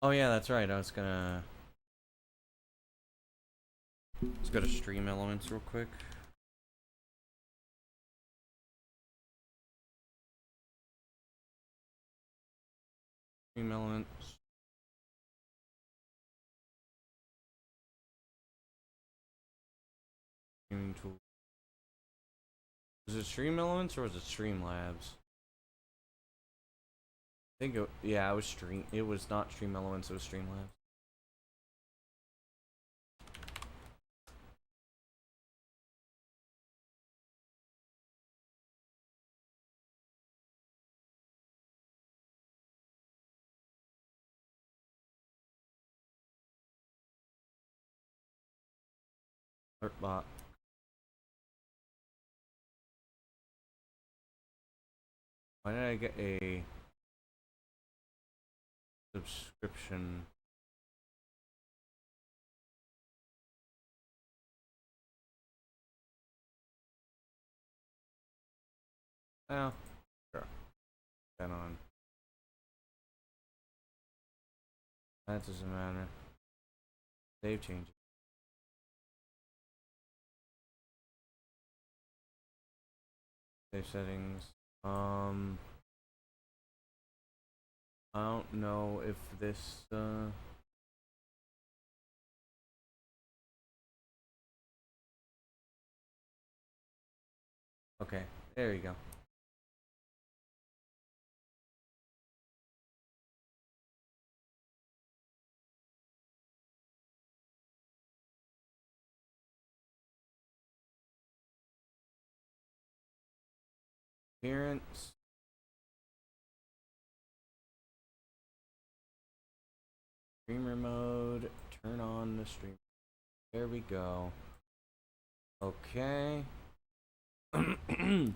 Oh yeah, that's right. Let's go to stream elements real quick. Stream elements. Streaming tool. Was it stream elements or was it Streamlabs? I think yeah, it was stream. It was not stream elements. It was Streamlabs. Bot. Why did I get a subscription? Oh, sure. That on. That doesn't matter. Save changes. Save settings. I don't know if this okay, there you go. Appearance. Streamer mode. Turn on the stream. There we go. Okay. Here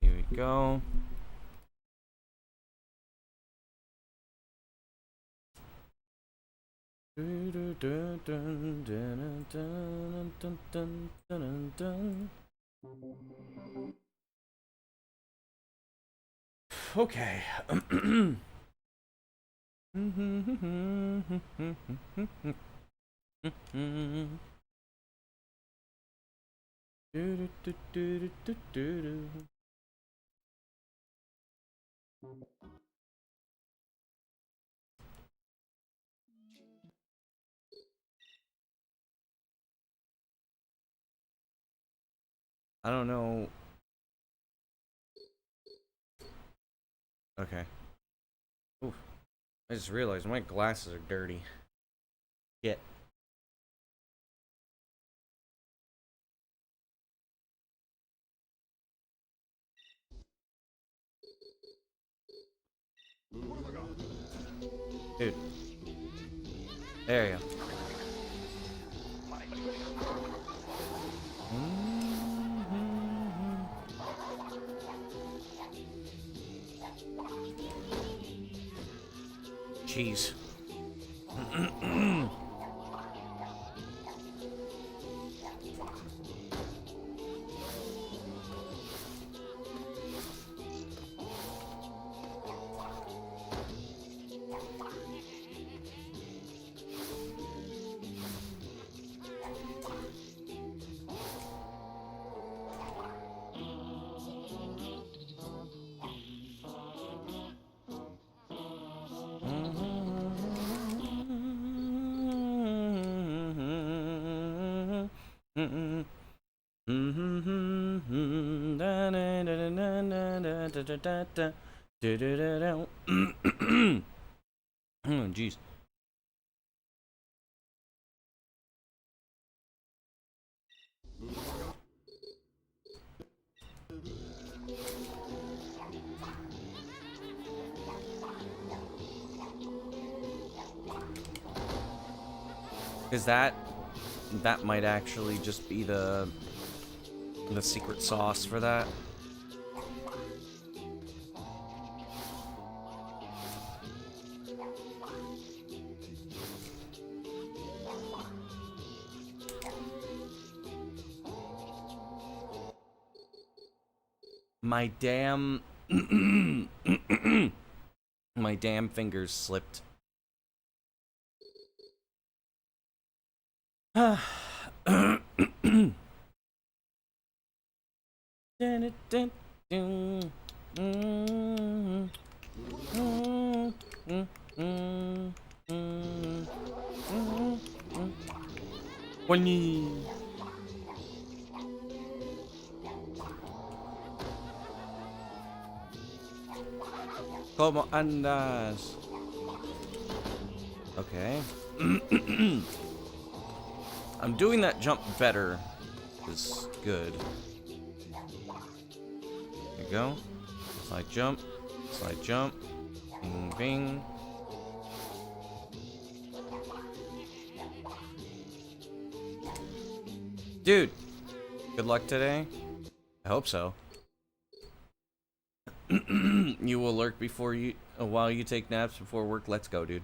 we go. Okay. I don't know. Okay. Oof. I just realized my glasses are dirty. Shit. Dude. There you go. Jeez. Jeez. Is that might actually just be the secret sauce for that? My damn My damn fingers slipped. Wani. Como andas? Okay. I'm doing that jump better. Is good. There you go. Slide jump. Slide jump. Bing, bing. Dude, good luck today. I hope so. You will lurk before you, while you take naps before work. Let's go, dude.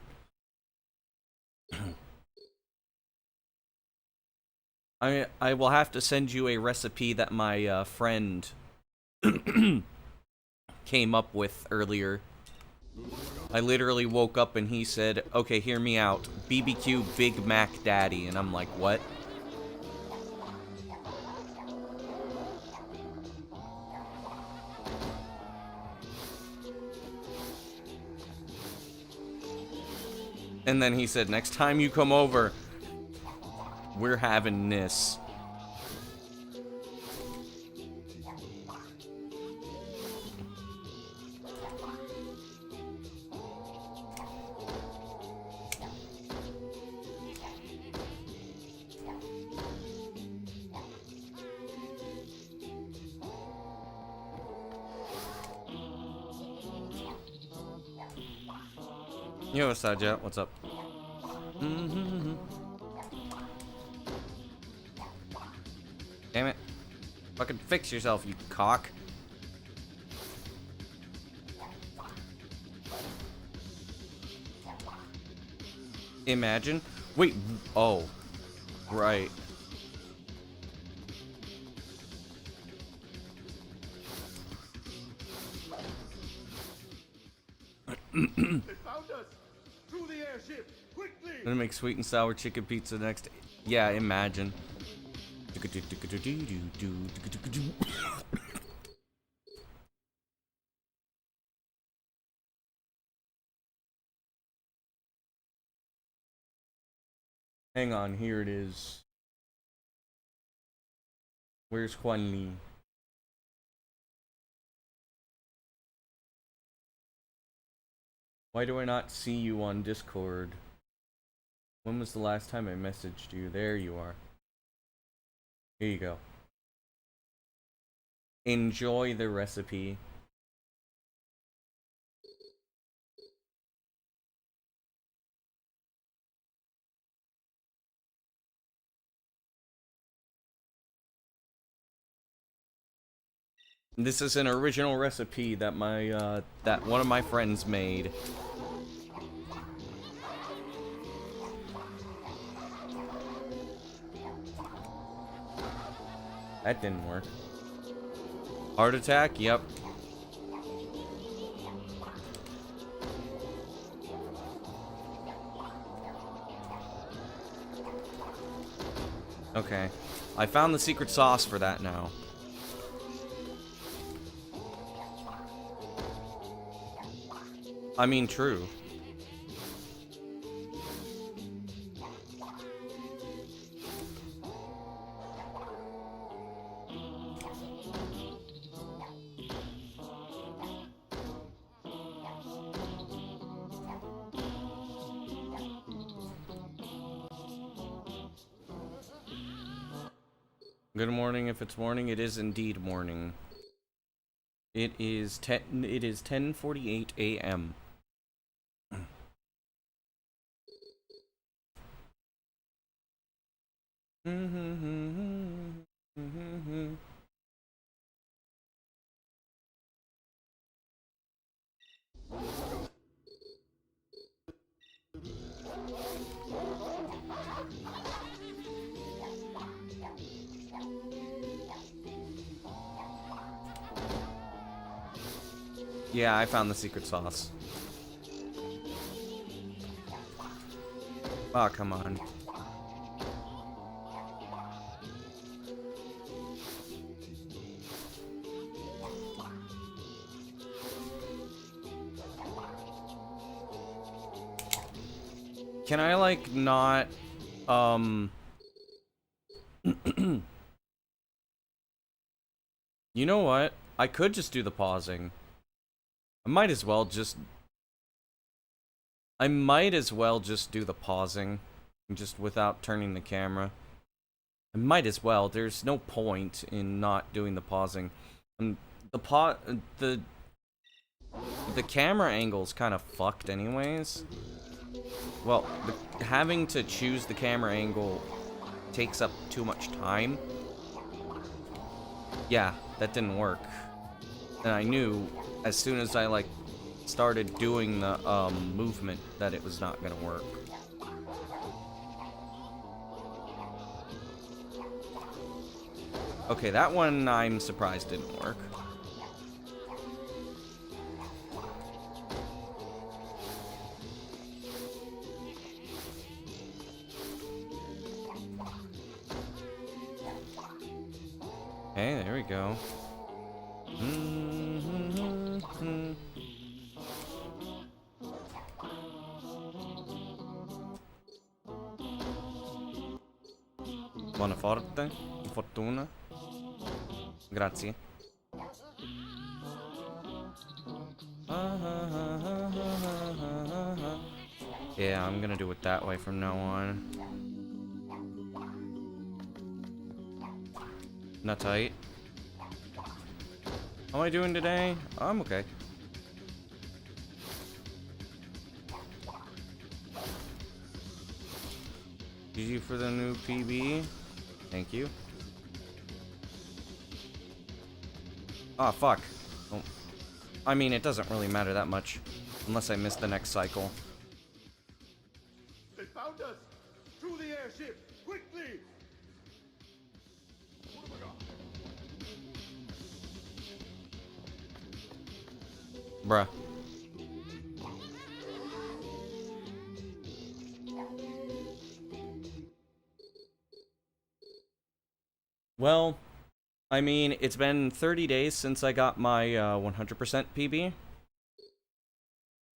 I will have to send you a recipe that my friend came up with earlier. I literally woke up and he said, "Okay, hear me out. BBQ Big Mac Daddy," and I'm like, "What?" And then he said, "Next time you come over, we're having this." Yo, Saja, what's up? Damn it. Fucking fix yourself, you cock. Imagine. Wait, oh. Right. They found us! Through the airship! Quickly! Gonna make sweet and sour chicken pizza next. Yeah, imagine. Hang on, here it is. Where's Juan Lee? Why do I not see you on Discord? When was the last time I messaged you? There you are. Here you go. Enjoy the recipe. This is an original recipe that that one of my friends made. That didn't work. Heart attack? Yep. Okay. I found the secret sauce for that now. I mean, true. Good morning. If it's morning, it is indeed morning. It is 10:48 a.m. Yeah, I found the secret sauce. Oh, come on. Can I, like, not, You know what? I could just do the pausing. I might as well just do the pausing, just without turning the camera. I might as well. There's no point in not doing the pausing. And the camera angle's kind of fucked anyways. Well, having to choose the camera angle takes up too much time. Yeah, that didn't work. And I knew as soon as I, like, started doing the movement that it was not gonna work. Okay, that one I'm surprised didn't work. Okay, there we go. Buona forte, fortuna. Grazie. Yeah, I'm gonna do it that way from now on. Not tight. How am I doing today? I'm okay. GG for the new PB. Thank you. Ah, fuck. Oh. I mean, it doesn't really matter that much. Unless I miss the next cycle. They found us! To the airship! Quickly! Bruh. Well, I mean, it's been 30 days since I got my 100% PB.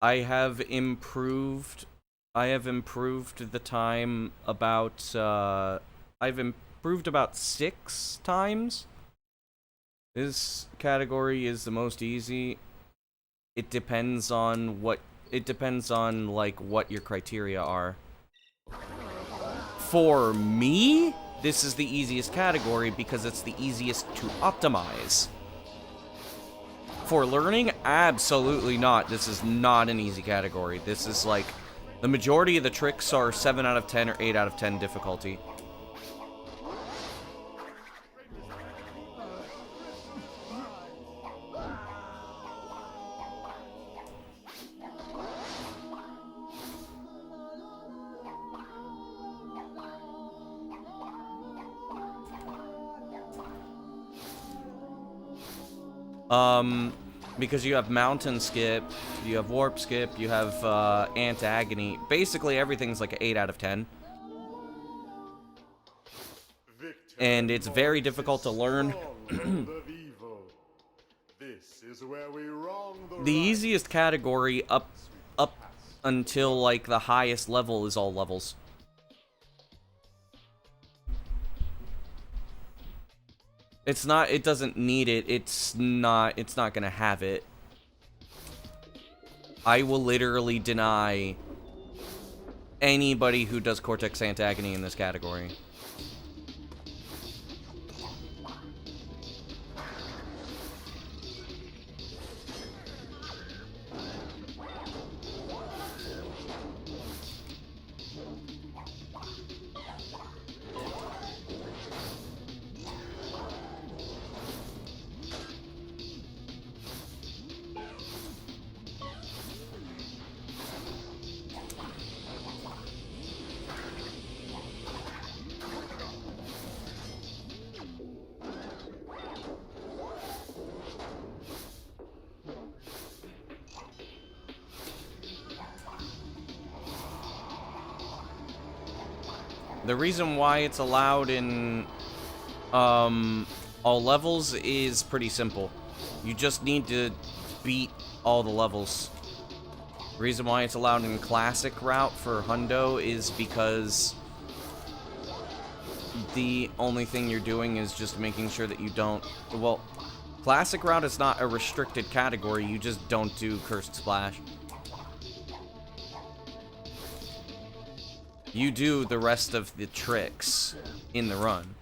I have improved the time about, I've improved about 6 times. This category is the most easy. It depends on like what your criteria are. For me, this is the easiest category because it's the easiest to optimize. For learning, absolutely not. This is not an easy category. This is like, the majority of the tricks are 7 out of 10 or 8 out of 10 difficulty. Because you have mountain skip, you have warp skip, you have ant agony. Basically, everything's like an 8 out of 10. And it's very difficult to learn. The easiest category up until like the highest level is all levels. It's not, it doesn't need it, it's not gonna have it. I will literally deny anybody who does Cortex Antagony in this category. The reason why it's allowed in all levels is pretty simple. You just need to beat all the levels. The reason why it's allowed in classic route for Hundo is because the only thing you're doing is just making sure that you don't... Well, classic route is not a restricted category, you just don't do Cursed Splash. You do the rest of the tricks in the run.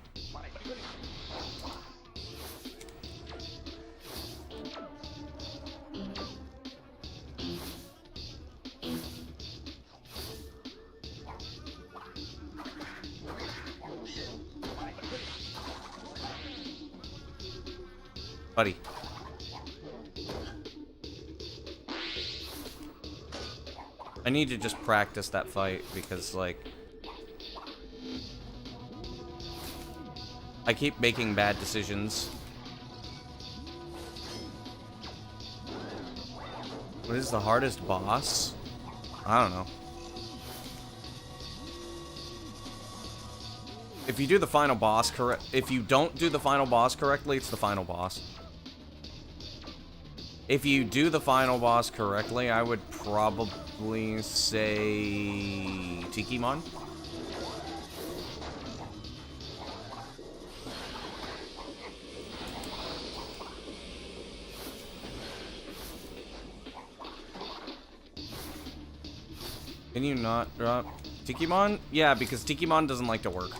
Buddy. I need to just practice that fight because, like, I keep making bad decisions. What is the hardest boss? I don't know. If you do the final boss if you don't do the final boss correctly, it's the final boss. If you do the final boss correctly, I would probably say Tikimon. Can you not drop Tikimon? Yeah, because Tikimon doesn't like to work.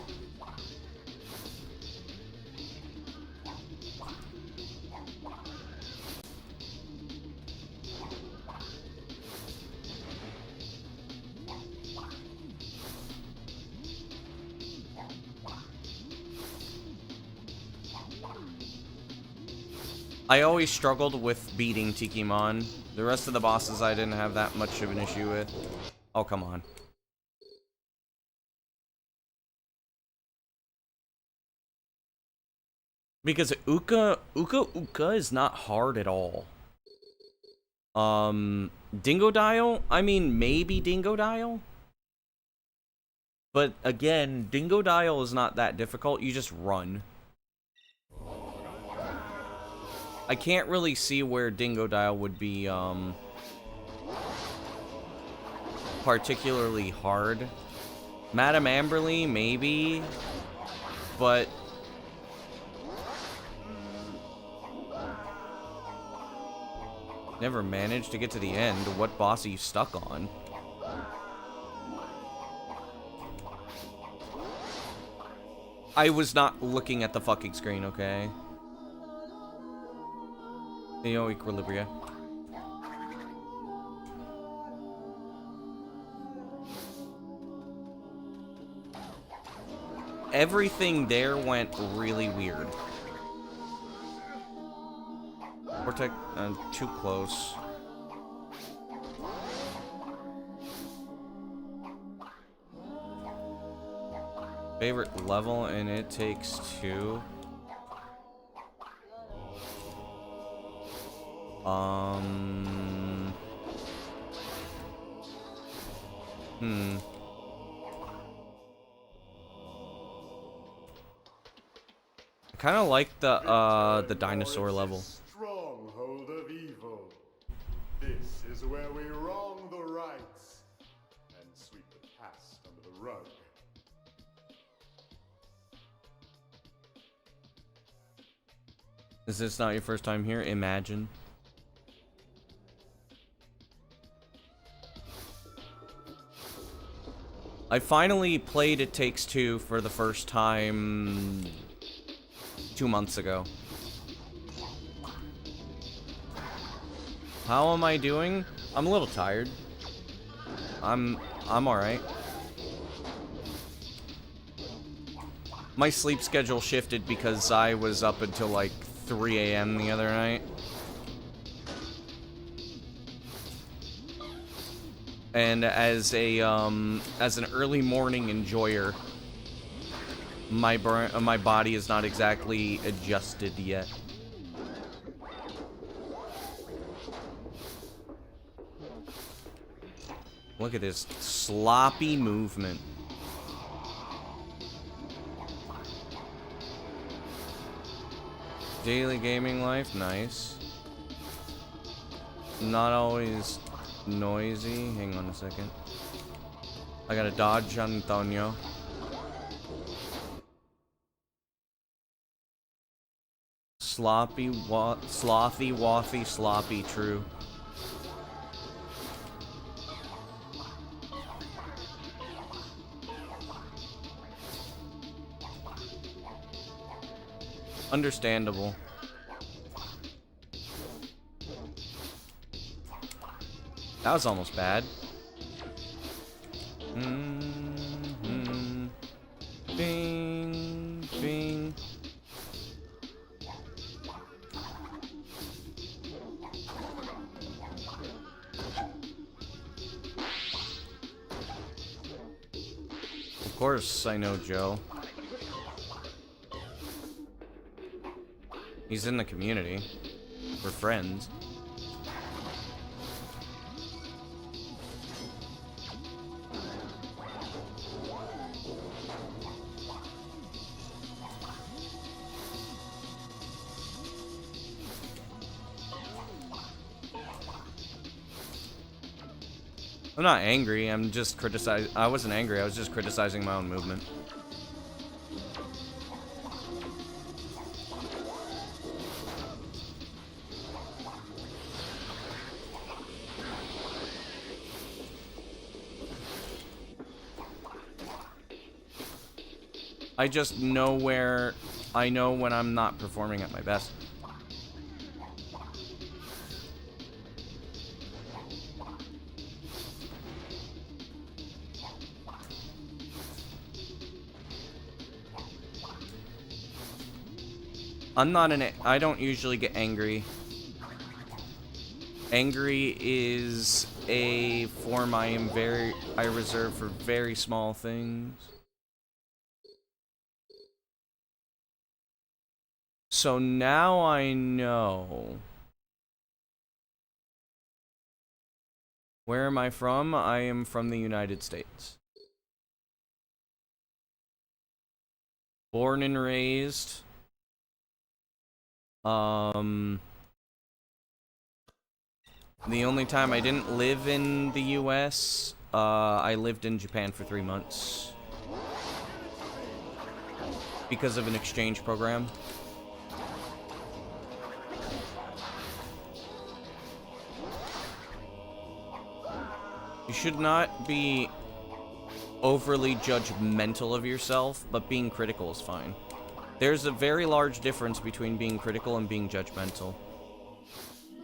I always struggled with beating Tikimon. The rest of the bosses I didn't have that much of an issue with. Oh, come on. Because Uka is not hard at all. Dingodile? I mean, maybe Dingodile? But again, Dingodile is not that difficult. You just run. I can't really see where Dingodile would be, particularly hard. Madame Amberly, maybe, but never managed to get to the end. What boss are you stuck on? I was not looking at the fucking screen, okay? You know, Equilibria. Everything there went really weird. Vortex, too close. Favorite level, and it takes two. I kind of like the dinosaur level. Stronghold of evil. This is where we wrong the rights and sweep the past under the rug. Is this not your first time here? Imagine. I finally played It Takes Two for the first time 2 months ago. How am I doing? I'm a little tired. I'm alright. My sleep schedule shifted because I was up until like 3 a.m. the other night. And as an early morning enjoyer, my body is not exactly adjusted yet. Look at this sloppy movement. Daily gaming life, nice. Not always noisy. Hang on a second. I gotta dodge Antonio. Slothy, wathy, sloppy, true. Understandable. That was almost bad. Bing, bing. Of course, I know Joe. He's in the community. We're friends. I'm not angry, I'm just criticizing. I wasn't angry, I was just criticizing my own movement. I just know where, I know when I'm not performing at my best. I don't usually get angry. Angry is a form I reserve for very small things. So now I know. Where am I from? I am from the United States. Born and raised. The only time I didn't live in the US, I lived in Japan for 3 months. Because of an exchange program. You should not be overly judgmental of yourself, but being critical is fine. There's a very large difference between being critical and being judgmental.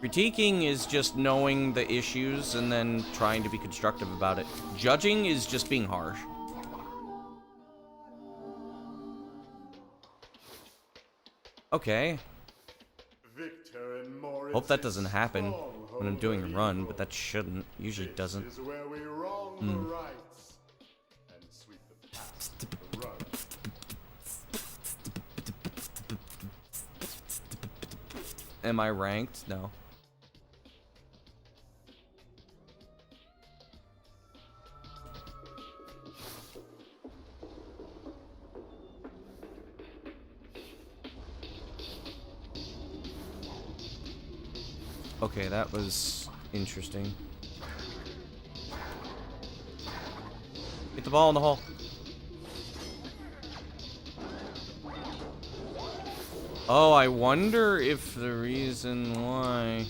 Critiquing is just knowing the issues and then trying to be constructive about it. Judging is just being harsh. Okay. Hope that doesn't happen when I'm doing a run, but that shouldn't. Usually doesn't. Am I ranked? No. Okay, that was interesting. Get the ball in the hole. Oh, I wonder if the reason why...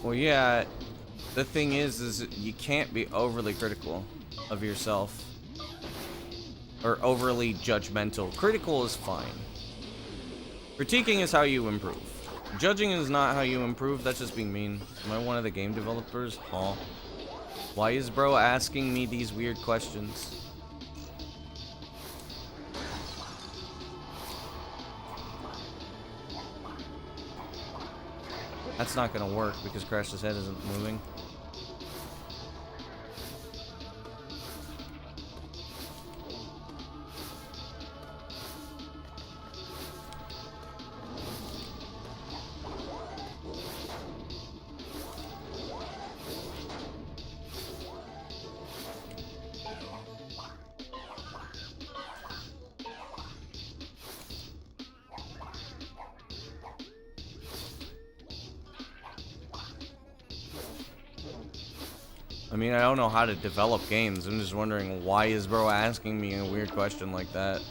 Well, yeah, the thing is you can't be overly critical of yourself. Or overly judgmental. Critical is fine. Critiquing is how you improve. Judging is not how you improve, that's just being mean. Am I one of the game developers? Huh? Why is bro asking me these weird questions? That's not gonna work because Crash's head isn't moving. I mean, I don't know how to develop games. I'm just wondering, why is bro asking me a weird question like that?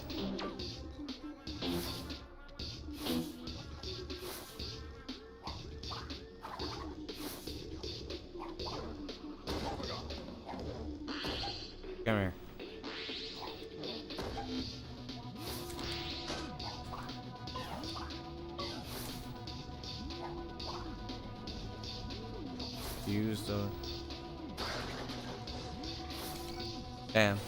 Come here. Use the... Damn.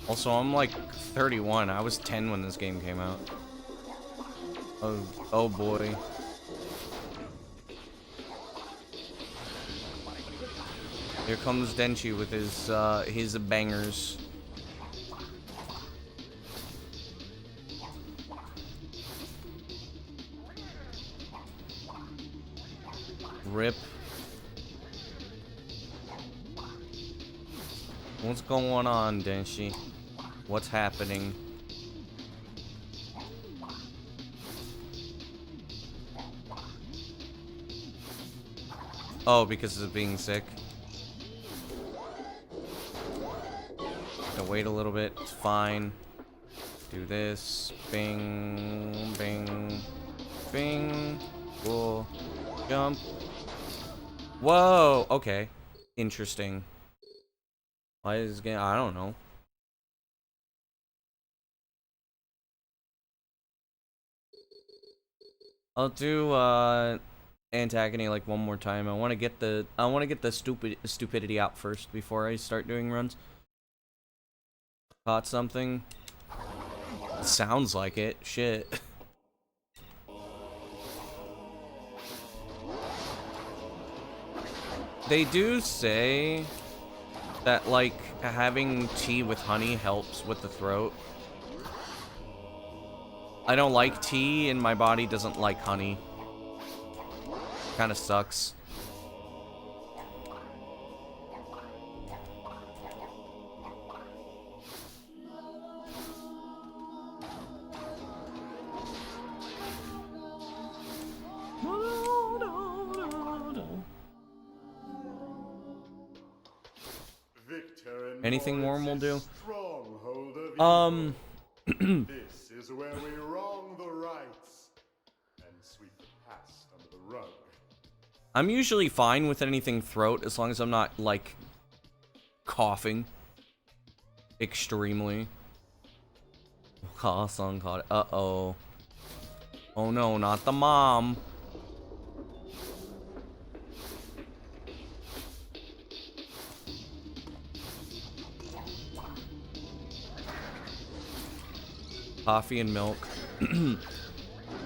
Also, I'm like 31. I was 10 when this game came out. Oh boy. Here comes Denchi with his bangers. Rip. What's going on, Denchi? What's happening? Oh, because of being sick. Wait a little bit. It's fine. Do this. Bing, bing, bing. Cool. Jump. Whoa. Okay. Interesting. Why is this game? I don't know. I'll do Antagony like one more time. I want to get the stupidity out first before I start doing runs. Caught something. Sounds like it. Shit. They do say that, like, having tea with honey helps with the throat. I don't like tea, and my body doesn't like honey. Kinda sucks. Anything warm will do. This is where we wrong the rights and sweep the past under the rug. I'm usually fine with anything throat as long as I'm not, like, coughing extremely. Song caught it. Uh-oh. Oh no, not the mom. Coffee and milk.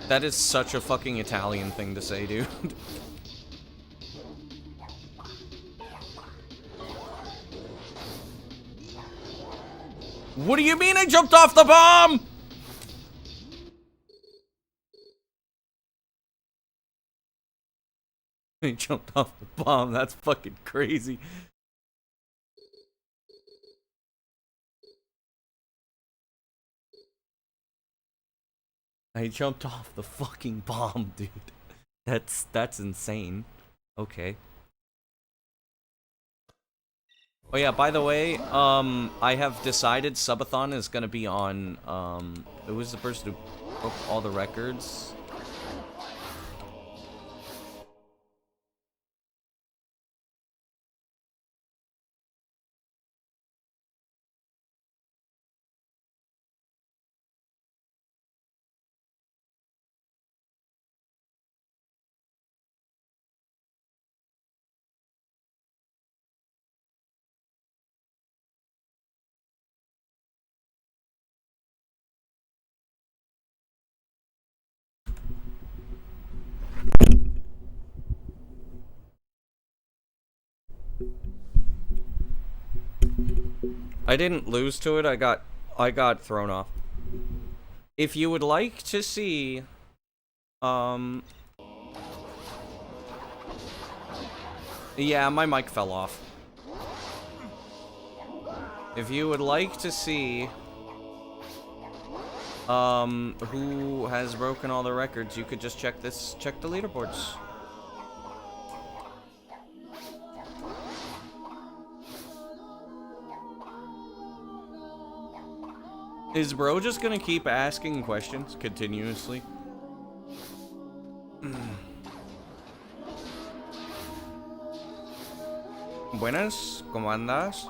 That is such a fucking Italian thing to say, dude. What do you mean I jumped off the bomb? He jumped off the bomb. That's fucking crazy. I jumped off the fucking bomb, dude. That's insane. Okay. Oh yeah, by the way, I have decided Subathon is gonna be on, who was the person who broke all the records? I didn't lose to it, I got thrown off. If you would like to see, Yeah, my mic fell off. If you would like to see who has broken all the records, you could just check the leaderboards. Is bro just gonna keep asking questions continuously? Buenas, ¿cómo andas?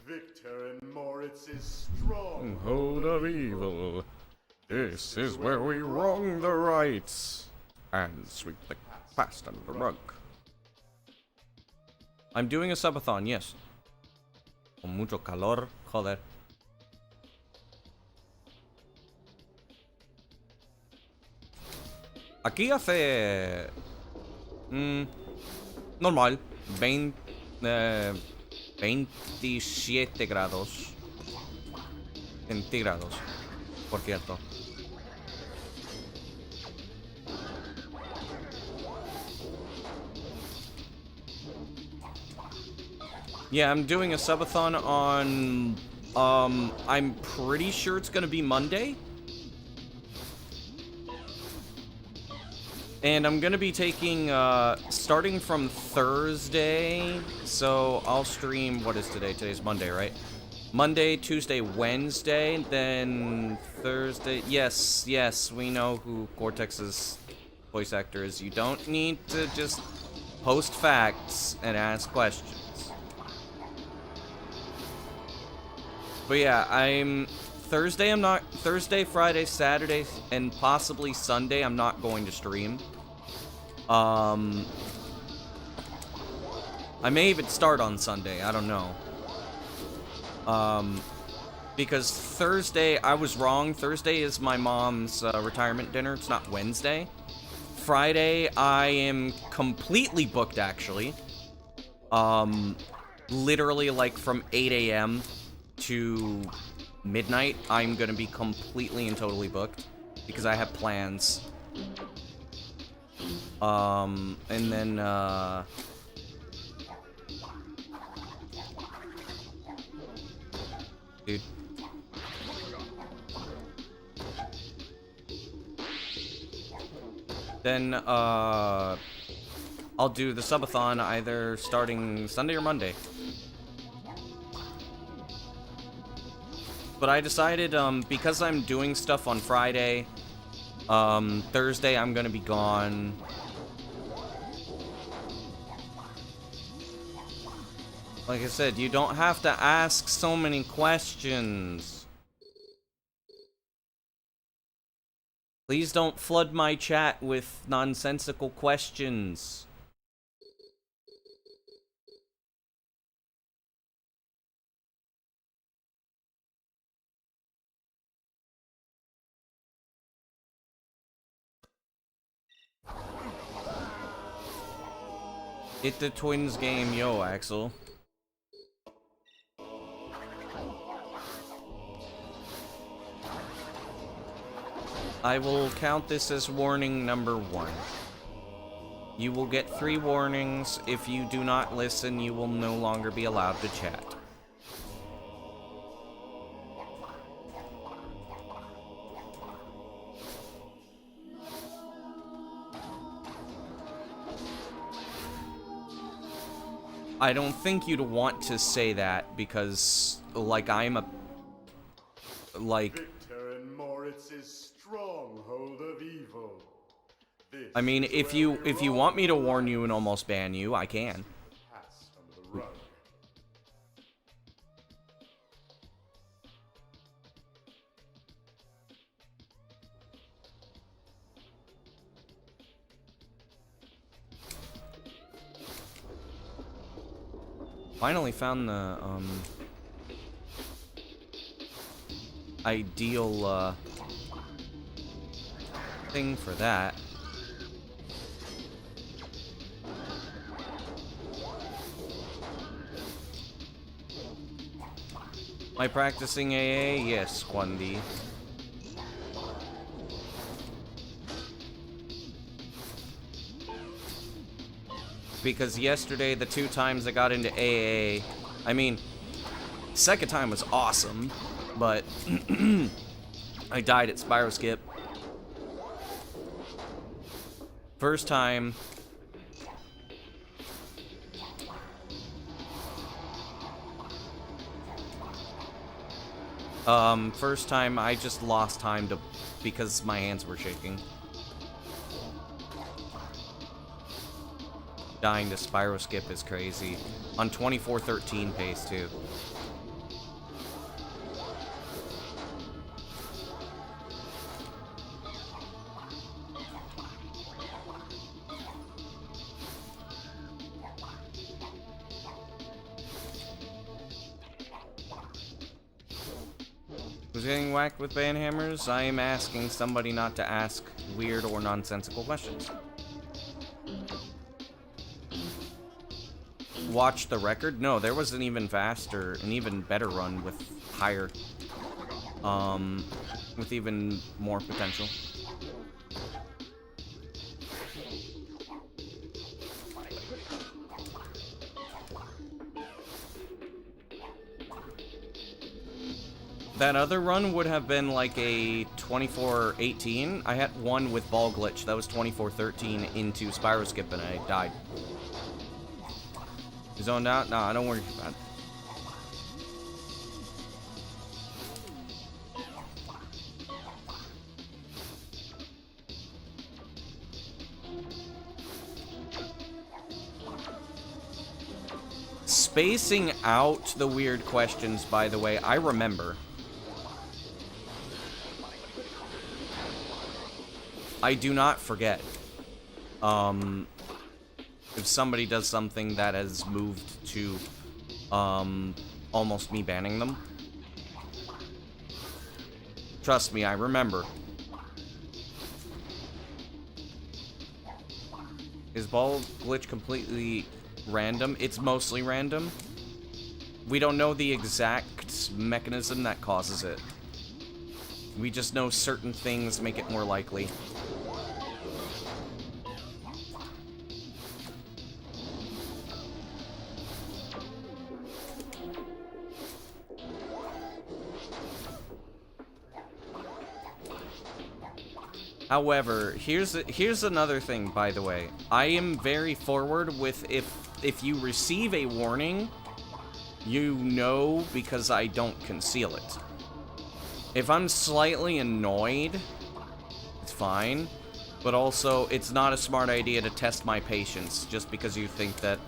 Victor and Moritz's strong Hold of evil. This is where we wrong the rights and sweep the past under the rug. I'm doing a subathon, yes. Con mucho calor, joder. Aquí hace... normal. 27 grados. Centígrados, por cierto. Yeah, I'm doing a subathon on... I'm pretty sure it's gonna be Monday. And I'm gonna be taking, starting from Thursday, so I'll stream, what is today? Today's Monday, right? Monday, Tuesday, Wednesday, then Thursday. Yes, we know who Cortex's voice actor is. You don't need to just post facts and ask questions. But yeah, Thursday, Friday, Saturday, and possibly Sunday, I'm not going to stream. I may even start on Sunday, I don't know. Because Thursday, I was wrong. Thursday is my mom's retirement dinner. It's not Wednesday. Friday, I am completely booked, actually. Literally, like, from 8 a.m. to midnight, I'm gonna be completely and totally booked. Because I have plans. And then, dude. Then, I'll do the subathon either starting Sunday or Monday. But I decided, because I'm doing stuff on Friday, Thursday I'm gonna be gone. Like I said, you don't have to ask so many questions. Please don't flood my chat with nonsensical questions. Hit the Twins game, yo, Axel. I will count this as warning number 1. You will get 3 warnings. If you do not listen, you will no longer be allowed to chat. I don't think you'd want to say that because, like, I'm a... like... Victor and Moritz's stronghold of evil. This I mean, is if where you we want me to wrong warn you and almost ban you, I can. past under the rug. Finally found the, ideal, thing for that. Am I practicing AA? Yes, Quandi. Because yesterday, the 2 times I got into AA, I mean, second time was awesome, but I died at Spyro Skip. First time, I just lost time because my hands were shaking. Dying to Spyro Skip is crazy. On 24:13 pace, too. Who's getting whacked with band hammers? I am asking somebody not to ask weird or nonsensical questions. Watch the record? No, there was an even faster, an even better run with higher, with even more potential. That other run would have been like a 24:18. I had one with ball glitch. That was 24:13 into Spyro Skip and I died. You zoned out? Nah, don't worry about it. Spacing out the weird questions, by the way, I remember. I do not forget. If somebody does something that has moved to, almost me banning them. Trust me, I remember. Is ball glitch completely random? It's mostly random. We don't know the exact mechanism that causes it. We just know certain things make it more likely. However, here's another thing, by the way. I am very forward with if you receive a warning, you know because I don't conceal it. If I'm slightly annoyed, it's fine. But also, it's not a smart idea to test my patience just because you think that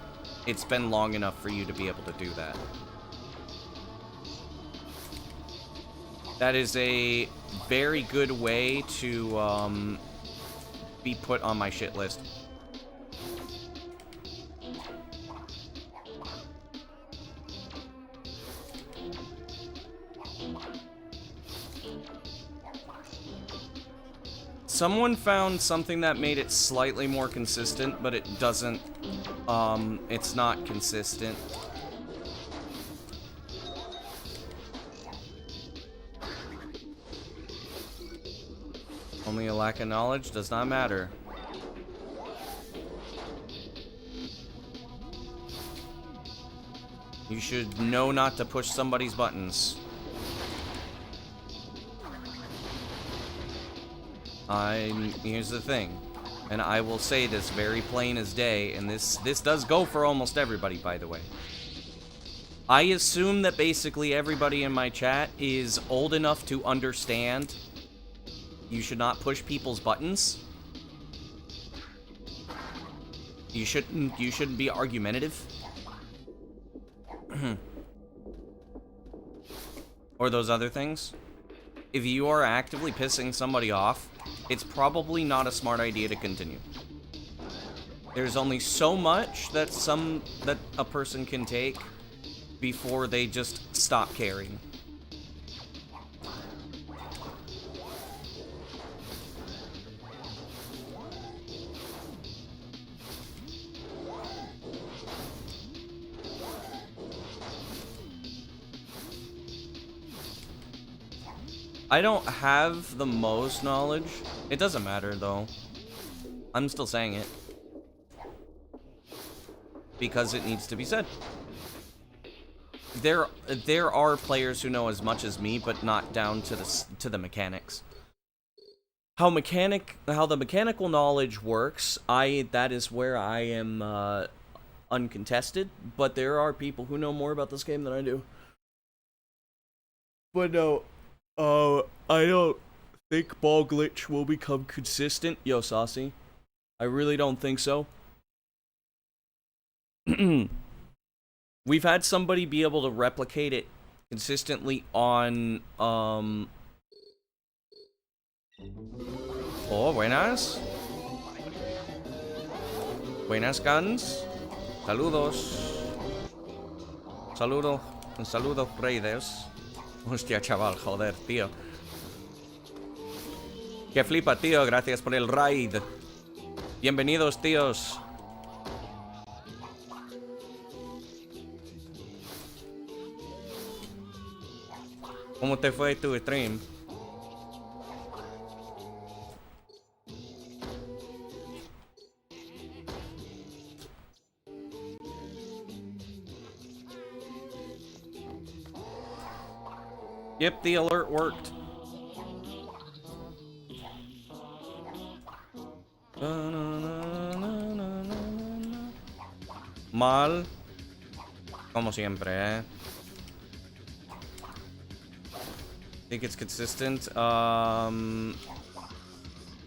it's been long enough for you to be able to do that. That is a very good way to be put on my shit list. Someone found something that made it slightly more consistent, but it doesn't, it's not consistent. Only a lack of knowledge does not matter. You should know not to push somebody's buttons. Here's the thing, and I will say this very plain as day, and this does go for almost everybody, by the way. I assume that basically everybody in my chat is old enough to understand you should not push people's buttons. You shouldn't be argumentative. Or those other things. If you are actively pissing somebody off, it's probably not a smart idea to continue. There's only so much that a person can take before they just stop caring. I don't have the most knowledge. It doesn't matter, though. I'm still saying it. because it needs to be said. There are players who know as much as me, but not down to the mechanics. How the mechanical knowledge works, that is where I am uncontested, but there are people who know more about this game than I do. But no, I don't think ball glitch will become consistent. Yo, Saucy. I really don't think so. We've had somebody be able to replicate it consistently on, Oh, buenas. Buenas, guns. Saludos. Saludos, Raiders. Hostia, chaval, joder, tío. Que flipa, tío, gracias por el raid. Bienvenidos, tíos. ¿Cómo te fue tu stream? Yep, the alert worked. Mal. Como siempre, eh. Think it's consistent.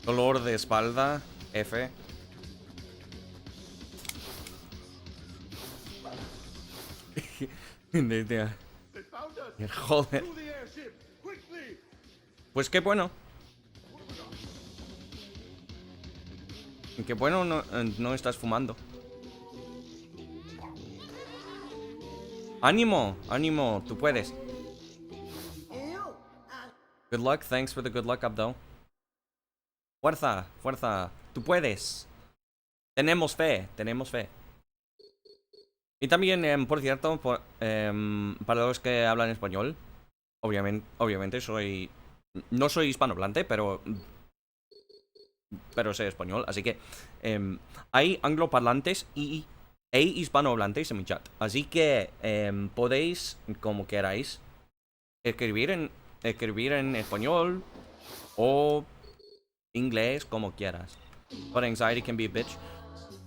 Dolor de espalda. F. Joder. Pues qué bueno. Qué bueno no estás fumando. Ánimo, ánimo, tú puedes. Good luck, thanks for the good luck, Abdo. Fuerza, fuerza, tú puedes. Tenemos fe, tenemos fe. Y también, por cierto, para los que hablan español, obviamente no soy hispanohablante, pero sé español, así que hay angloparlantes e hispanohablantes en mi chat. Así que podéis, como queráis, escribir en español o inglés, como quieras. But anxiety can be a bitch.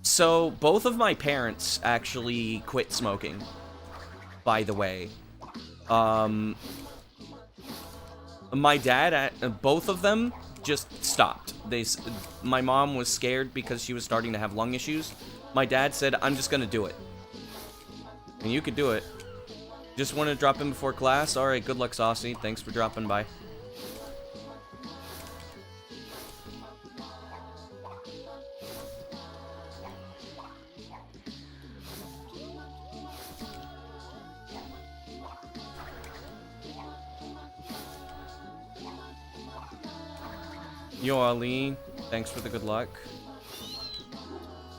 So, both of my parents actually quit smoking, by the way. My dad, both of them just stopped. My mom was scared because she was starting to have lung issues. My dad said, I'm just gonna do it. And you could do it. Just want to drop in before class? Alright, good luck, Saucy. Thanks for dropping by. Yo, Ali, thanks for the good luck.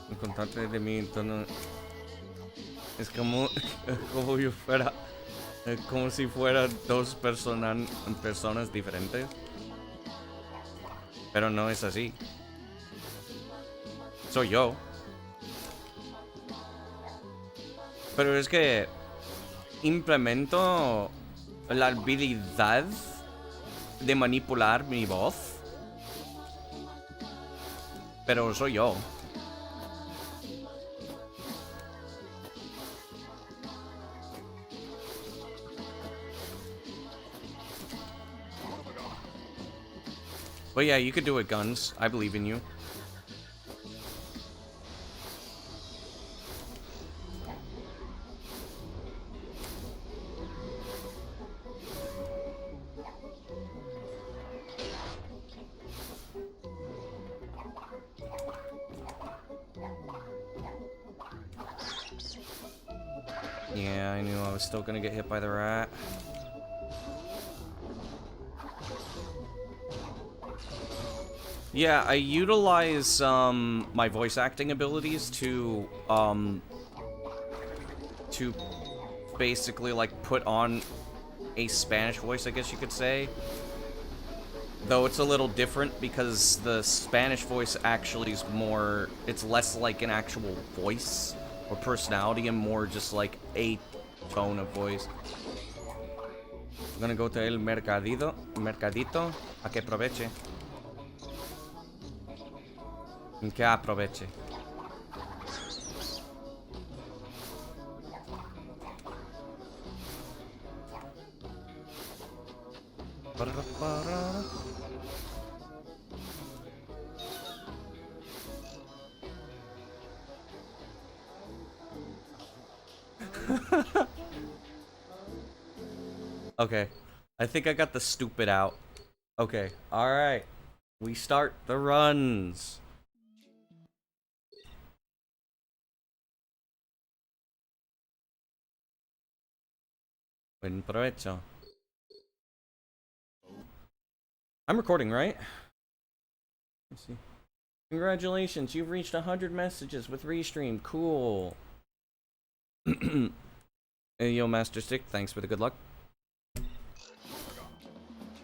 Encontrarte de mi tono. Es como yo fuera. Como si fueran dos personas diferentes. Pero no es así. Soy yo. Pero es que implemento la habilidad de manipular mi voz. Pero soy yo. But yeah, you could do it, Guns. I believe in you. Yeah, I knew I was still gonna get hit by the rat. Yeah, I utilize my voice acting abilities to basically like put on a Spanish voice, I guess you could say. Though it's a little different because the Spanish voice actually is more, it's less like an actual voice or personality and more just like a tone of voice. I'm gonna go to el mercadito, a que aproveche. Que aproveche. Okay, I think I got the stupid out. Okay, alright. We start the runs. Buen provecho. I'm recording, right? Let's see. Congratulations, you've reached 100 messages with Restream. Cool. Hey, yo, Master Stick, thanks for the good luck.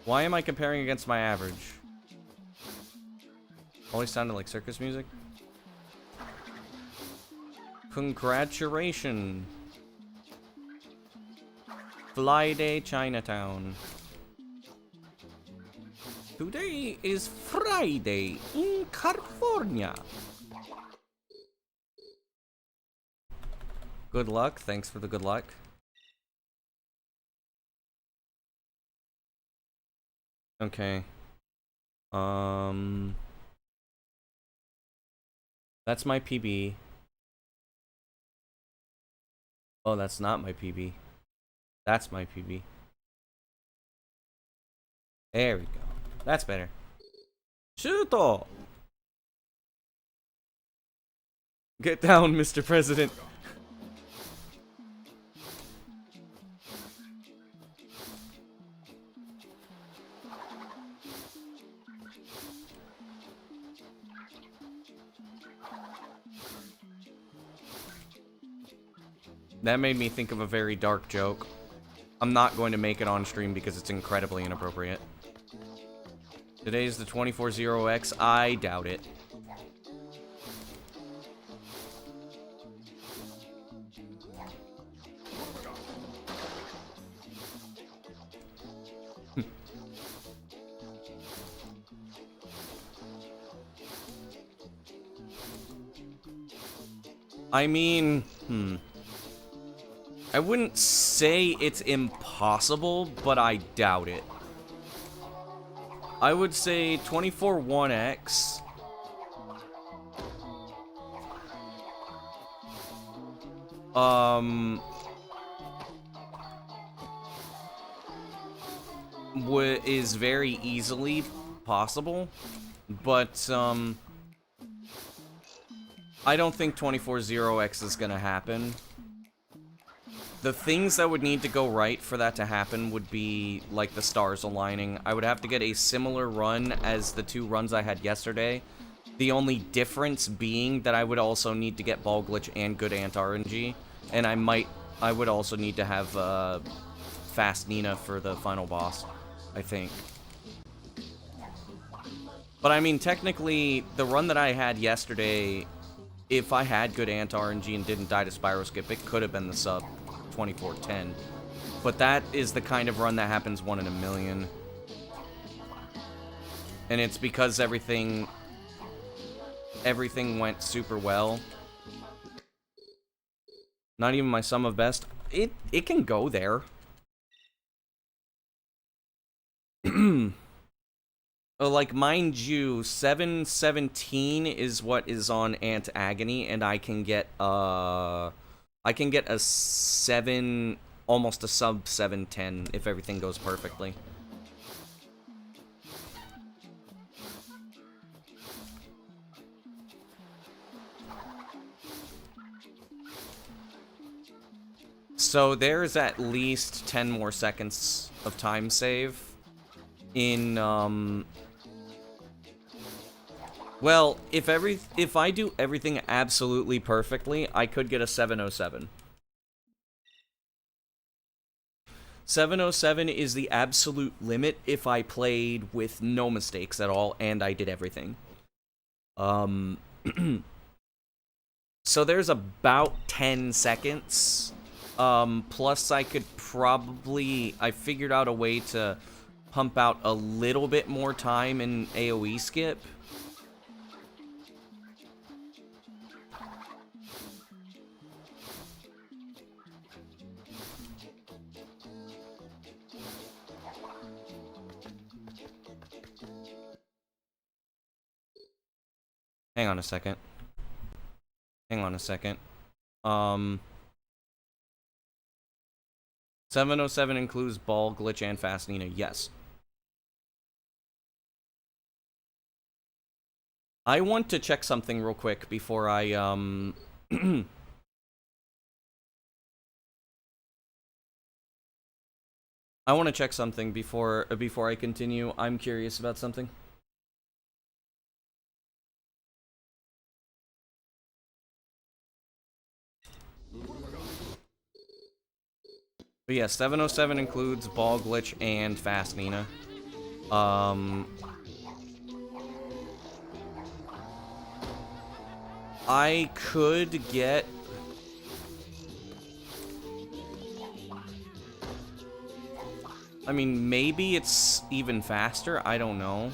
Why am I comparing against my average? Always sounded like circus music. Congratulations. Fly Day Chinatown. Today is Friday in California. Good luck. Thanks for the good luck. Okay. That's my PB. Oh, that's not my PB. That's my PB. There we go. That's better. Shuto! Get down, Mr. President. That made me think of a very dark joke. I'm not going to make it on stream because it's incredibly inappropriate. Today's the 240X. I doubt it. I mean, I wouldn't say it's impossible, but I doubt it. I would say 241X. Is very easily possible, but I don't think 240X is gonna happen. The things that would need to go right for that to happen would be, like, the stars aligning. I would have to get a similar run as the 2 runs I had yesterday. The only difference being that I would also need to get Ball Glitch and Good Ant RNG. And I would also need to have, Fast Nina for the final boss, I think. But I mean, technically, the run that I had yesterday, if I had Good Ant RNG and didn't die to Spyro Skip, it could have been the sub 2410. But that is the kind of run that happens 1 in a million. And it's because everything went super well. Not even my sum of best. It can go there. Like, mind you, 717 is what is on Ant Agony, and I can get a 7, almost a sub 710 if everything goes perfectly. So there's at least 10 more seconds of time save in, well, if I do everything absolutely perfectly, I could get a 707. 707 is the absolute limit if I played with no mistakes at all and I did everything. So there's about 10 seconds. Plus I could probably... I figured out a way to pump out a little bit more time in AoE skip. Hang on a second. Hang on a second. 707 includes ball, glitch, and fast Nina. Yes. I want to check something real quick before I, I want to check something before I continue. I'm curious about something. But yeah, 707 includes ball, glitch, and fast Nina. I could get... I mean, maybe it's even faster. I don't know.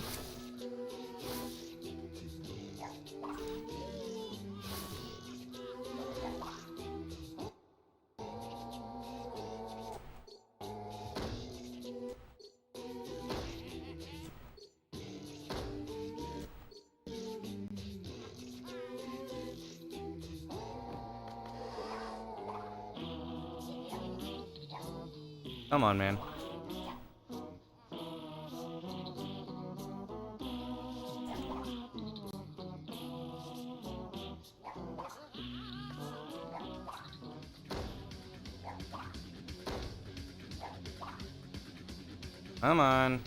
Come on, man. Come on.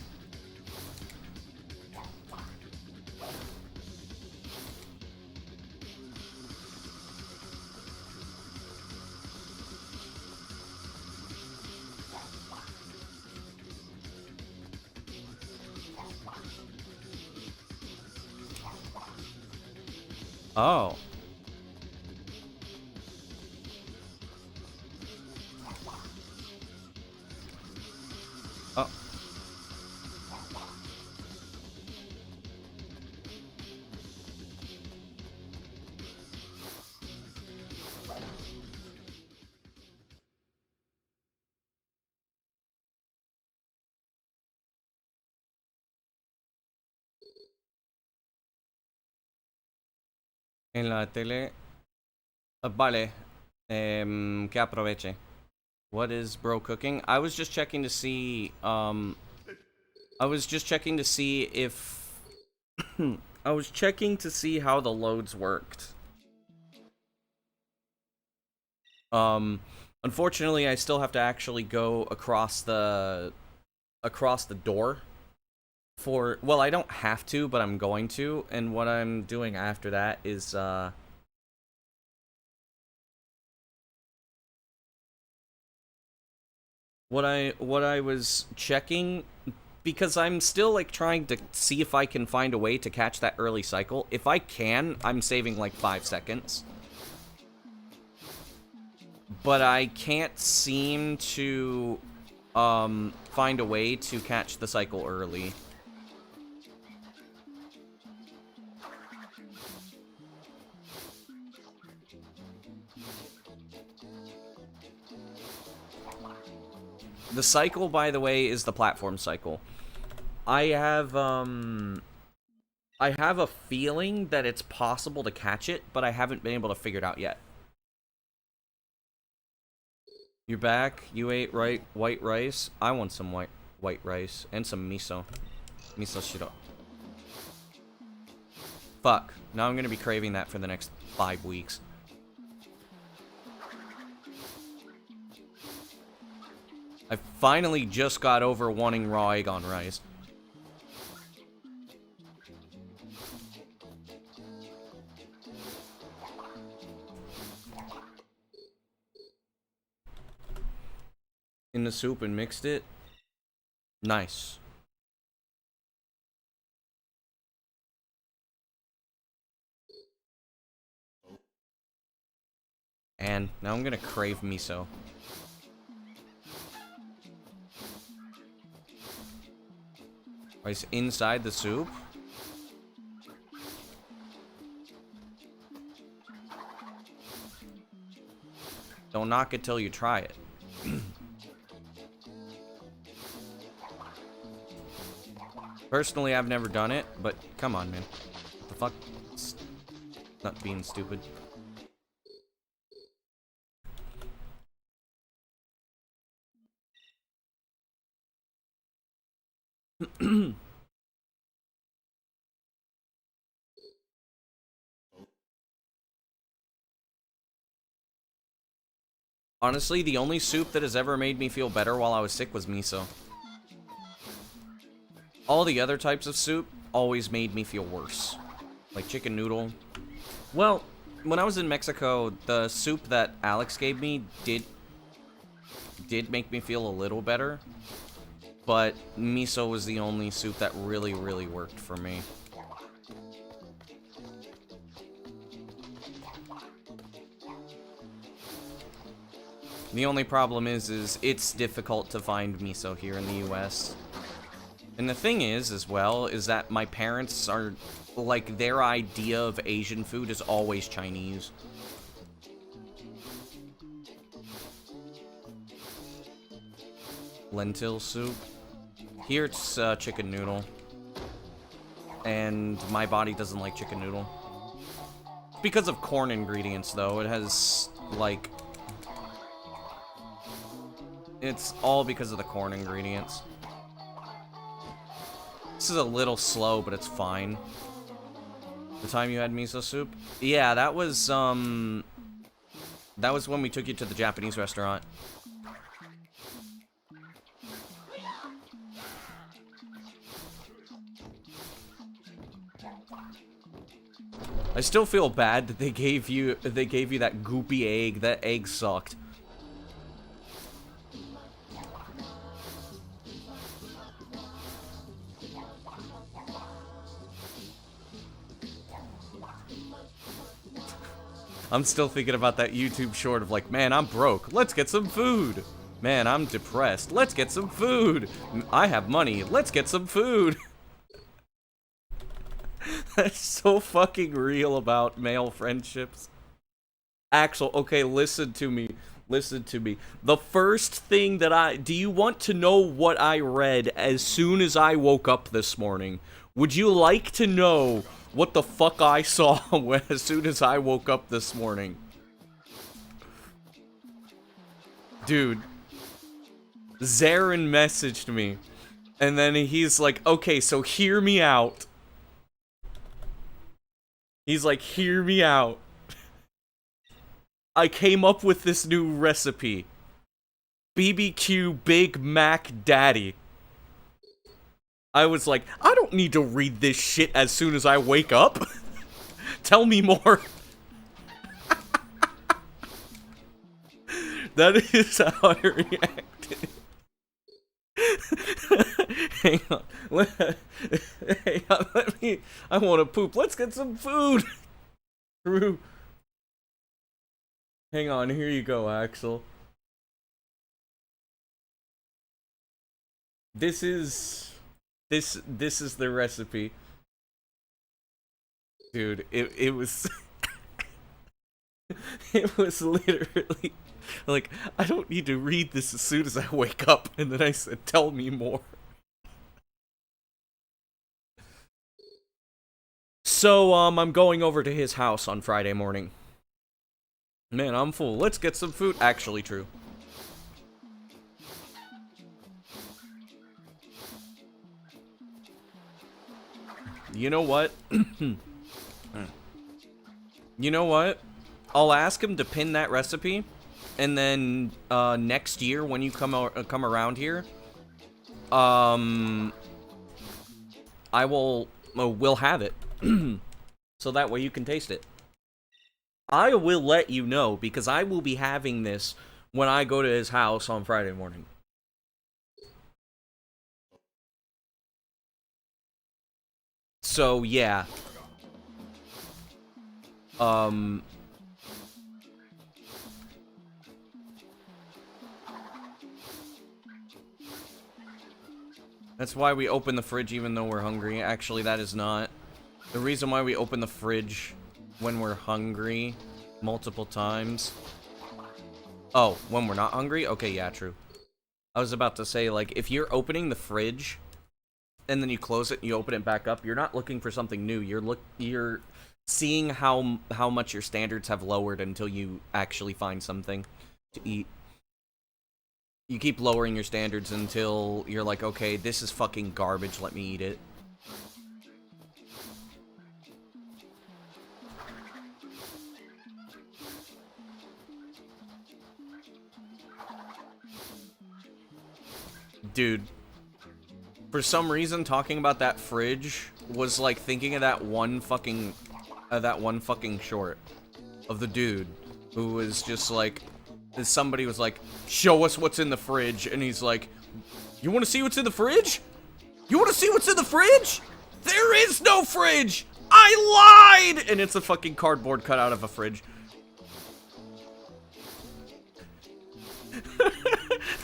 Oh. Oh. En la tele. Vale. Que aproveche. What is bro cooking? I was just checking to see, I was just checking to see if... I was checking to see how the loads worked. Unfortunately, I still have to actually go across the door for... Well, I don't have to, but I'm going to, and what I'm doing after that is, What I was checking, because I'm still, like, trying to see if I can find a way to catch that early cycle. If I can, I'm saving, like, 5 seconds. But I can't seem to, find a way to catch the cycle early. The cycle, by the way, is the platform cycle. I have a feeling that it's possible to catch it, but I haven't been able to figure it out yet. You're back. You ate white rice. I want some white rice and some miso. Miso shiro. Fuck. Now I'm gonna be craving that for the next 5 weeks. I finally just got over wanting raw egg on rice. In the soup and mixed it. Nice. And now I'm gonna crave miso. It's inside the soup. Don't knock it till you try it. Personally, I've never done it, but come on, man. What the fuck? It's not being stupid. Honestly, the only soup that has ever made me feel better while I was sick was miso. All the other types of soup always made me feel worse. Like chicken noodle. Well, when I was in Mexico, the soup that Alex gave me did make me feel a little better. But miso was the only soup that really, really worked for me. The only problem is it's difficult to find miso here in the US. And the thing is, as well, is that my parents are, like, their idea of Asian food is always Chinese. Lentil soup. Here it's chicken noodle. And my body doesn't like chicken noodle. Because of corn ingredients, though. It has, like... It's all because of the corn ingredients. This is a little slow, but it's fine. The time you had miso soup? Yeah, that was when we took you to the Japanese restaurant. I still feel bad that they gave you that goopy egg. That egg sucked. I'm still thinking about that YouTube short of like, man, I'm broke. Let's get some food. Man, I'm depressed. Let's get some food. I have money. Let's get some food. That's so fucking real about male friendships. Axel, okay, listen to me. Listen to me. The first thing that do you want to know what I read as soon as I woke up this morning? Would you like to know what the fuck I saw as soon as I woke up this morning? Dude. Zarin messaged me. And then he's like, okay, so hear me out. He's like, hear me out. I came up with this new recipe. BBQ Big Mac Daddy. I was like, I don't need to read this shit as soon as I wake up. Tell me more. That is how I reacted. Hang on. Hang on, I want to poop. Let's get some food. True. Hang on, here you go, Axel. This is the recipe. Dude, it was it was literally like, I don't need to read this as soon as I wake up, and then I said, tell me more. So, I'm going over to his house on Friday morning. Man, I'm full. Let's get some food. Actually true. You know what? You know what? I'll ask him to pin that recipe, and then next year when you come around here, I will we'll have it, so that way you can taste it. I will let you know because I will be having this when I go to his house on Friday morning. So yeah. That's why we open the fridge even though we're hungry. Actually, that is not. The reason why we open the fridge when we're hungry multiple times. Oh, when we're not hungry? Okay, yeah, true. I was about to say, like, if you're opening the fridge and then you close it and you open it back up, you're not looking for something new. You're seeing how much your standards have lowered until you actually find something to eat. You keep lowering your standards until you're like, okay, this is fucking garbage, let me eat it. Dude, for some reason, talking about that fridge was like thinking of that one fucking short of the dude who was just like, somebody was like, show us what's in the fridge, and he's like, you want to see what's in the fridge? You want to see what's in the fridge? There is no fridge! I lied! And it's a fucking cardboard cut out of a fridge.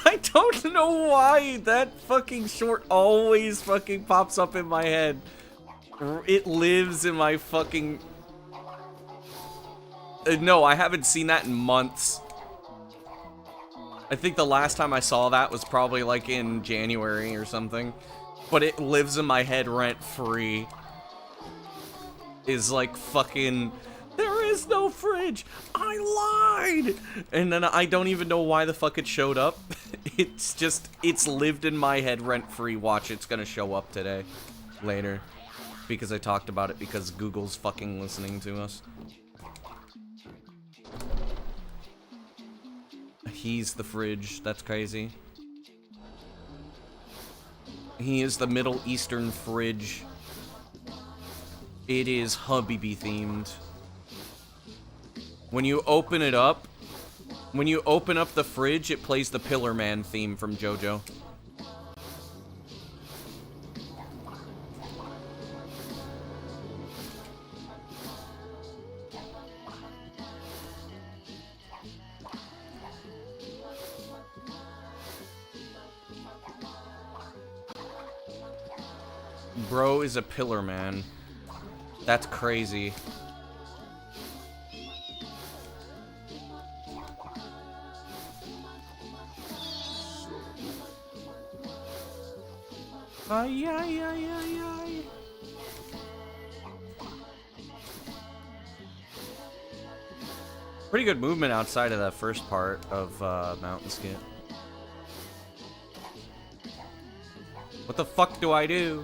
I don't know why that fucking short always fucking pops up in my head. It lives in my fucking... No, I haven't seen that in months. I think the last time I saw that was probably like in January or something. But it lives in my head rent-free. Is like fucking... There is no fridge! I lied! And then I don't even know why the fuck it showed up. It's just, it's lived in my head rent-free. Watch, it's gonna show up today. Later. Because I talked about it because Google's fucking listening to us. He's the fridge. That's crazy. He is the Middle Eastern fridge. It is Habibi themed. When you open it up, when you open up the fridge, it plays the Pillar Man theme from JoJo. Bro is a Pillar Man. That's crazy. Ay, ay, ay, ay, ay. Pretty good movement outside of that first part of Mountain Skit. What the fuck do I do?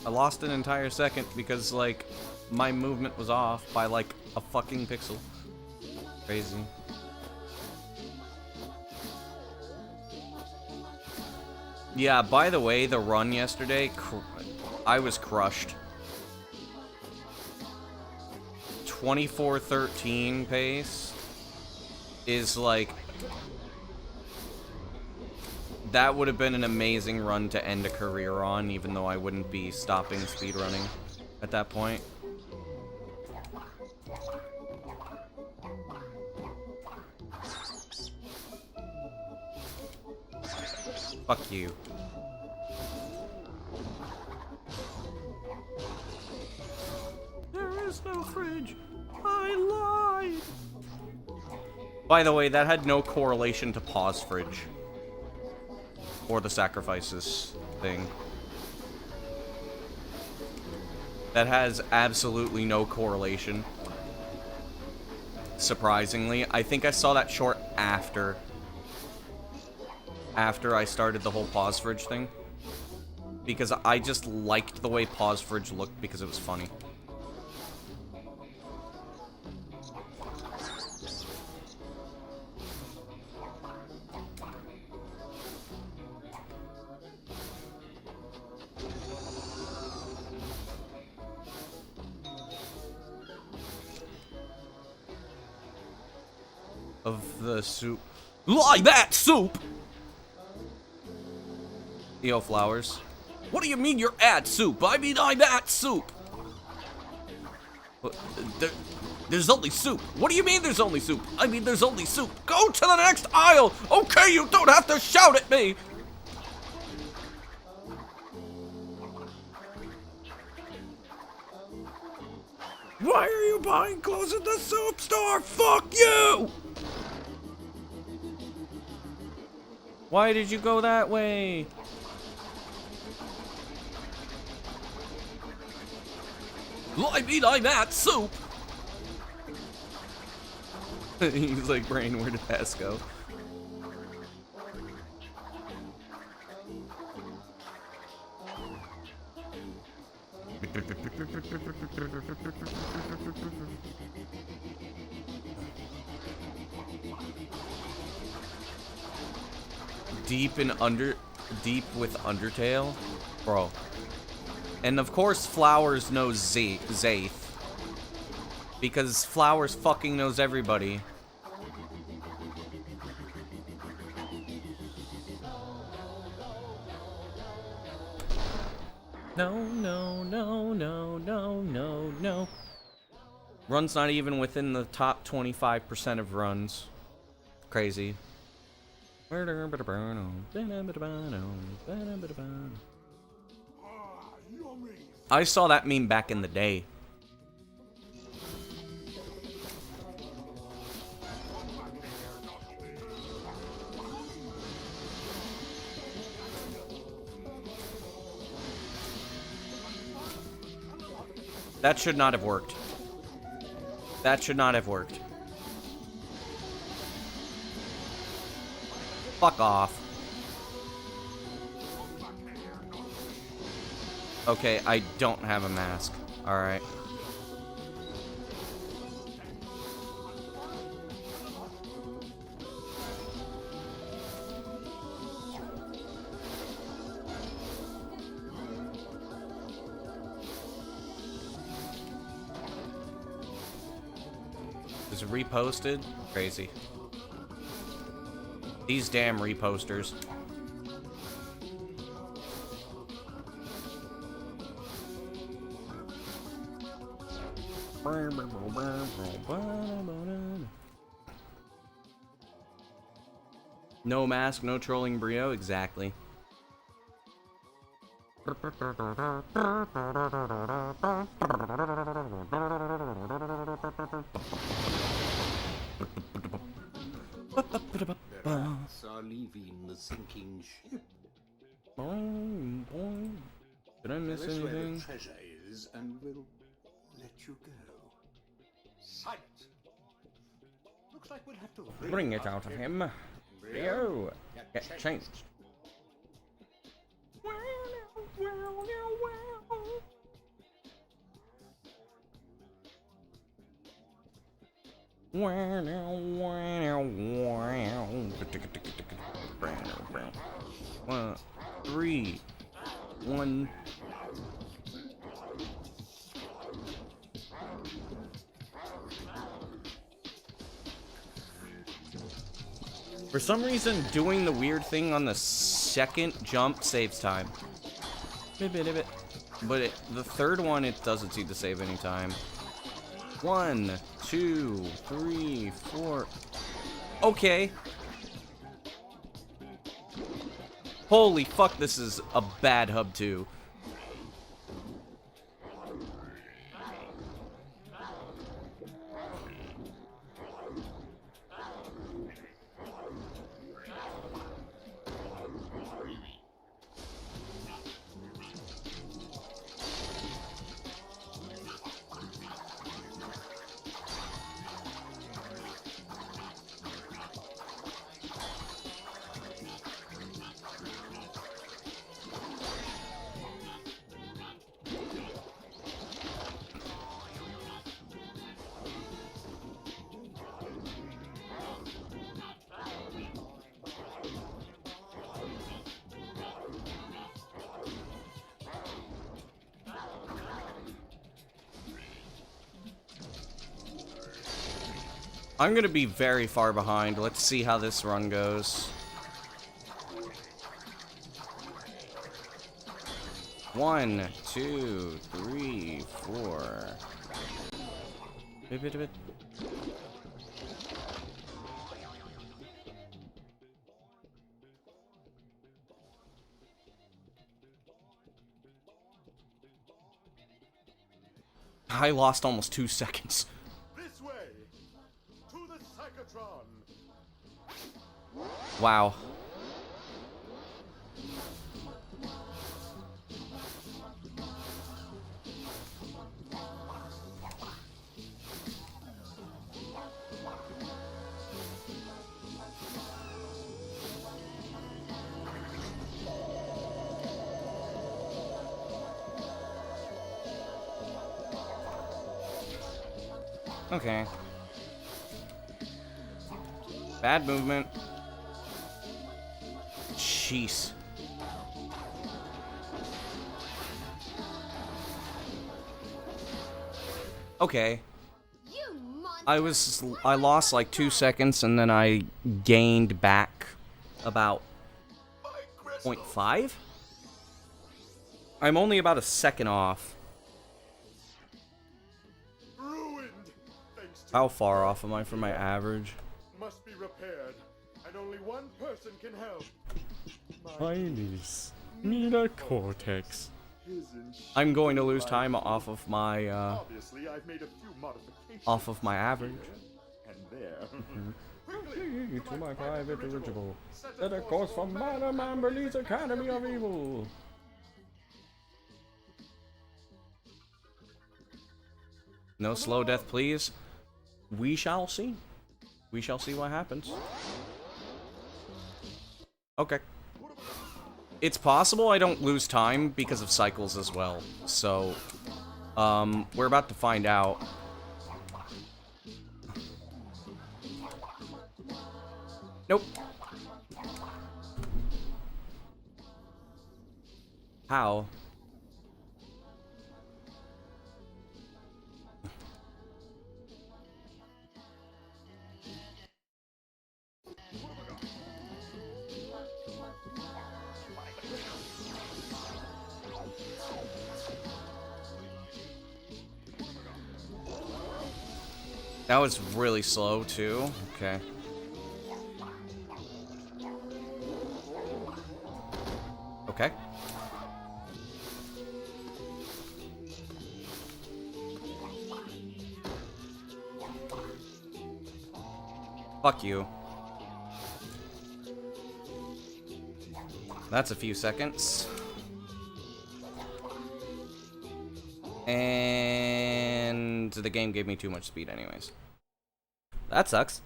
I lost an entire second because, like, my movement was off by, like, a fucking pixel. Crazy. Yeah, by the way, the run yesterday, I was crushed. 24:13 pace is, like... That would have been an amazing run to end a career on, even though I wouldn't be stopping speedrunning at that point. Fuck you. There is no fridge. I lied. By the way, that had no correlation to pause fridge. Or the sacrifices thing. That has absolutely no correlation. Surprisingly. I think I saw that short after I started the whole pause fridge thing. Because I just liked the way pause fridge looked because it was funny. Of the soup. Like that soup! Yo, Flowers. What do you mean you're at soup? I mean I'm at soup! There's only soup. What do you mean there's only soup? I mean there's only soup. Go to the next aisle! Okay, you don't have to shout at me! Why are you buying clothes at the soap store? Fuck you! Why did you go that way? I mean, I'm at soup! He's like, Brain, where did Pass go? Deep with Undertale? Bro. And of course Flowers knows Zaith. Because Flowers fucking knows everybody. No, no, no, no, no, no, no. Run's not even within the top 25% of runs. Crazy. I saw that meme back in the day. That should not have worked. That should not have worked. Fuck off. Okay, I don't have a mask. Alright. Is it reposted? Crazy. These damn reposters. No mask, no trolling Brio, exactly. Rats are leaving the sinking ship. Did I miss Tell us where anything? the treasure is, and we'll let you go. Sight. Looks like we'll have to Bring it out of him. Brio, get changed. Three, one. For some reason, doing the weird thing on the second jump saves time. But the third one, it doesn't seem to save any time. 1, 2, 3, 4. Okay. Holy fuck, this is a bad hub too. I'm gonna be very far behind. Let's see how this run goes. 1, 2, 3, 4. I lost almost 2 seconds. This way! To the Psychotron! Wow. Okay. Bad movement. Jeez. Okay. I lost like 2 seconds and then I gained back about 0.5? I'm only about a second off. Ruined! Thanks to How far off am I from my average? must be repaired, and only one person can help. Eyelids. Mina cortex. Isn't she I'm going to lose time off of my Obviously, I've made a few modifications. off of my average. And there. Quickly, to my private dirigible. Set a course for Madame Amberley's Academy of Evil. No slow death, please. We shall see. We shall see what happens. Okay. It's possible I don't lose time because of cycles as well. So, we're about to find out. Nope. How? That was really slow, too. Okay. Okay. Fuck you. That's a few seconds. And the game gave me too much speed anyways. That sucks.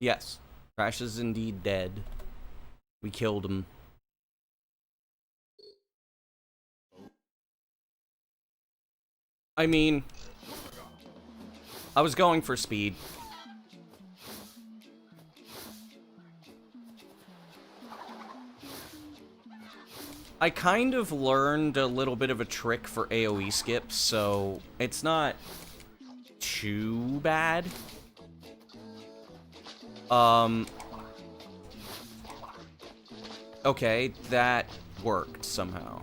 Yes. Crash is indeed dead. We killed him. I mean, I was going for speed. I kind of learned a little bit of a trick for AoE skips, so it's not too bad. Okay, that worked somehow.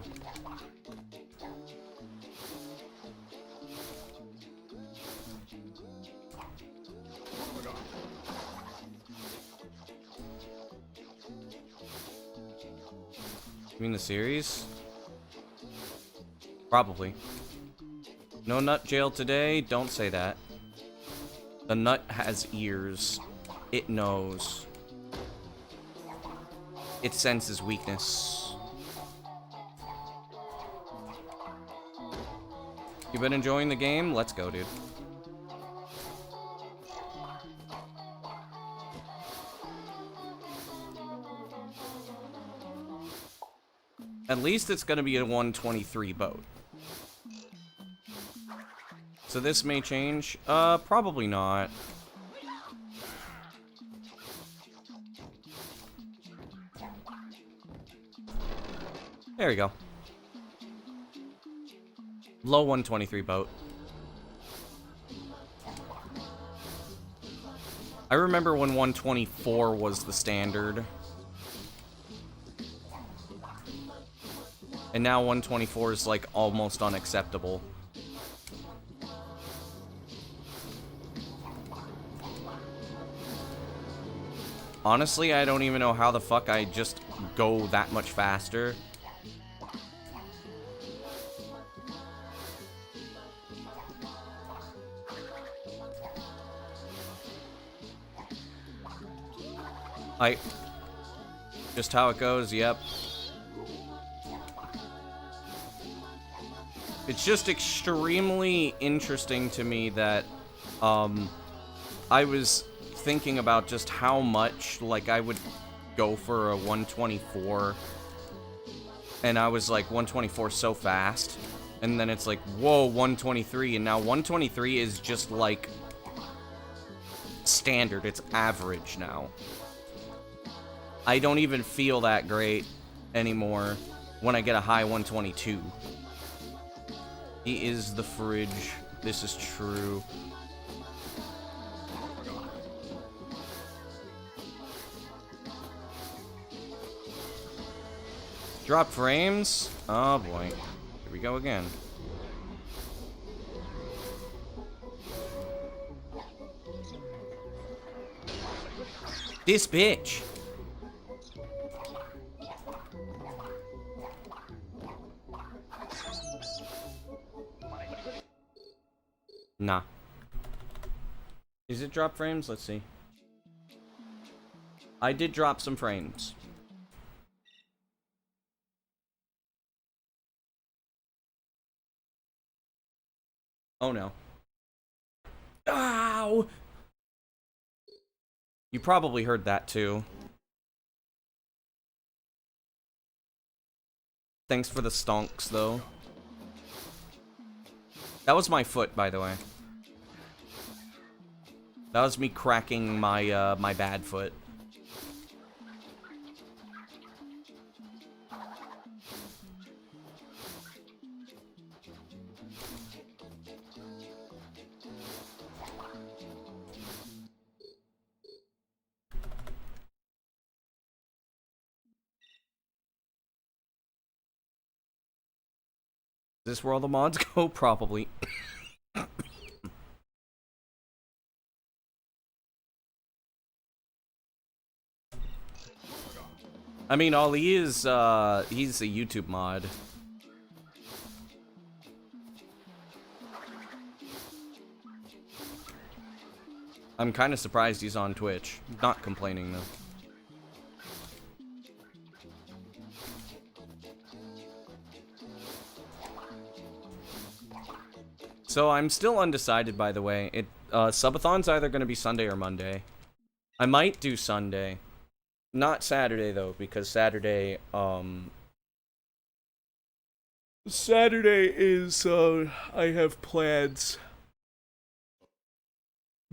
You mean the series? Probably. No nut jail today? Don't say that. The nut has ears. It knows. It senses weakness. You been enjoying the game? Let's go, dude. At least it's gonna be a 123 boat. So this may change. Probably not. There we go. Low 123 boat. I remember when 124 was the standard. And now 124 is like almost unacceptable. Honestly, I don't even know how the fuck I just go that much faster. Just how it goes, yep. It's just extremely interesting to me that, I was thinking about just how much, like, I would go for a 124, and I was like, 124 so fast, and then it's like, whoa, 123, and now 123 is just, like, standard, it's average now. I don't even feel that great anymore when I get a high 122. He is the fridge. This is true. Drop frames? Oh boy. Here we go again. This bitch. Nah. Is it drop frames? Let's see. I did drop some frames. Oh no. Ow! You probably heard that too. Thanks for the stonks though. That was my foot, by the way. That was me cracking my, my bad foot. Is this where all the mods go? Probably. I mean, Ali is, he's a YouTube mod. I'm kind of surprised he's on Twitch. Not complaining, though. So, I'm still undecided, by the way. Subathon's either going to be Sunday or Monday. I might do Sunday. Not Saturday, though, because Saturday is, I have plans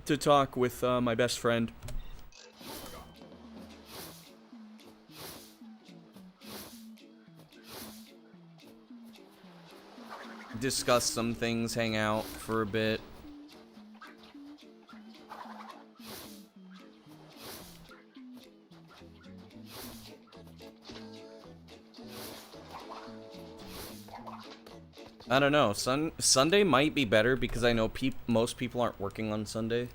to talk with, my best friend. Discuss some things, hang out for a bit. I don't know. Sunday might be better because I know most people aren't working on Sundays.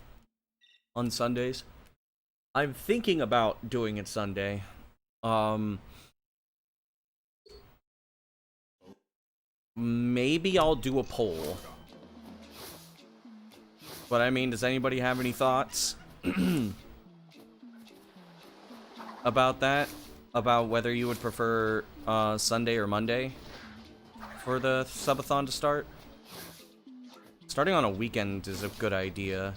I'm thinking about doing it Sunday. Maybe I'll do a poll. But I mean, does anybody have any thoughts about that? About whether you would prefer Sunday or Monday for the subathon to start? Starting on a weekend is a good idea,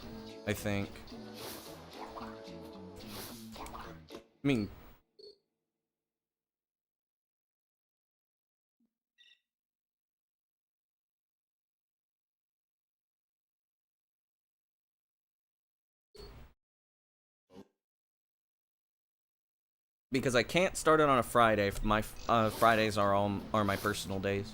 I think. I mean, because I can't start it on a Friday. My Fridays are my personal days.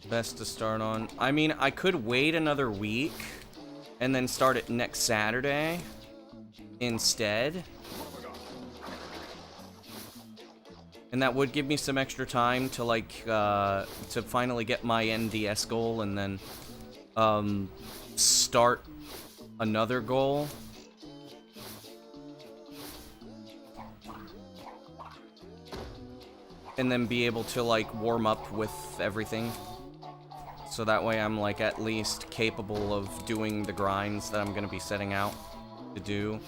Best to start on. I mean, I could wait another week and then start it next Saturday instead. And that would give me some extra time to, like, to finally get my NDS goal and then start another goal. And then be able to, like, warm up with everything. So that way I'm, like, at least capable of doing the grinds that I'm gonna be setting out to do.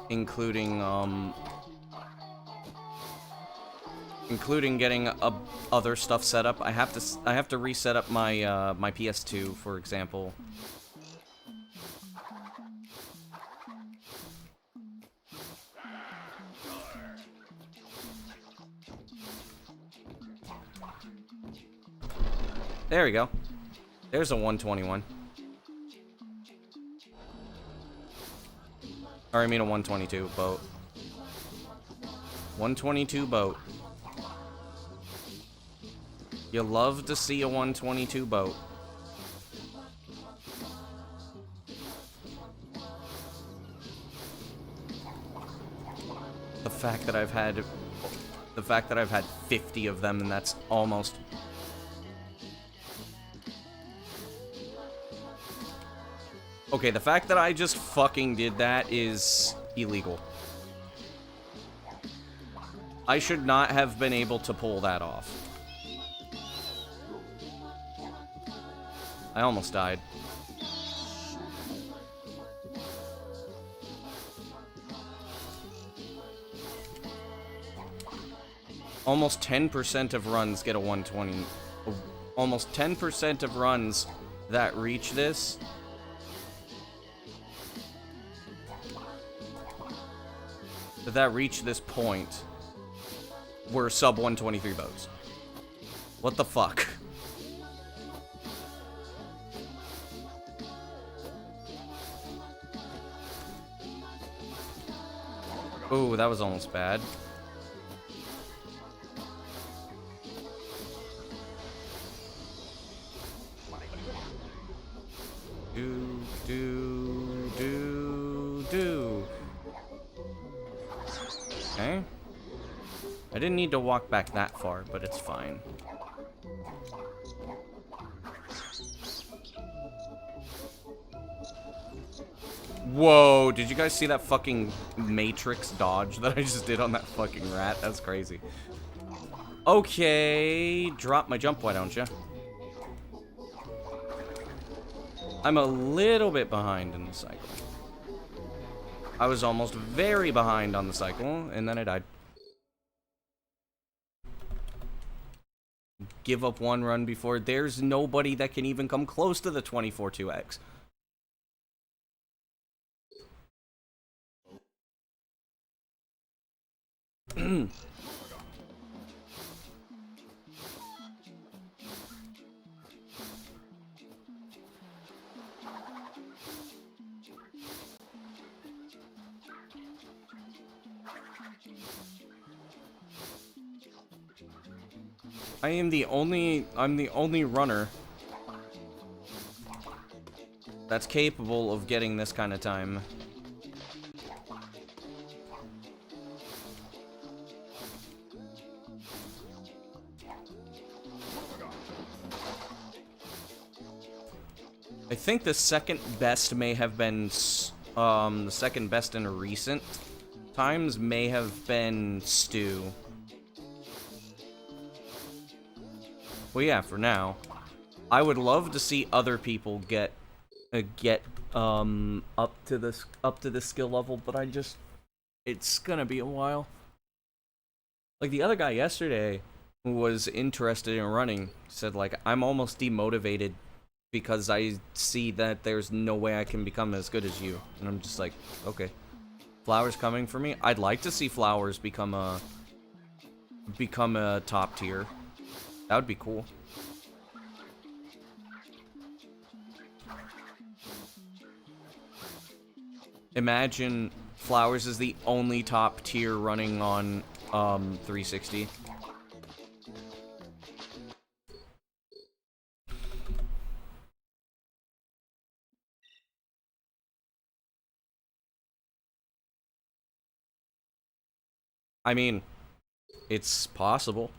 Including, including getting other stuff set up. I have to reset up my, my PS2, for example. There we go. There's a 121. Or I mean a 122 boat. 122 boat. You love to see a 122 boat. The fact that I've had 50 of them, and that's almost... Okay, the fact that I just fucking did that is illegal. I should not have been able to pull that off. I almost died. Almost 10% of runs get a 120. Almost 10% of runs that reach this point were sub 123 boats. What the fuck? Ooh, that was almost bad. Do. Okay. I didn't need to walk back that far, but it's fine. Whoa, did you guys see that fucking Matrix dodge that I just did on that fucking rat? That's crazy. Okay, drop my jump, why don't you? I'm a little bit behind in the cycle. I was almost very behind on the cycle, and then I died. Give up one run before. There's nobody that can even come close to the 24-2X. I'm the only runner that's capable of getting this kind of time. I think the second best may have been, the second best in recent times may have been Stu. Well, yeah, for now. I would love to see other people get up to this skill level, but it's gonna be a while. Like the other guy yesterday who was interested in running said, like, I'm almost demotivated because I see that there's no way I can become as good as you. And I'm just like, okay. Flowers coming for me? I'd like to see Flowers become a top tier. That would be cool. Imagine Flowers is the only top tier running on 360. I mean, it's possible.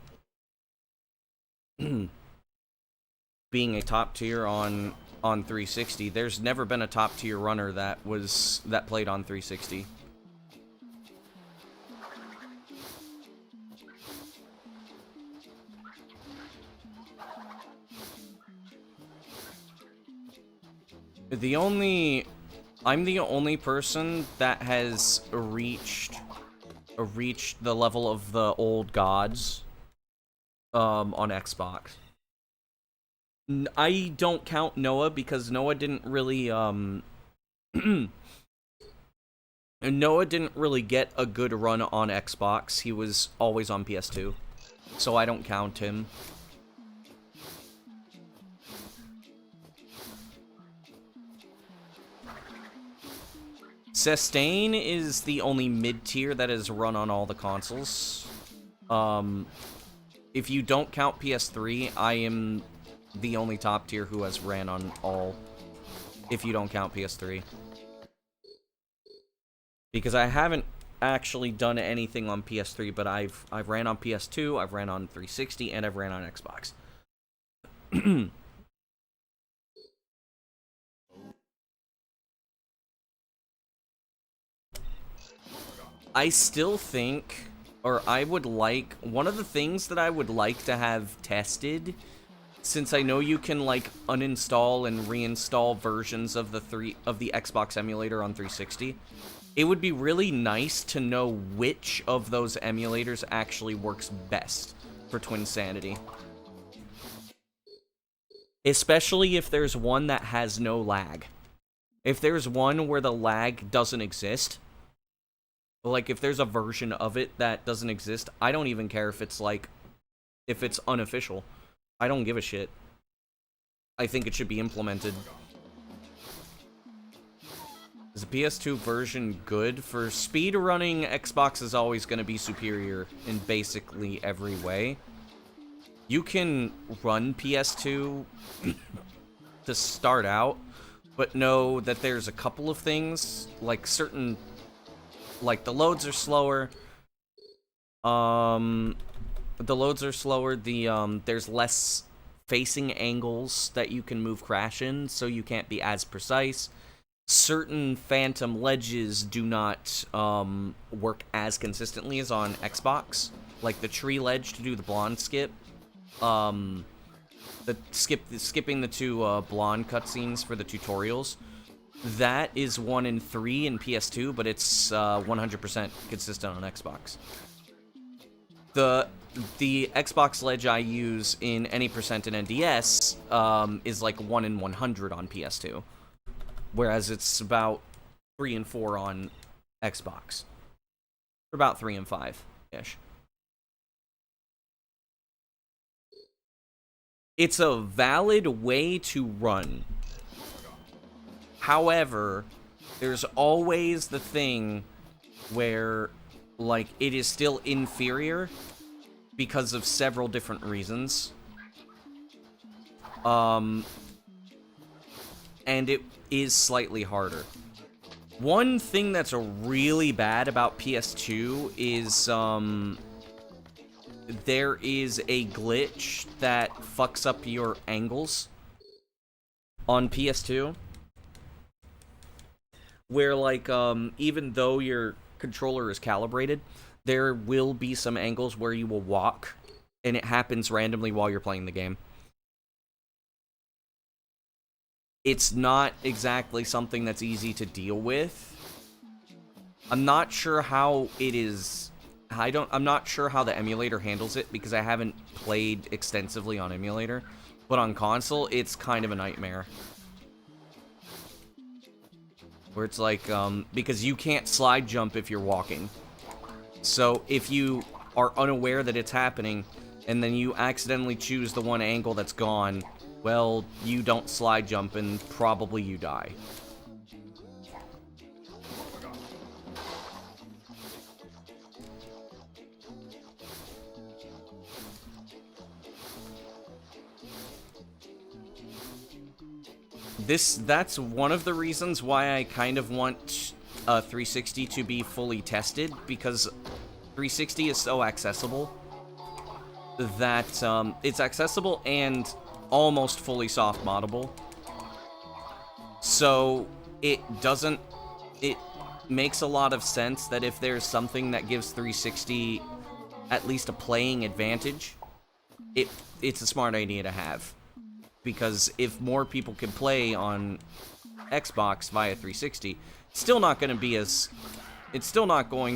Being a top tier on on 360. There's never been a top tier runner that played on 360. I'm the only person that has reached the level of the old gods on Xbox. I don't count Noah because Noah didn't really Noah didn't really get a good run on Xbox. He was always on PS2. So I don't count him. Sustain is the only mid-tier that is run on all the consoles. If you don't count PS3, I am the only top tier who has ran on all, if you don't count PS3. Because I haven't actually done anything on PS3, but I've ran on PS2, I've ran on 360, and I've ran on Xbox. I still think, or I would like, one of the things that I would like to have tested, since I know you can like uninstall and reinstall versions of the Xbox emulator on 360, it would be really nice to know which of those emulators actually works best for Twinsanity. Especially if there's one that has no lag. If there's one where the lag doesn't exist, like, if there's a version of it that doesn't exist, I don't even care if it's, like, if it's unofficial. I don't give a shit. I think it should be implemented. Is the PS2 version good? For speedrunning, Xbox is always going to be superior in basically every way. You can run PS2 to start out, but know that there's a couple of things, like certain... Like, the loads are slower. There's less facing angles that you can move crash in, so you can't be as precise. Certain phantom ledges do not work as consistently as on Xbox. Like the tree ledge to do the blonde skip. Skipping the two blonde cutscenes for the tutorials. That is 1 in 3 in PS2, but it's 100% consistent on Xbox. The Xbox ledge I use in any percent in NDS is like 1 in 100 on PS2, whereas it's about 3 in 4 on Xbox. Or about 3 in 5-ish. It's a valid way to run. However, there's always the thing where, like, it is still inferior because of several different reasons. And it is slightly harder. One thing that's really bad about PS2 is, there is a glitch that fucks up your angles on PS2. Where, like, even though your controller is calibrated, there will be some angles where you will walk, and it happens randomly while you're playing the game. It's not exactly something that's easy to deal with. I'm not sure how it is... I'm not sure how the emulator handles it, because I haven't played extensively on emulator. But on console, it's kind of a nightmare. Where it's like, because you can't slide jump if you're walking. So if you are unaware that it's happening, and then you accidentally choose the one angle that's gone, well, you don't slide jump and probably you die. That's one of the reasons why I kind of want 360 to be fully tested, because 360 is so accessible that it's accessible and almost fully soft moddable. So it makes a lot of sense that if there's something that gives 360 at least a playing advantage, it's a smart idea to have. Because if more people can play on Xbox via 360, it's still not going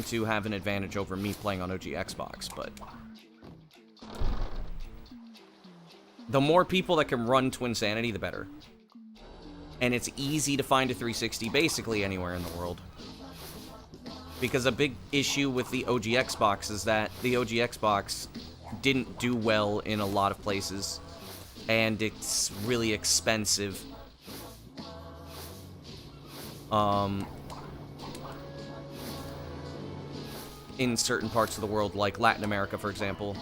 to have an advantage over me playing on OG Xbox, but the more people that can run Twinsanity, the better. And it's easy to find a 360 basically anywhere in the world. Because a big issue with the OG Xbox is that the OG Xbox didn't do well in a lot of places, and it's really expensive. In certain parts of the world, like Latin America, for example.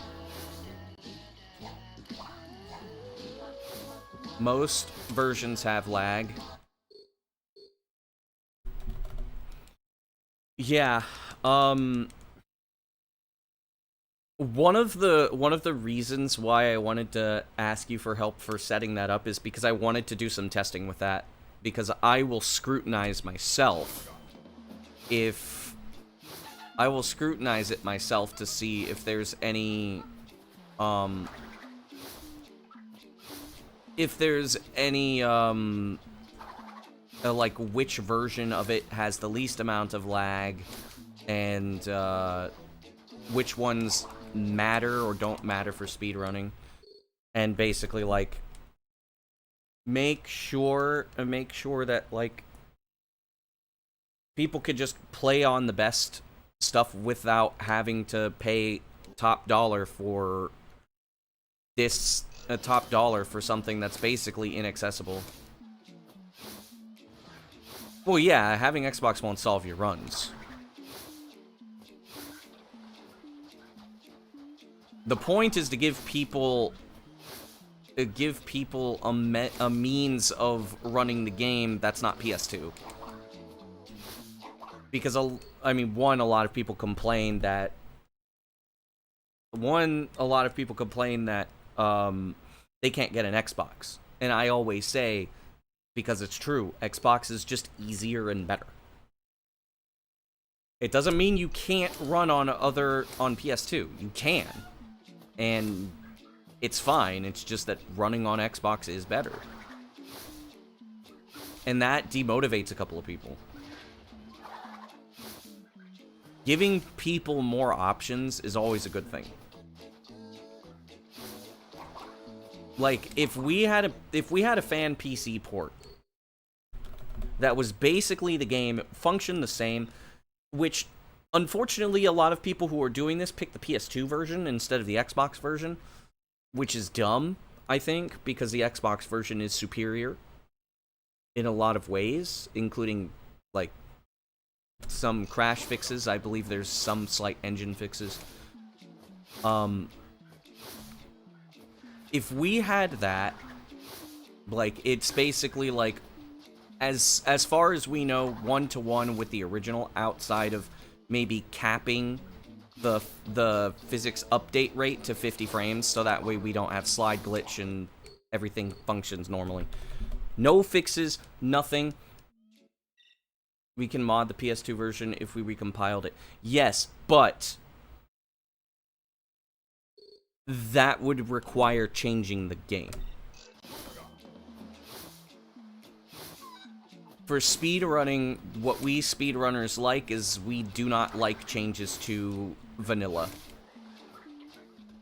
Most versions have lag. Yeah, one of the reasons why I wanted to ask you for help for setting that up is because I wanted to do some testing with that, because I will scrutinize myself I will scrutinize it myself to see if there's any like which version of it has the least amount of lag, and which ones matter or don't matter for speedrunning, and basically like make sure that like people could just play on the best stuff without having to pay top dollar for something that's basically inaccessible. Well, yeah, having Xbox won't solve your runs. The point is to give people a means of running the game that's not PS2. Because, I mean, a lot of people complain that they can't get an Xbox. And I always say, because it's true, Xbox is just easier and better. It doesn't mean you can't run on PS2. You can. And it's fine. It's just that running on Xbox is better. And that demotivates a couple of people. Giving people more options is always a good thing. Like, if we had a fan PC port that was basically the game, it functioned the same, which, unfortunately, a lot of people who are doing this pick the PS2 version instead of the Xbox version, which is dumb, I think, because the Xbox version is superior in a lot of ways, including, like, some crash fixes. I believe there's some slight engine fixes. If we had that, like, it's basically like, as far as we know, 1-to-1 with the original, outside of maybe capping the physics update rate to 50 frames, so that way we don't have slide glitch and everything functions normally. No fixes, nothing. We can mod the PS2 version if we recompiled it. Yes, but that would require changing the game. For speedrunning, what we speedrunners like is we do not like changes to vanilla.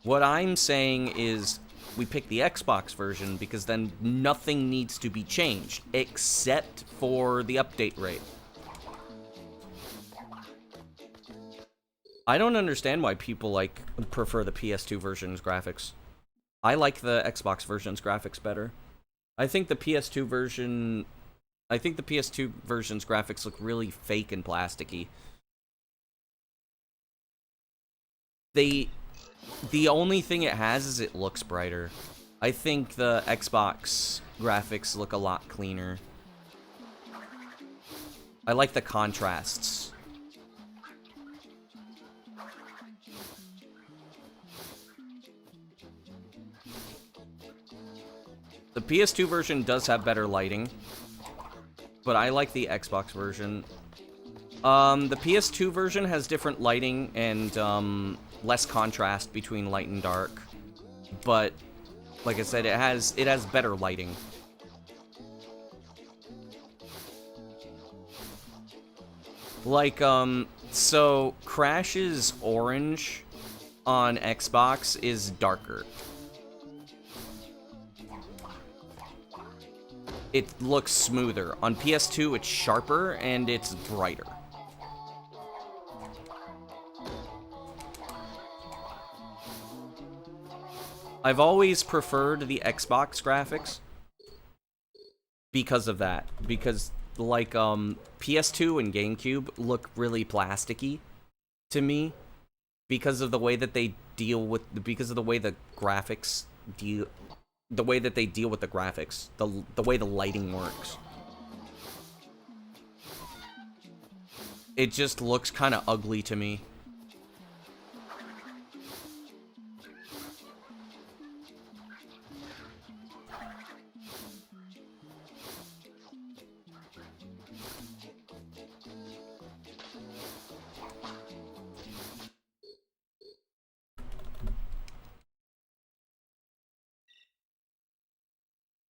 What I'm saying is we pick the Xbox version because then nothing needs to be changed except for the update rate. I don't understand why people prefer the PS2 version's graphics. I like the Xbox version's graphics better. I think the PS2 version's graphics look really fake and plasticky. The only thing it has is it looks brighter. I think the Xbox graphics look a lot cleaner. I like the contrasts. The PS2 version does have better lighting. but I like the Xbox version. The PS2 version has different lighting and less contrast between light and dark, but like I said, it has better lighting. Like, so Crash's orange on Xbox is darker. It looks smoother. On PS2, it's sharper and it's brighter. I've always preferred the Xbox graphics because of that. Because, like, PS2 and GameCube look really plasticky to me because of the way that they deal with, because of the way the graphics deal, the way that they deal with the graphics, the way the lighting works. It just looks kind of ugly to me.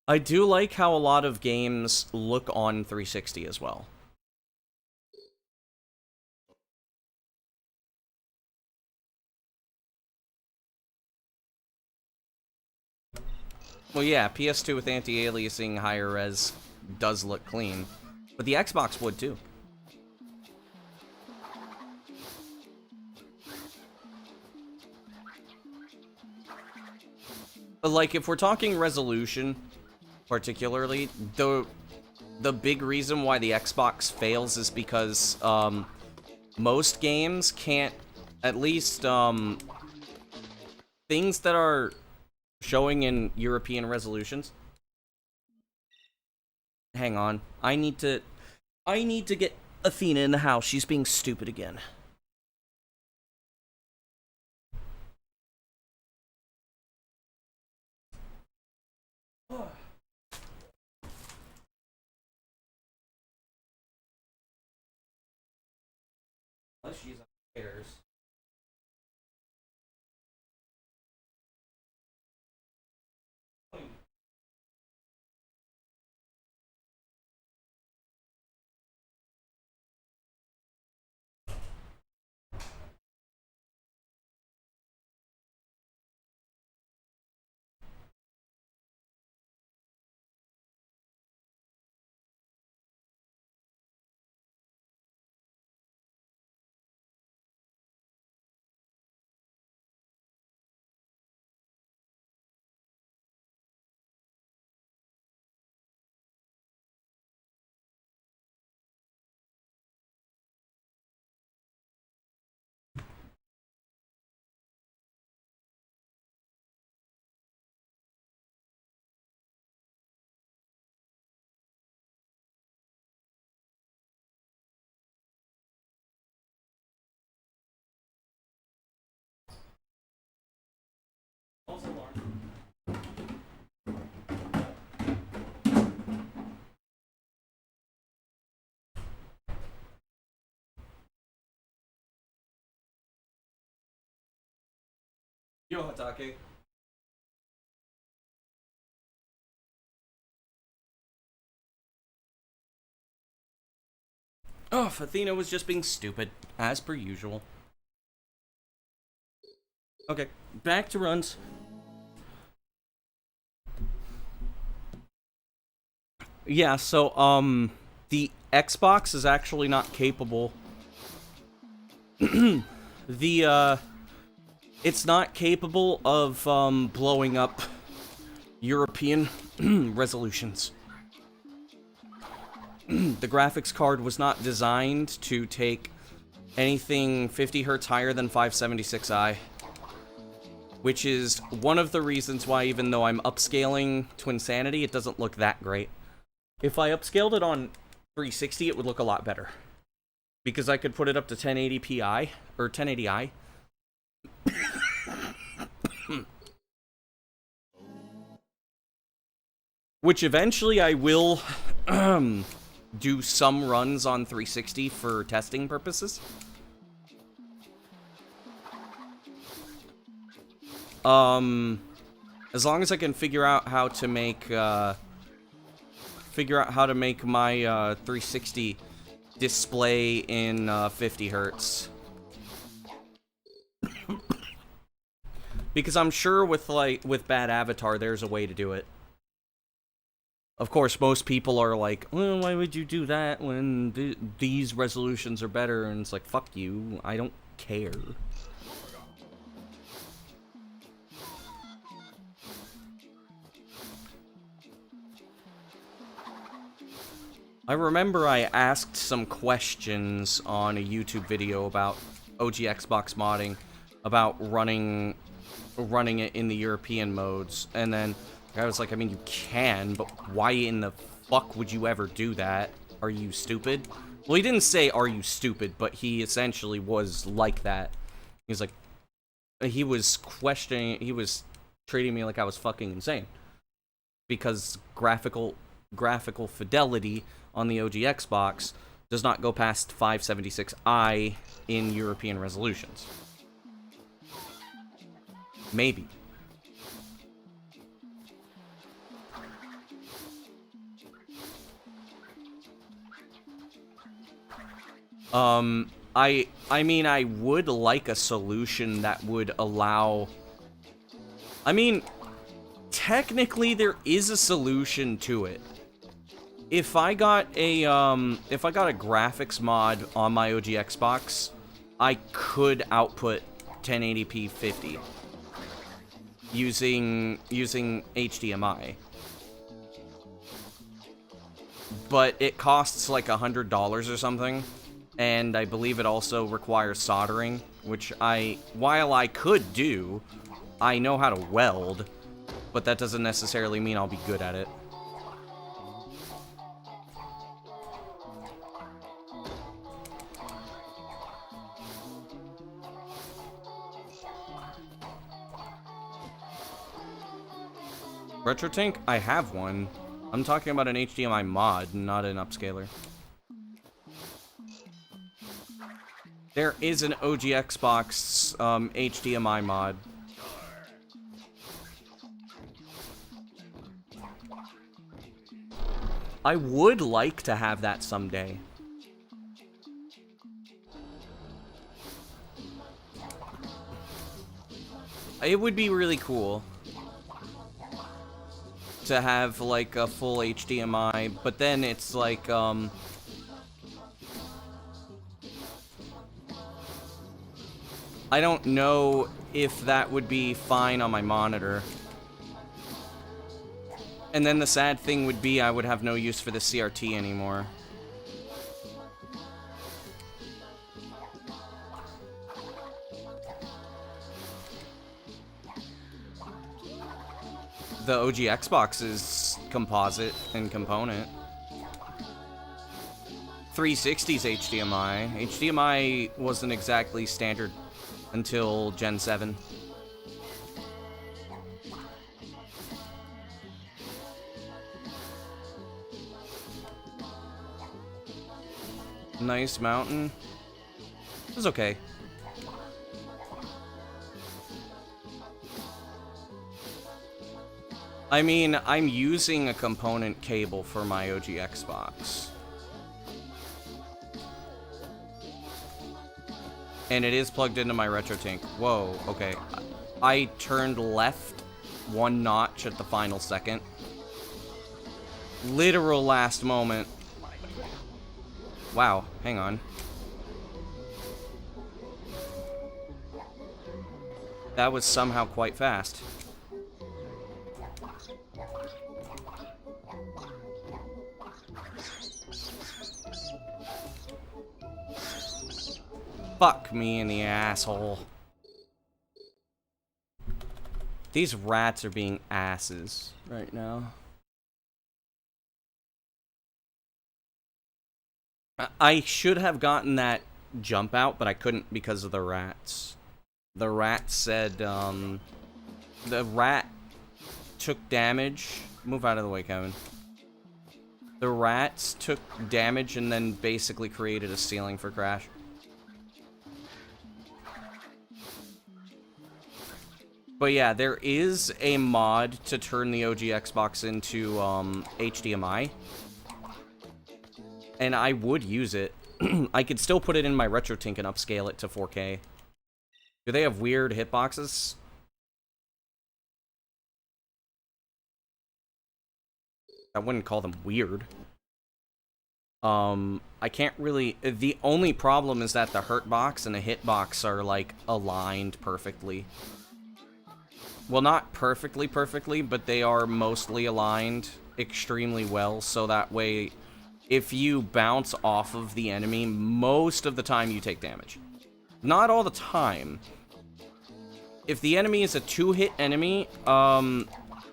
I do like how a lot of games look on 360 as well. Well, yeah, PS2 with anti-aliasing higher res does look clean, but the Xbox would too. But like, if we're talking resolution, particularly, the big reason why the Xbox fails is because most games can't, at least things that are showing in European resolutions. Hang on, I need to get Athena in the house. She's being stupid again. Unless she's upstairs. Yo, Hatake. Oh, Athena was just being stupid, as per usual. Okay, back to runs. Yeah, so, the Xbox is actually not capable. It's not capable of, blowing up European resolutions. The graphics card was not designed to take anything 50 Hz higher than 576i. Which is one of the reasons why, even though I'm upscaling Twinsanity, it doesn't look that great. If I upscaled it on 360, it would look a lot better. Because I could put it up to 1080p, or 1080i. Which eventually I will do some runs on 360 for testing purposes. As long as I can figure out how to make my 360 display in 50 hertz. Because I'm sure with bad avatar there's a way to do it. Of course, most people are like, well, why would you do that when these resolutions are better? And it's like, fuck you, I don't care. I remember I asked some questions on a YouTube video about OG Xbox modding, about running it in the European modes, and then I was like, I mean, you can, but why in the fuck would you ever do that? Are you stupid? Well, he didn't say, are you stupid, but he essentially was like that. He was like, he was questioning, he was treating me like I was fucking insane. Because graphical fidelity on the OG Xbox does not go past 576i in European resolutions. Maybe. I mean, I would like a solution that would allow... I mean, technically there is a solution to it. If I got a graphics mod on my OG Xbox, I could output 1080p 50 using HDMI. But it costs like $100 or something, and I believe it also requires soldering, which while I could do, I know how to weld, but that doesn't necessarily mean I'll be good at it. RetroTink? I have one. I'm talking about an HDMI mod, not an upscaler. There is an OG Xbox HDMI mod. I would like to have that someday. It would be really cool to have like a full HDMI, but then it's like I don't know if that would be fine on my monitor. And then the sad thing would be I would have no use for the CRT anymore. The OG Xbox is composite and component. 360's HDMI. HDMI wasn't exactly standard until Gen 7. Nice mountain. It was okay. I mean, I'm using a component cable for my OG Xbox. And it is plugged into my RetroTink. Whoa, okay. I turned left one notch at the final second. Literal last moment. Wow, hang on. That was somehow quite fast. Fuck me in the asshole. These rats are being asses right now. I should have gotten that jump out, but I couldn't because of the rats. The rat said, the rat took damage. Move out of the way, Kevin. The rats took damage and then basically created a ceiling for Crash. But yeah, there is a mod to turn the OG Xbox into HDMI. And I would use it. I could still put it in my RetroTink and upscale it to 4K. Do they have weird hitboxes? I wouldn't call them weird. I can't really... The only problem is that the hurt box and the hitbox are, like, aligned perfectly. Well, not perfectly, but they are mostly aligned extremely well, so that way, if you bounce off of the enemy, most of the time you take damage. Not all the time. If the enemy is a 2-hit enemy,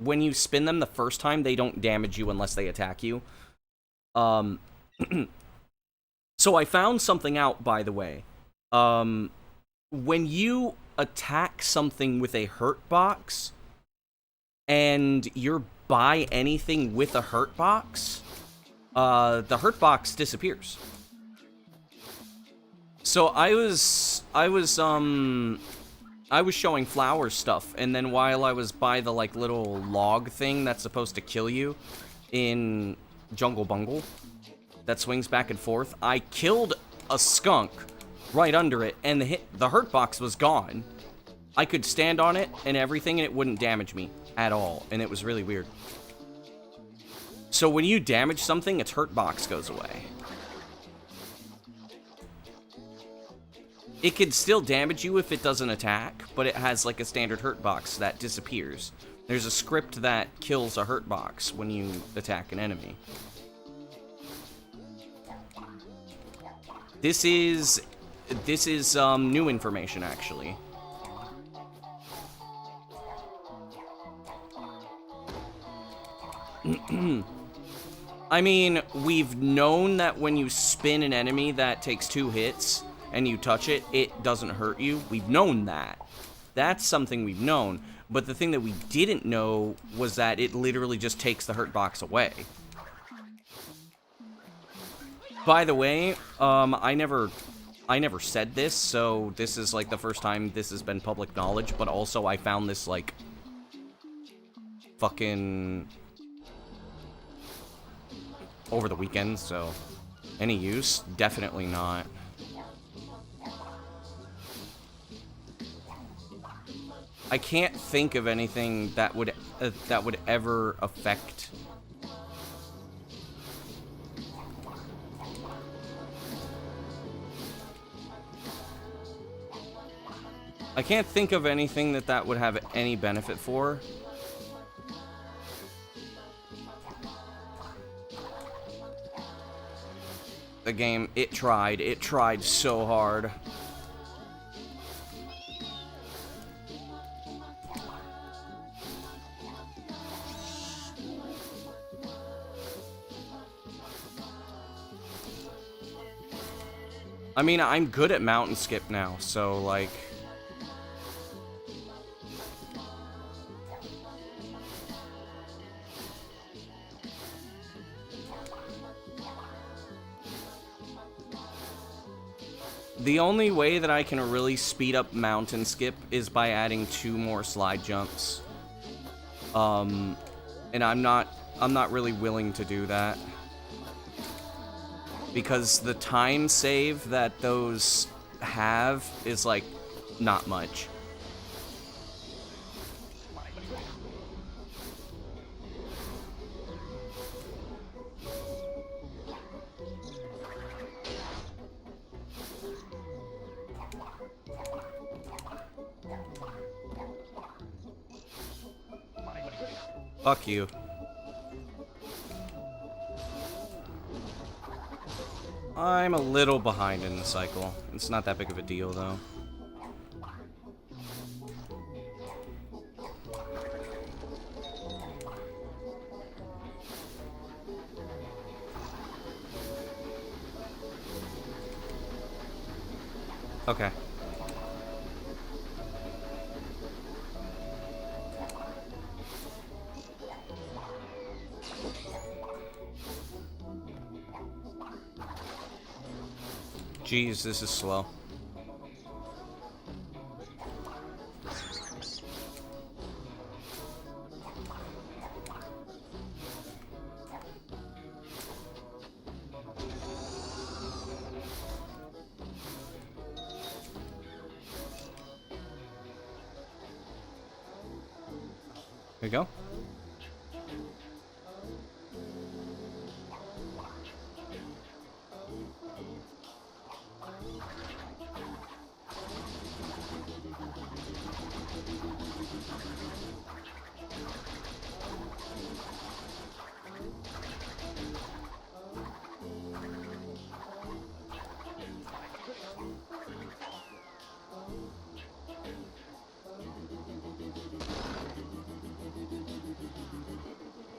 when you spin them the first time, they don't damage you unless they attack you. So I found something out, by the way. When you attack something with a hurt box, and you're by anything with a hurt box, the hurt box disappears. So I was showing Flower stuff, and then while I was by the, like, little log thing that's supposed to kill you in Jungle Bungle that swings back and forth, I killed a skunk right under it, and the hurt box was gone. I could stand on it and everything, and it wouldn't damage me at all, and it was really weird. So when you damage something, its hurt box goes away. It could still damage you if it doesn't attack, but it has, like, a standard hurt box that disappears. There's a script that kills a hurt box when you attack an enemy. This is new information, actually. I mean, we've known that when you spin an enemy that takes 2 hits and you touch it, it doesn't hurt you. We've known that. That's something we've known. But the thing that we didn't know was that it literally just takes the hurt box away. By the way, I never said this, so this is, like, the first time this has been public knowledge, but also I found this, like, fucking over the weekend, so any use? Definitely not. I can't think of anything that would ever affect. I can't think of anything that would have any benefit for. The game, it tried so hard. I mean, I'm good at mountain skip now, so, like... The only way that I can really speed up mountain skip is by adding 2 more slide jumps. And I'm not really willing to do that. Because the time save that those have is, like, not much. Fuck you. I'm a little behind in the cycle. It's not that big of a deal, though. Okay. Jeez, this is slow. There we go.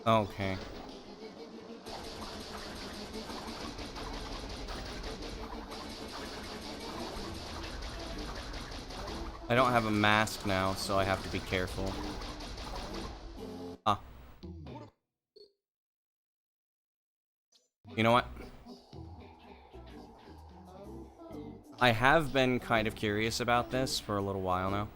Okay. I don't have a mask now, so I have to be careful. Ah. You know what? I have been kind of curious about this for a little while now.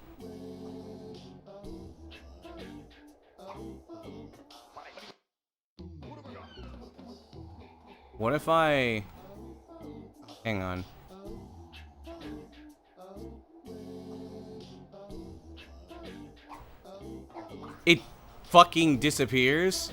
What if I... Hang on. It fucking disappears?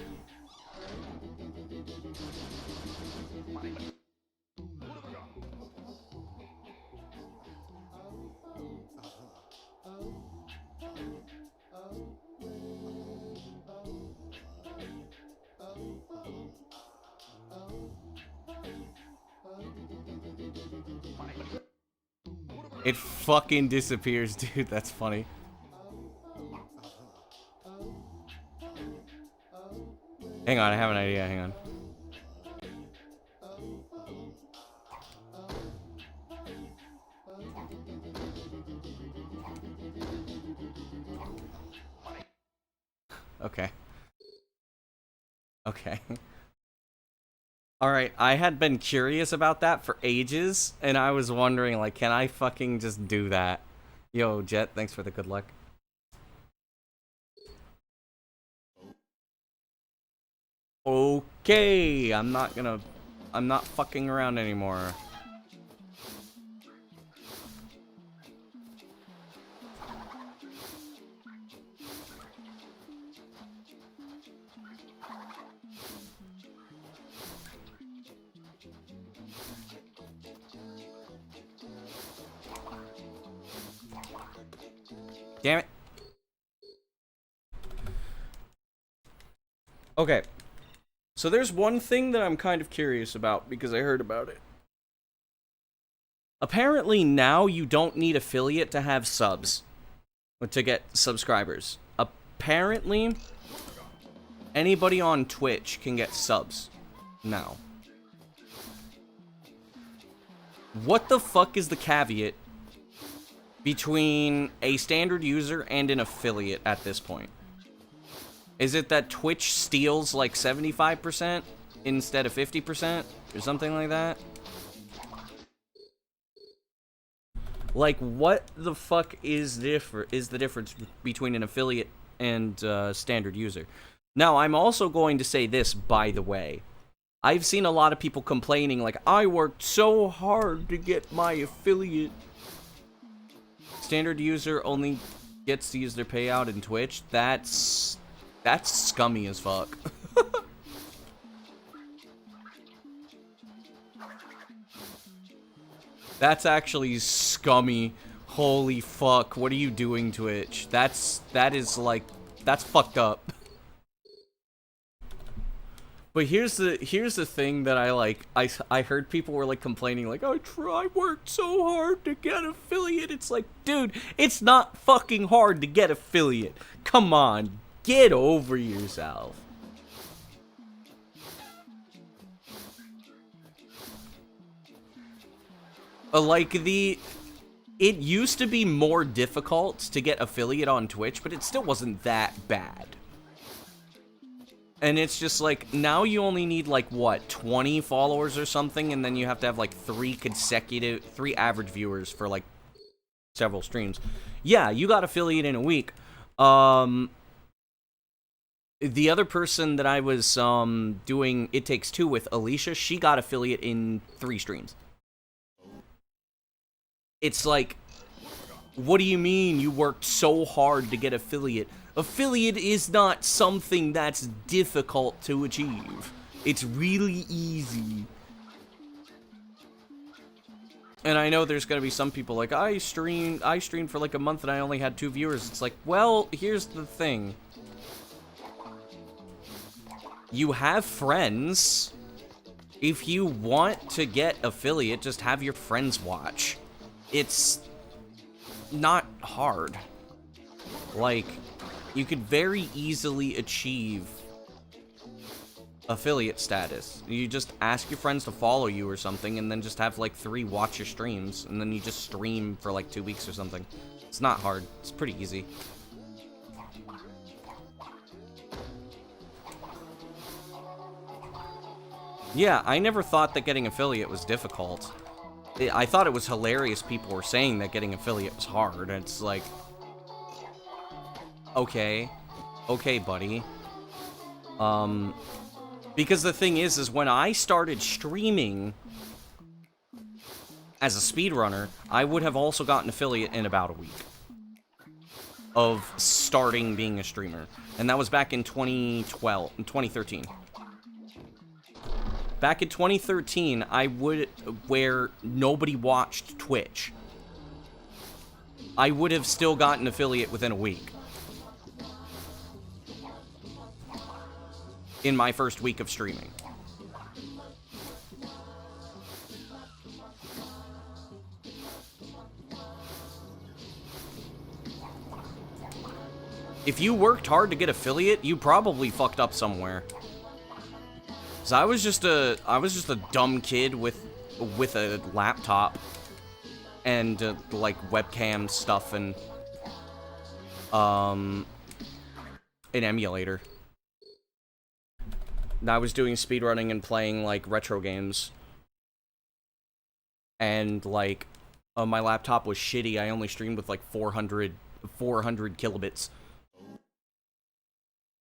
It fucking disappears, dude. That's funny. Hang on, I have an idea. Hang on. Okay. Okay. Alright, I had been curious about that for ages, and I was wondering, like, can I fucking just do that? Yo, Jet, thanks for the good luck. Okay, I'm not fucking around anymore. Damn it. Okay. So there's one thing that I'm kind of curious about because I heard about it. Apparently now you don't need affiliate to have subs. Or to get subscribers. Apparently anybody on Twitch can get subs now. What the fuck is the caveat between a standard user and an affiliate at this point? Is it that Twitch steals like 75% instead of 50% or something like that? Like, what the fuck is the difference between an affiliate and standard user? Now, I'm also going to say this, by the way. I've seen a lot of people complaining, like, I worked so hard to get my affiliate. Standard user only gets to use their payout in Twitch. That's scummy as fuck. That's actually scummy. Holy fuck, what are you doing, Twitch? That is like, that's fucked up. But here's the thing that I heard people were like complaining, like, I worked so hard to get affiliate. It's like, dude, it's not fucking hard to get affiliate. Come on, get over yourself. Like, it used to be more difficult to get affiliate on Twitch, but it still wasn't that bad. And it's just like, now you only need like, what, 20 followers or something, and then you have to have like 3 average viewers for like several streams. Yeah, you got affiliate in a week. The other person that I was doing It Takes Two with, Alicia, she got affiliate in 3 streams. It's like, what do you mean you worked so hard to get affiliate? Affiliate is not something that's difficult to achieve. It's really easy. And I know there's gonna be some people like, I streamed for like a month and I only had 2 viewers. It's like, well, here's the thing. You have friends. If you want to get affiliate, just have your friends watch. It's not hard. Like, you could very easily achieve affiliate status. You just ask your friends to follow you or something, and then just have like 3 watch your streams, and then you just stream for like 2 weeks or something. It's not hard. It's pretty easy. Yeah, I never thought that getting affiliate was difficult. I thought it was hilarious people were saying that getting affiliate was hard. It's like, okay, buddy. Because the thing is when I started streaming as a speedrunner, I would have also gotten affiliate in about a week of starting being a streamer. And that was back in 2013. Back in 2013, where nobody watched Twitch, I would have still gotten affiliate within a week. In my first week of streaming. If you worked hard to get affiliate, you probably fucked up somewhere. So I was just a dumb kid with a laptop and like webcam stuff and an emulator. I was doing speedrunning and playing like retro games. And like my laptop was shitty. I only streamed with like 400 kilobits.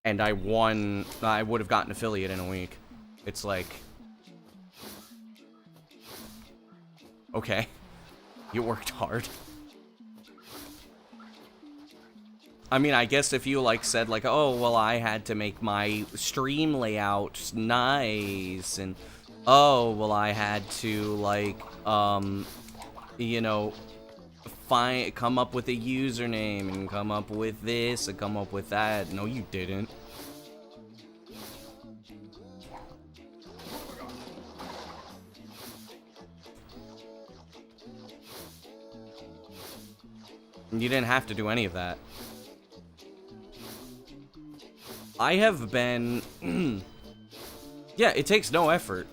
And I would have gotten affiliate in a week. It's like, okay, you worked hard. I mean, I guess if you, like, said, like, oh, well, I had to make my stream layout nice, and, oh, well, I had to, like, you know, come up with a username, and come up with this, and come up with that. No, you didn't. You didn't have to do any of that. I have been... yeah, it takes no effort.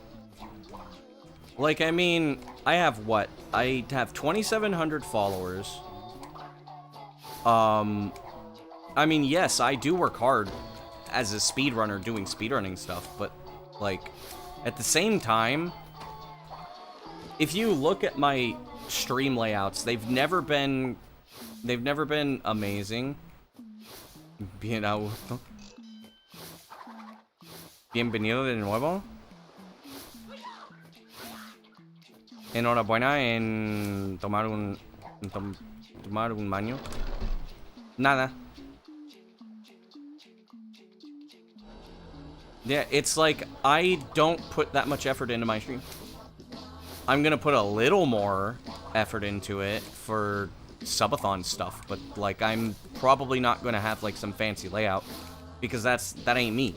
Like, I mean, I have what? I have 2,700 followers. I mean, yes, I do work hard as a speedrunner doing speedrunning stuff, but, like, at the same time, if you look at my stream layouts, they've never been amazing. You know. Bienvenido de nuevo. Enhorabuena en tomar un baño. Nada. Yeah, it's like I don't put that much effort into my stream. I'm gonna put a little more effort into it for Subathon stuff, but like I'm probably not gonna have like some fancy layout because that ain't me.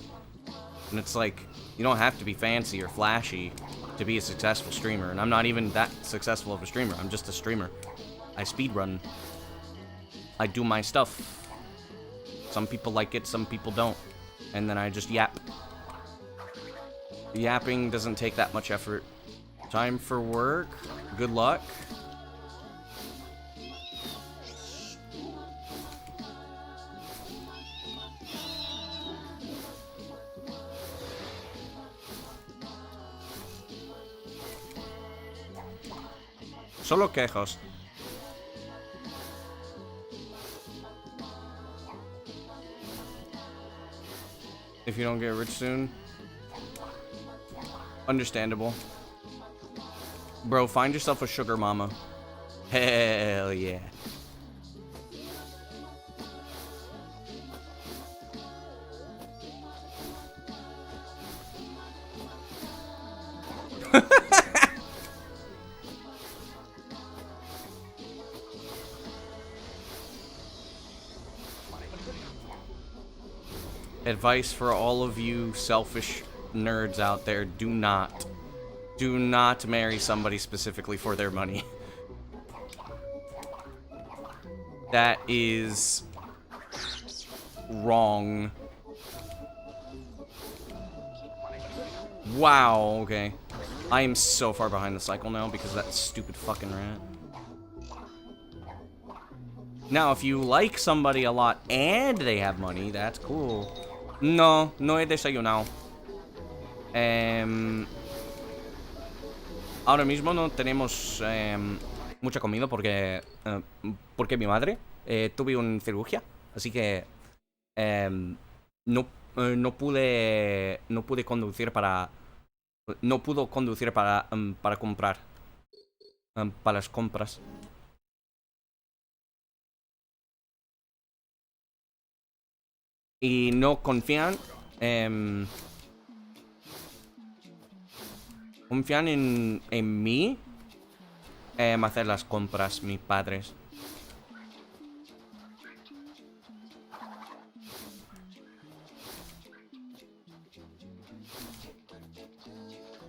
And it's like you don't have to be fancy or flashy to be a successful streamer, and I'm not even that successful of a streamer. I'm just a streamer. I speedrun. I do my stuff. Some people like it, some people don't. And then I just yap. Yapping doesn't take that much effort. Time for work. Good luck. Solo quejos. If you don't get rich soon. Understandable. Bro, find yourself a sugar mama. Hell yeah. Advice for all of you selfish nerds out there, do not marry somebody specifically for their money. That is wrong. Wow, okay. I am so far behind the cycle now because of that stupid fucking rat. Now, if you like somebody a lot and they have money, that's cool. No, no he desayunado. Ahora mismo no tenemos mucha comida porque mi madre tuvo una cirugía, así que no pude conducir para comprar para las compras. Y no confían en mí hacer las compras, mis padres.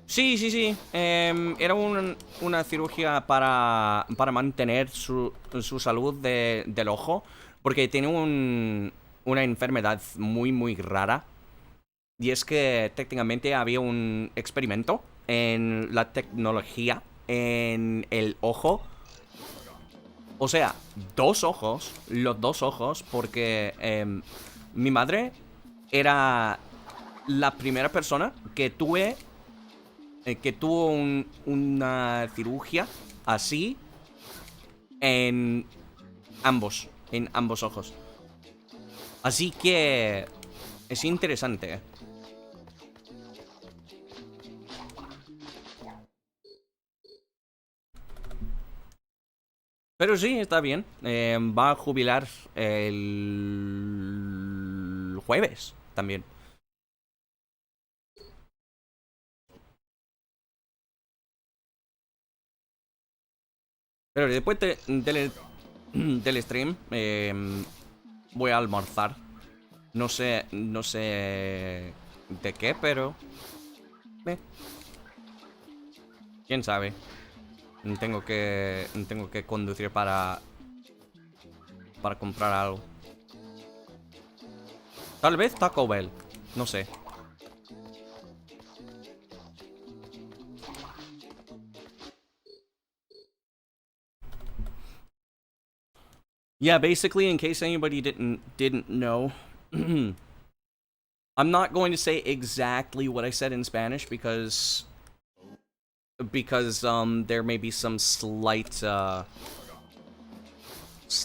Sí. Era una cirugía para mantener su salud del ojo, porque tiene una enfermedad muy rara. Y es que técnicamente había un experimento en la tecnología en el ojo. O sea, los dos ojos, porque mi madre era la primera persona que tuvo una cirugía así en ambos ojos. Así que es interesante. Pero sí, está bien. Va a jubilar el jueves también. Pero después del stream voy a almorzar. No sé de qué, pero quién sabe. Tengo que conducir para comprar algo. Tal vez Taco Bell, no sé. Yeah, basically, in case anybody didn't know, I'm not going to say exactly what I said in Spanish because there may be some slight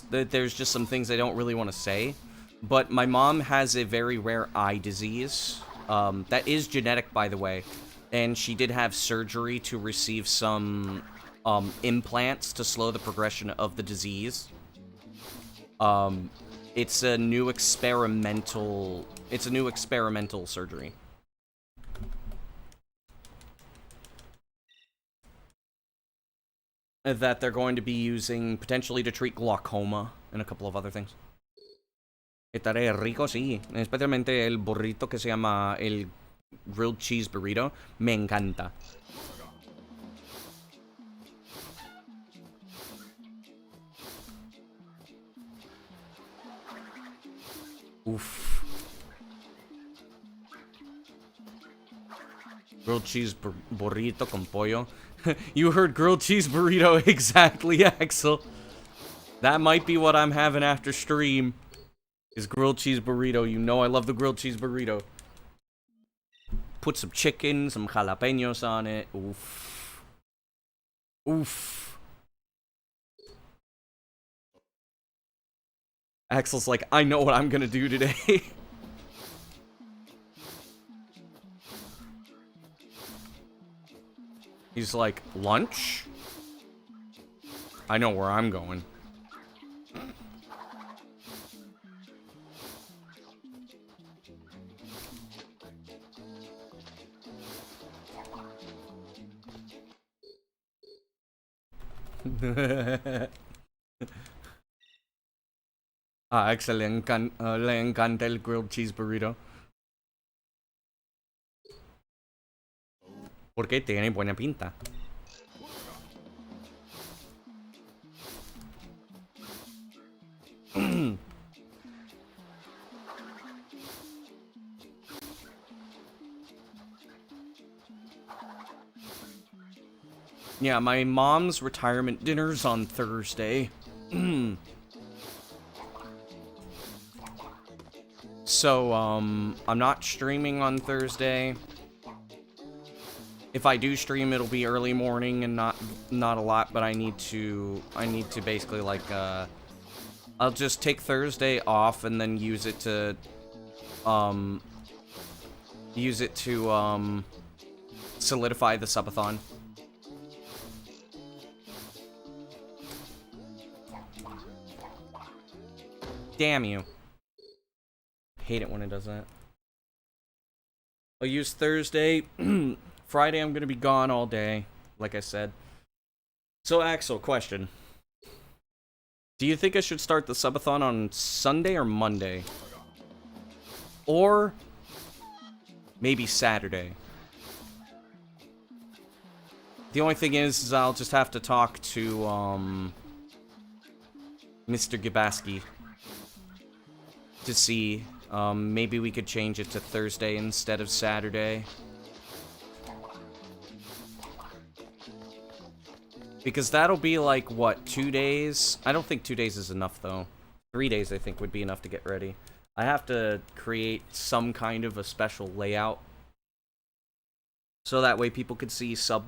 there's just some things I don't really want to say. But my mom has a very rare eye disease that is genetic, by the way, and she did have surgery to receive some implants to slow the progression of the disease. It's a new experimental surgery. That they're going to be using potentially to treat glaucoma and a couple of other things. Estaré rico, sí. Especialmente el burrito que se llama el grilled cheese burrito. Me encanta. Oof. Grilled cheese burrito con pollo. You heard grilled cheese burrito exactly, Axel. That might be what I'm having after stream. Is grilled cheese burrito. You know I love the grilled cheese burrito. Put some chicken, some jalapenos on it. Oof. Oof. Axel's like, I know what I'm gonna do today. He's like, lunch? I know where I'm going. A Axel le encanta el grilled cheese burrito. Porque tiene buena pinta. Yeah, my mom's retirement dinner's on Thursday. So, I'm not streaming on Thursday. If I do stream, it'll be early morning and not a lot, but I need to basically like I'll just take Thursday off and then use it to solidify the subathon. Damn you. Hate it when it does that. I'll use Thursday. Friday I'm gonna be gone all day, like I said. So Axel, question. Do you think I should start the subathon on Sunday or Monday? Or maybe Saturday? The only thing is I'll just have to talk to Mr. Gabaski to see. Maybe we could change it to Thursday instead of Saturday. Because that'll be like, what, 2 days? I don't think 2 days is enough, though. 3 days, I think, would be enough to get ready. I have to create some kind of a special layout. So that way people could see some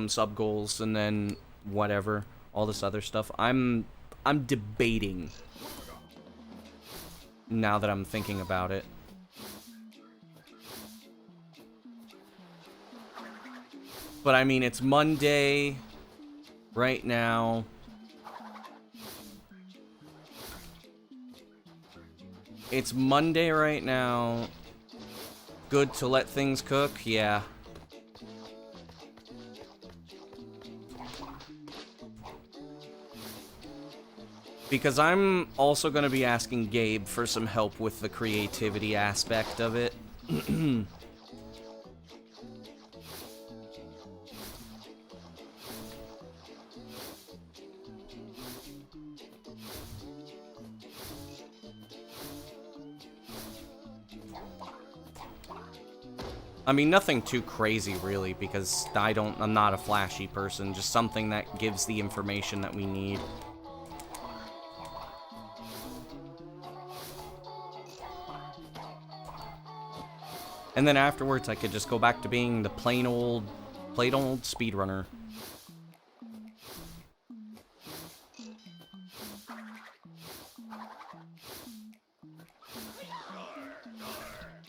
sub goals and then whatever. All this other stuff. I'm debating. Now that I'm thinking about it. But I mean, it's Monday right now. It's Monday right now. Good to let things cook? Yeah. Because I'm also going to be asking Gabe for some help with the creativity aspect of it. I mean, nothing too crazy, really, because I'm not a flashy person. Just something that gives the information that we need. And then afterwards, I could just go back to being the plain old speedrunner.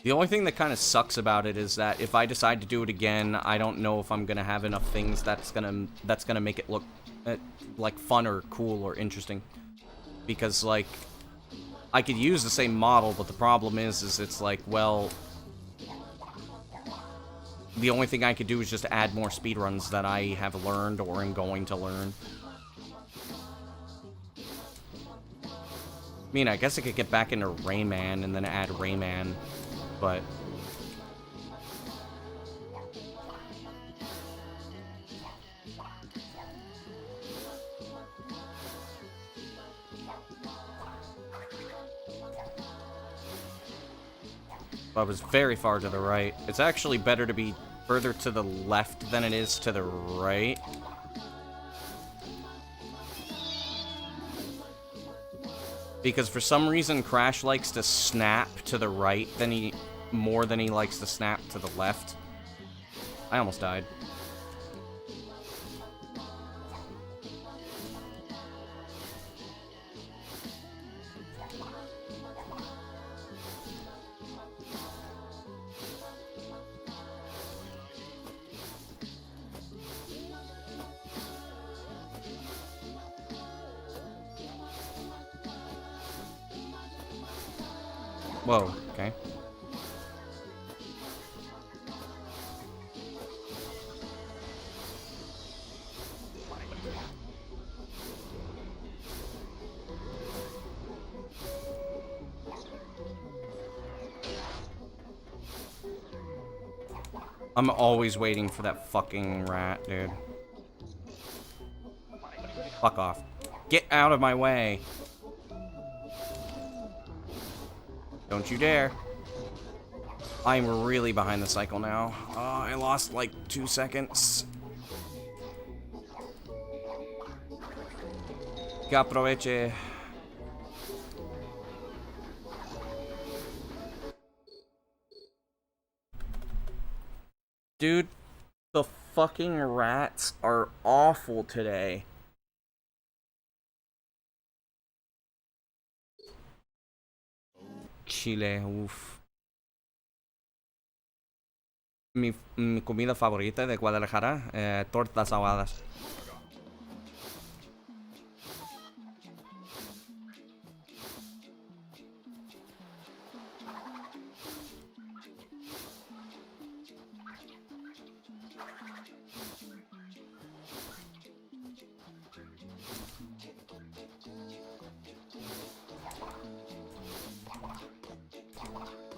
The only thing that kind of sucks about it is that if I decide to do it again, I don't know if I'm gonna have enough things that's gonna make it look like fun or cool or interesting. Because like, I could use the same model, but the problem is it's like, well, the only thing I could do is just add more speedruns that I have learned or am going to learn. I mean, I guess I could get back into Rayman and then add Rayman, but... I was very far to the right. It's actually better to be further to the left than it is to the right. Because for some reason, Crash likes to snap to the right more than he likes to snap to the left. I almost died. Whoa, okay. I'm always waiting for that fucking rat, dude. Fuck off. Get out of my way. Don't you dare. I'm really behind the cycle now. I lost like 2 seconds. Que aproveche. Dude, the fucking rats are awful today. Chile, uff. Mi comida favorita de Guadalajara, tortas ahogadas.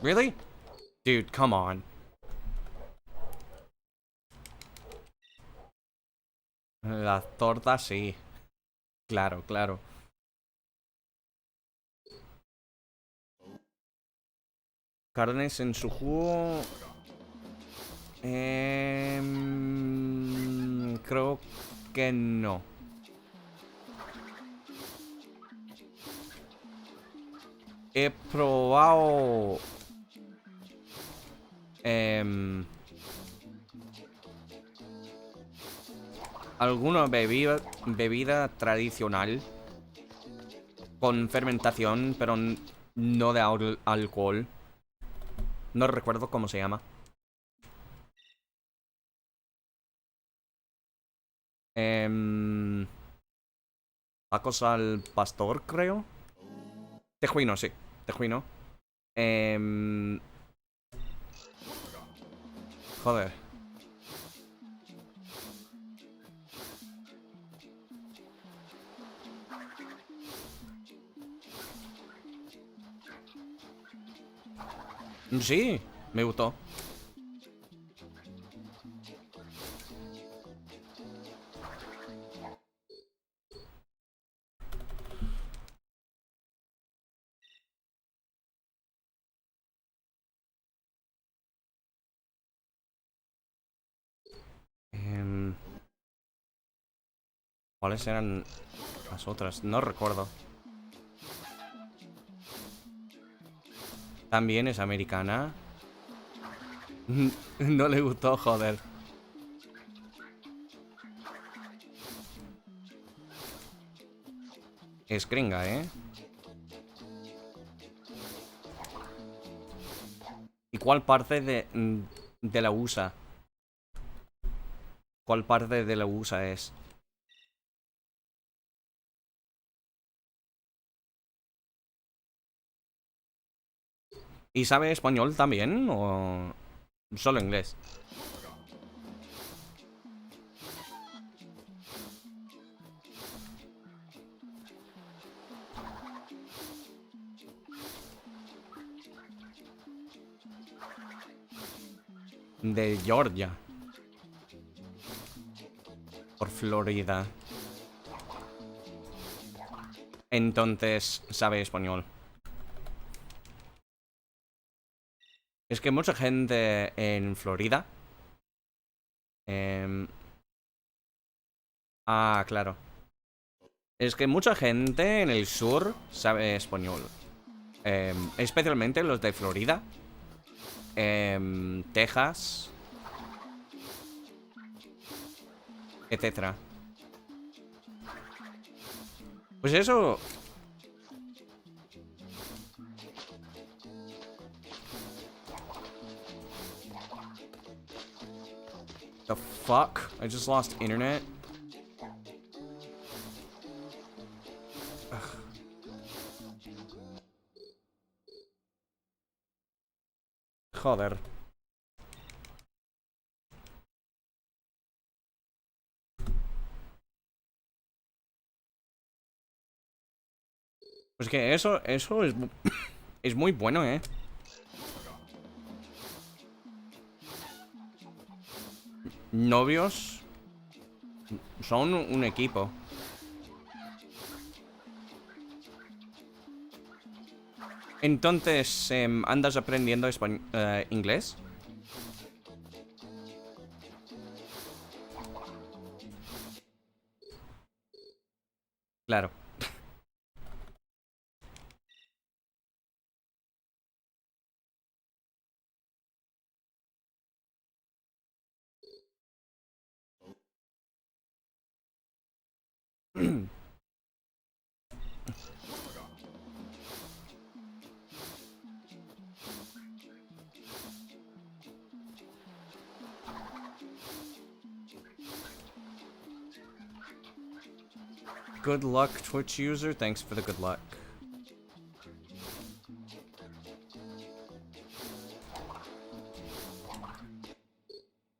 Really? Dude, come on. Las tortas, sí. Claro, claro. Carnes en su jugo. Creo que no. He probado... alguna bebida tradicional con fermentación, pero no de alcohol. No recuerdo cómo se llama. Tacos al pastor, creo. Tejuino, sí. Tejuino. Joder. Sí, me gustó. ¿Cuáles eran las otras? No recuerdo. También es americana. No le gustó, joder. Es gringa, ¿eh? ¿Y cuál parte de la USA? ¿Cuál parte de la USA es? ¿Y sabe español también o solo inglés? De Georgia. Por Florida. Entonces, sabe español. Es que mucha gente en Florida... Ah, claro. Es que mucha gente en el sur sabe español. Especialmente los de Florida. Texas. Etcétera. Pues eso... The fuck? I just lost internet. Ugh. Joder. Pues que eso es muy bueno, ¿eh? Novios son un equipo. Entonces, ¿andas aprendiendo inglés? Claro. Good luck, Twitch user. Thanks for the good luck.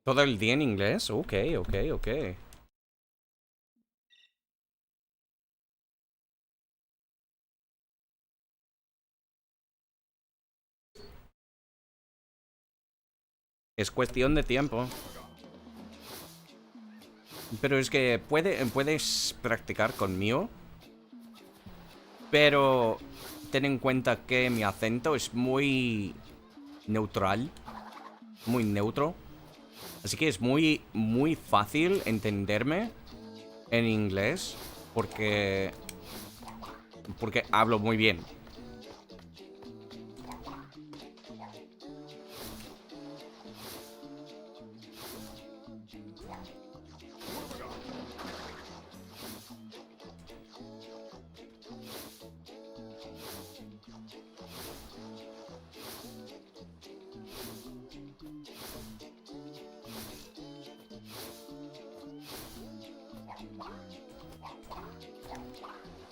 ¿Todo el día en inglés? Ok, ok, ok. Es cuestión de tiempo. Pero es que puedes practicar conmigo. Pero ten en cuenta que mi acento es muy neutral. Muy neutro. Así que es muy fácil entenderme en inglés. Porque hablo muy bien.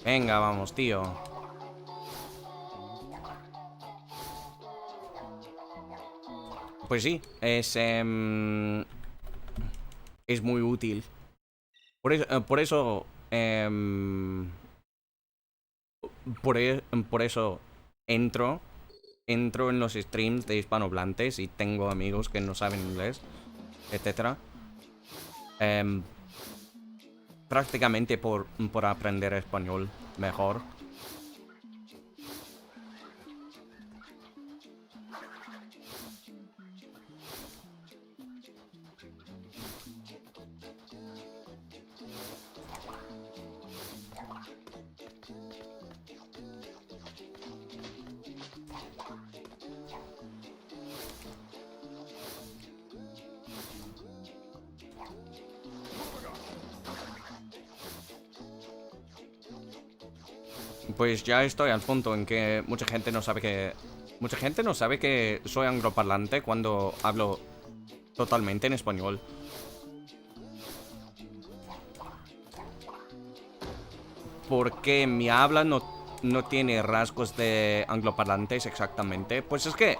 Venga, vamos, tío. Pues sí, es muy útil. Por eso entro en los streams de hispanohablantes y tengo amigos que no saben inglés, etcétera. Prácticamente por aprender español mejor. Pues ya estoy al punto en que mucha gente no sabe que soy angloparlante cuando hablo totalmente en español. Porque mi habla no tiene rasgos de angloparlantes exactamente. Pues es que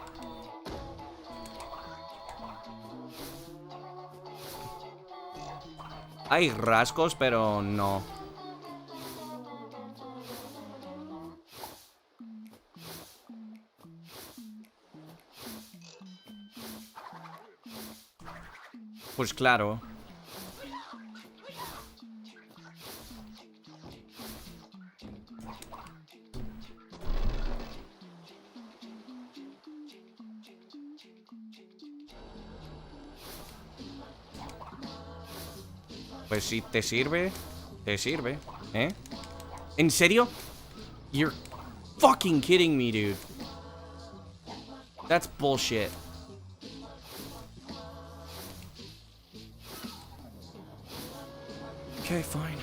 hay rasgos, pero no. Pues claro. Pues si te sirve, ¿eh? ¿En serio? You're fucking kidding me, dude. That's bullshit. Okay, fine.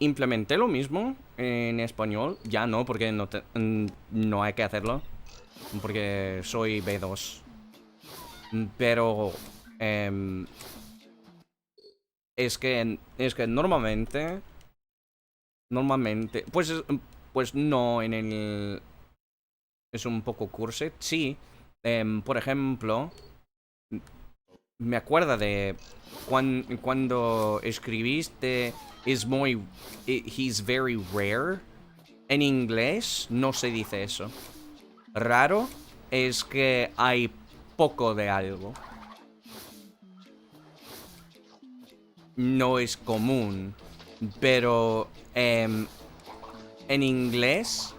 Implementé lo mismo en español. Ya no, porque no hay que hacerlo. Porque soy B2. Pero es que normalmente pues no en el es un poco curset, sí. Por ejemplo, me acuerdo de cuando escribiste es muy he's very rare. En inglés no se dice eso. Raro es que hay poco de algo. No es común. Pero en inglés,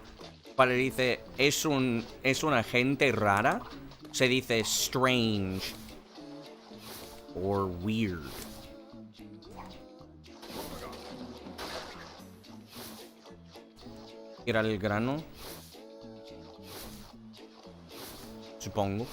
para dice es una gente rara, se dice strange or weird. Ir al grano, supongo.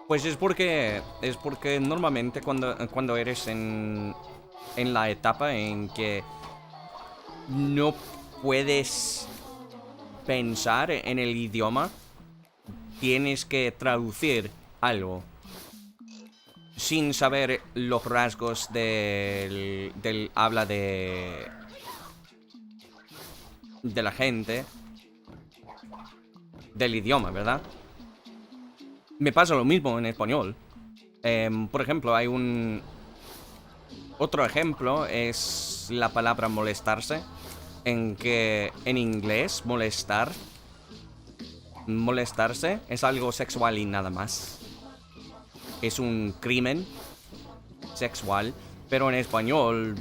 Pues es porque normalmente cuando eres en la etapa en que no puedes pensar en el idioma, tienes que traducir algo sin saber los rasgos del habla de la gente, del idioma, ¿verdad? Me pasa lo mismo en español. Por ejemplo, hay otro ejemplo es la palabra molestarse, en que en inglés molestarse es algo sexual y nada más. Es un crimen sexual, pero en español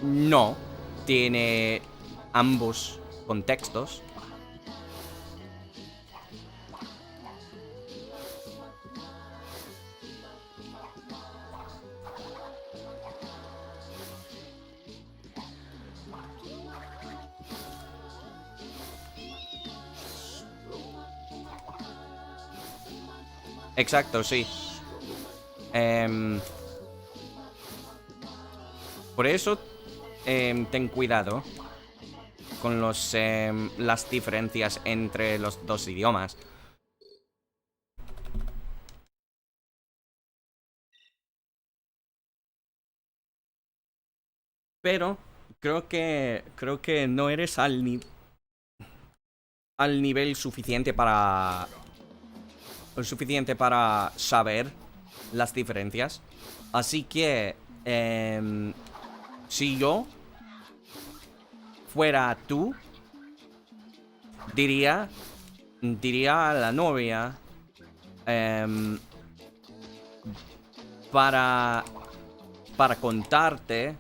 no tiene ambos contextos. Exacto, sí. Por eso, ten cuidado con las diferencias entre los dos idiomas. Pero creo que no eres al nivel suficiente para saber las diferencias. Así que si yo fuera tú, diría a la novia para contarte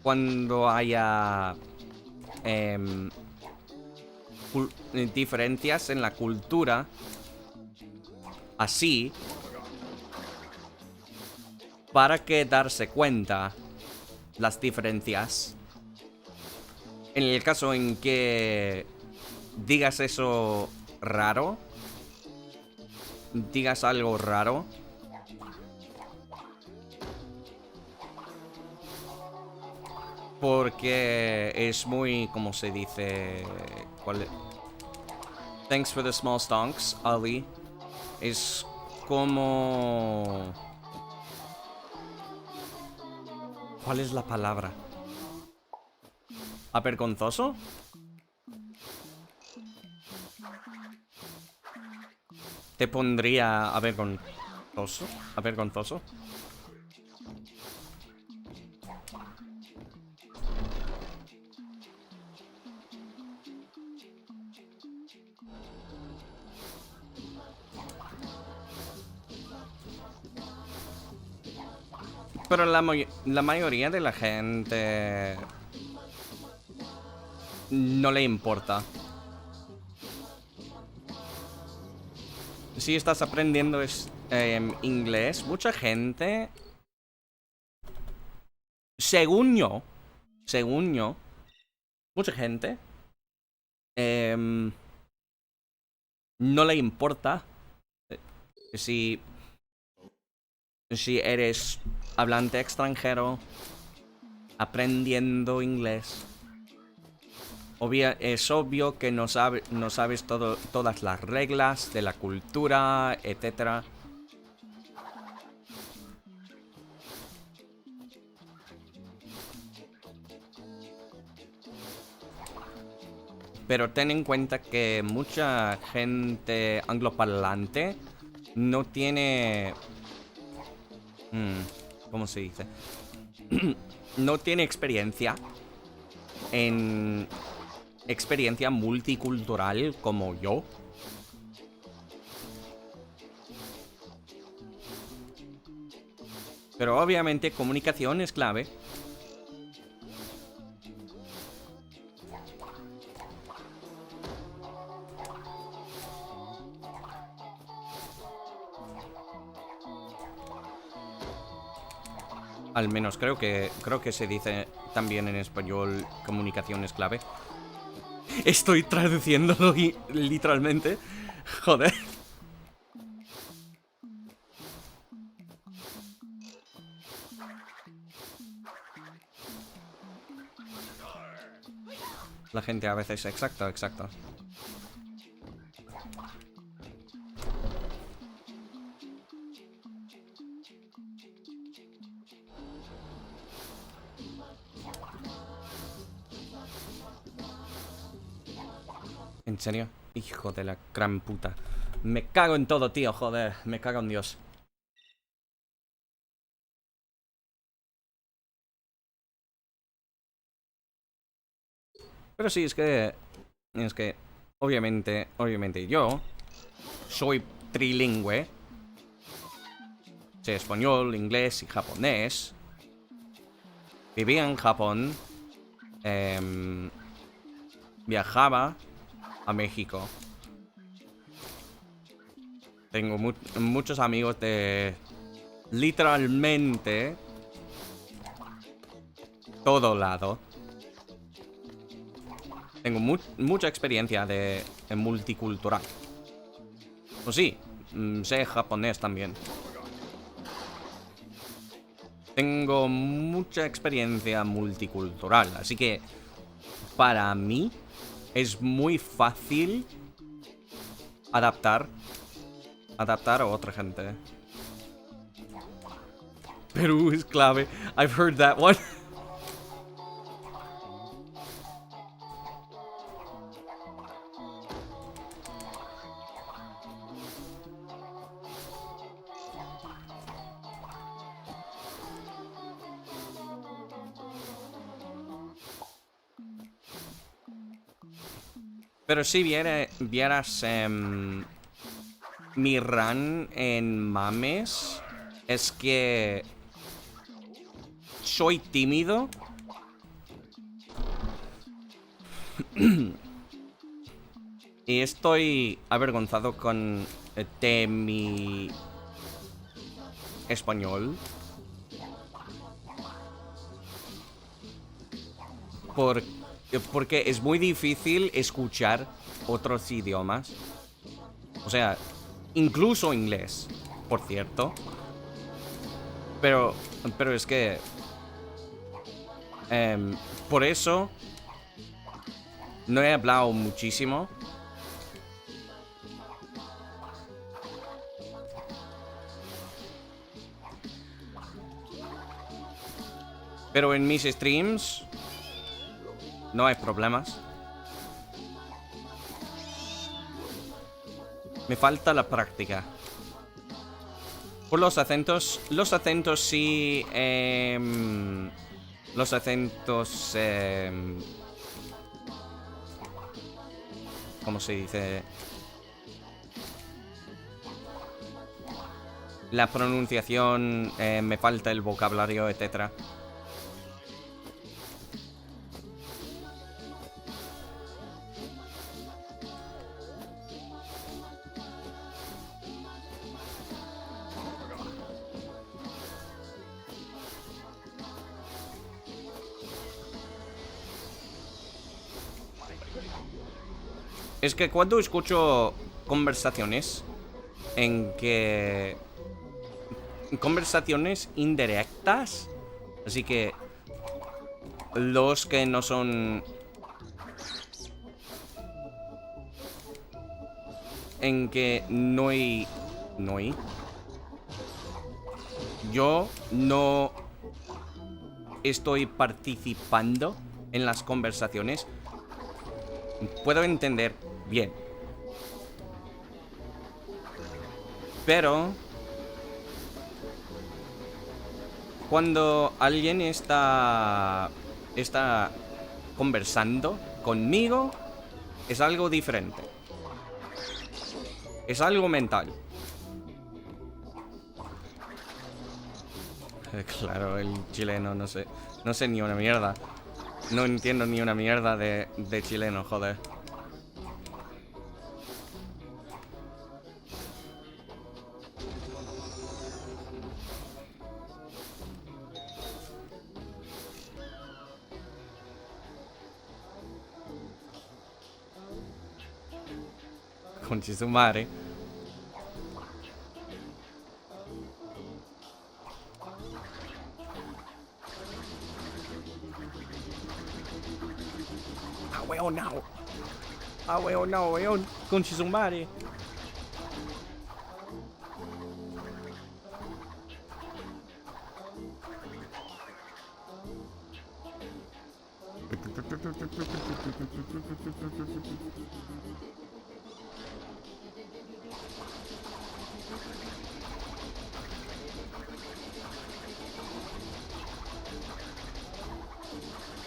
cuando haya diferencias en la cultura, así, para que darse cuenta las diferencias. En el caso en que digas eso raro, digas algo raro, porque es muy, ¿cómo se dice? Thanks for the small stonks, Ali. Es como... ¿Cuál es la palabra? ¿Avergonzoso? Te pondría avergonzoso. ¿Avergonzoso? Pero la mayoría de la gente no le importa. Si estás aprendiendo inglés, mucha gente, según yo, mucha gente no le importa si eres hablante extranjero aprendiendo inglés, es obvio que no sabes todas las reglas de la cultura, etcétera. Pero ten en cuenta que mucha gente angloparlante no tiene... ¿cómo se dice? No tiene experiencia multicultural como yo. Pero obviamente comunicación es clave. Al menos creo que se dice también en español comunicación es clave. Estoy traduciéndolo literalmente. Joder. La gente a veces... Exacto. ¿En serio? Hijo de la gran puta. Me cago en todo, tío, joder. Me cago en Dios. Pero sí, es que obviamente yo soy trilingüe. Sé español, inglés y japonés. Vivía en Japón. Viajaba a México. Tengo muchos amigos de literalmente todo lado. Tengo mucha experiencia de multicultural. Pues sí, sé japonés también. Tengo mucha experiencia multicultural, así que para mí es muy fácil adaptar a otra gente. Perú es clave. I've heard that one. Pero si vieras mi run en mames, es que soy tímido. Y estoy avergonzado de mi español. Porque es muy difícil escuchar otros idiomas. O sea, incluso inglés, por cierto. Pero es que... por eso no he hablado muchísimo. Pero en mis streams no hay problemas. Me falta la práctica. Por los acentos sí. Los acentos. ¿Cómo se dice? La pronunciación, me falta el vocabulario, etcétera. Es que cuando escucho conversaciones en que... conversaciones indirectas. Así que... los que no son... en que no hay... yo no estoy participando en las conversaciones. Puedo entender bien. Pero cuando alguien está conversando conmigo, es algo diferente. Es algo mental. Claro, el chileno, no sé ni una mierda. No entiendo ni una mierda de chileno, joder. Conchi su madre. Ah, weón, no. Ah, weón, no, weón. Conchi su madre.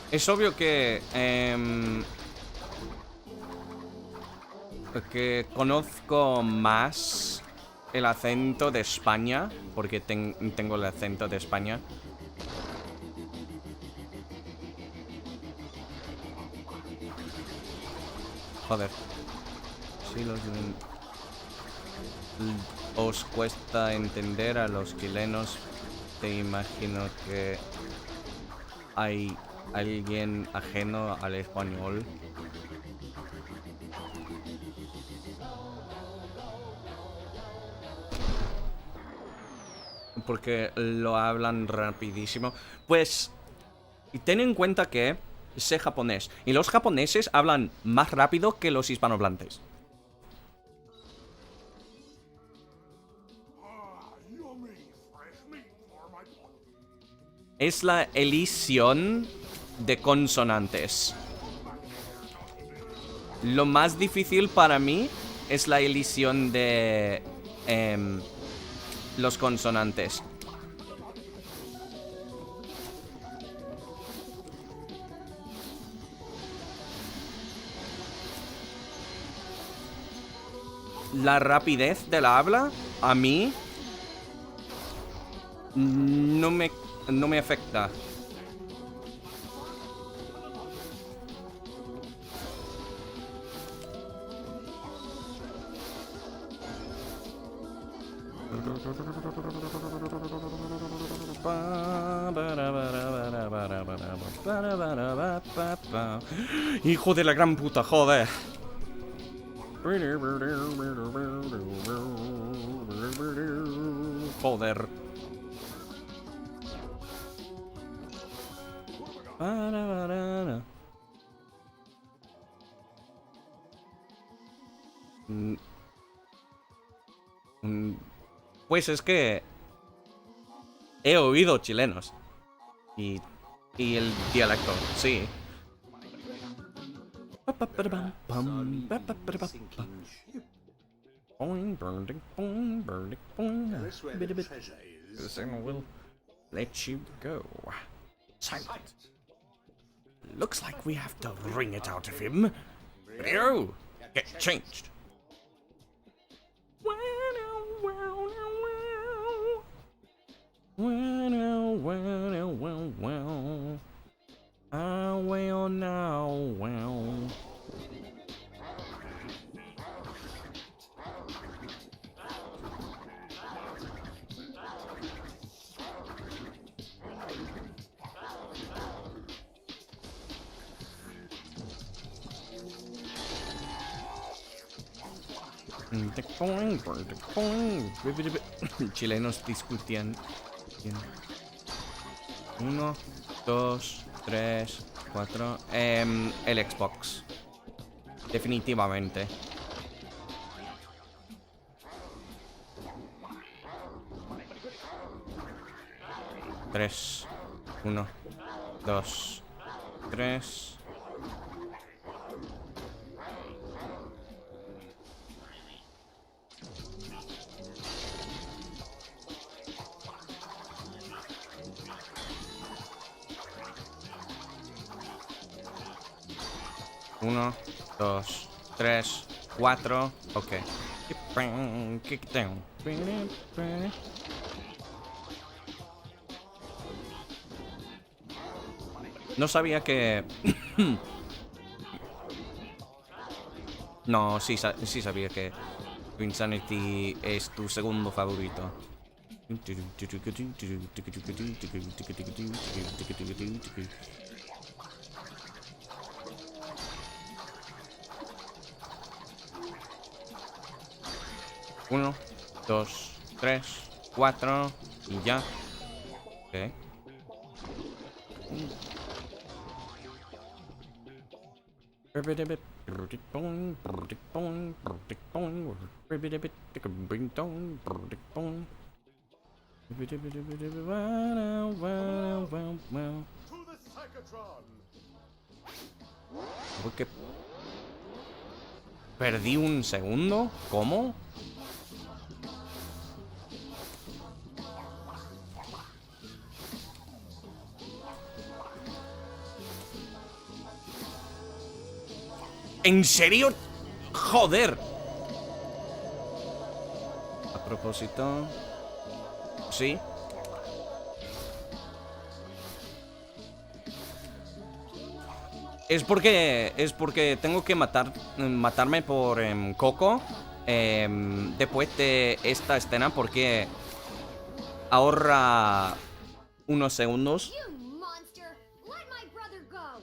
Es obvio que conozco más el acento de España, porque tengo el acento de España. Joder. Sí, os cuesta entender a los chilenos. Te imagino que hay alguien ajeno al español. Porque lo hablan rapidísimo. Pues, ten en cuenta que sé japonés. Y los japoneses hablan más rápido que los hispanohablantes. Es la elisión de consonantes. Lo más difícil para mí es la elisión de los consonantes. La rapidez de la habla, a mí, no me afecta. Hijo de la gran puta, joder. Joder. Pues es que he oído chilenos y el dialecto, sí. This way the treasure is. Will let you go. Silent. Looks like we have to wring it out of him. Rio, get changed. Well, now, well. Chilenos discutían. 1, 2, 3, 4. El Xbox. Definitivamente. Tres. 1, 2, 3. Uno, dos, tres, cuatro. Ok. No sabía que... No, sí sabía que Twinsanity es tu segundo favorito. Uno, dos, tres, cuatro y ya. Ok. To the Psychotron! Porque perdí un segundo. ¿Cómo? ¿En serio? Joder. A propósito. Sí. Es porque tengo que matarme por Coco después de esta escena porque ahorra unos segundos. You monster! Let my brother go!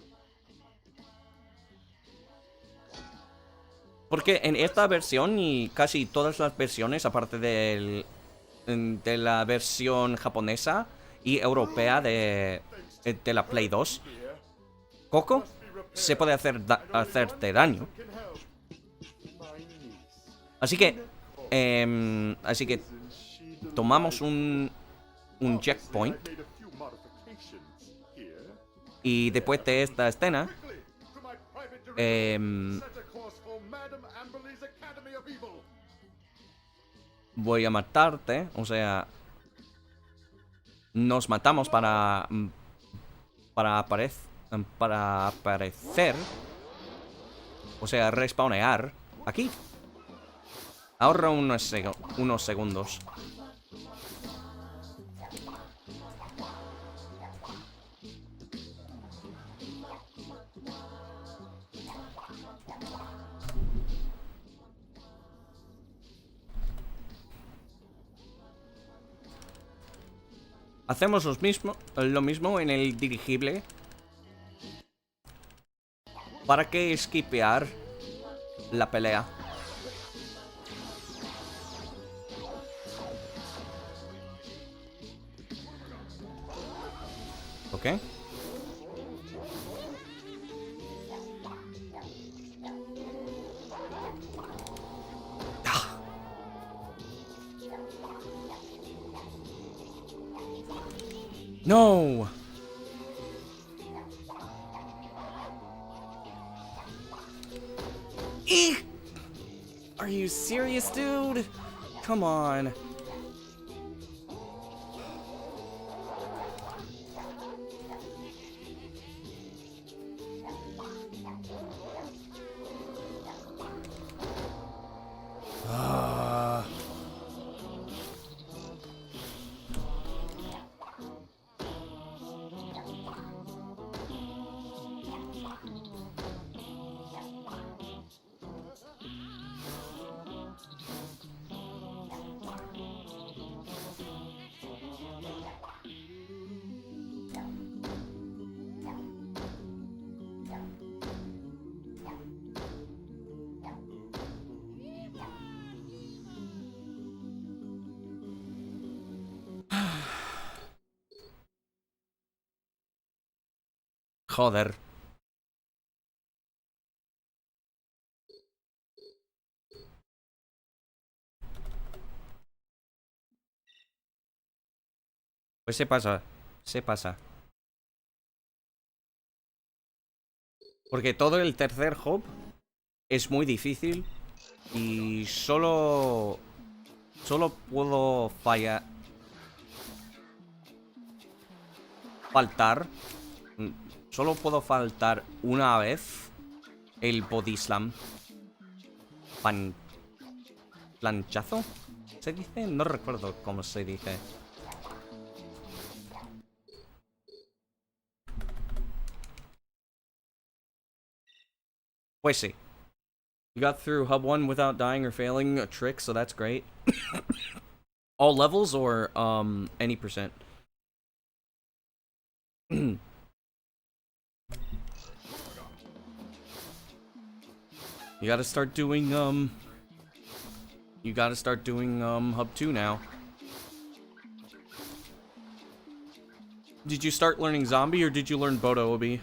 Porque en esta versión y casi todas las versiones, aparte de la versión japonesa y europea de la Play 2, Coco se puede hacerte daño. Así que tomamos un checkpoint y después de esta escena voy a matarte, o sea, nos matamos para aparecer, o sea, respawnear aquí. Ahorra unos segundos. Hacemos lo mismo en el dirigible. ¿Para qué skipear la pelea? ¿Ok? No. Eek! Are you serious, dude? Come on. Joder. Pues se pasa. Se pasa. Porque todo el tercer hop es muy difícil. Y solo puedo faltar. Solo puedo faltar una vez el body slam. ¿Planchazo? ¿Se dice? No recuerdo cómo se dice. Pues sí. You got through Hub 1 without dying or failing a trick, so that's great. All levels or any percent? You gotta start doing Hub 2 now. Did you start learning zombie or did you learn Bodo Obi?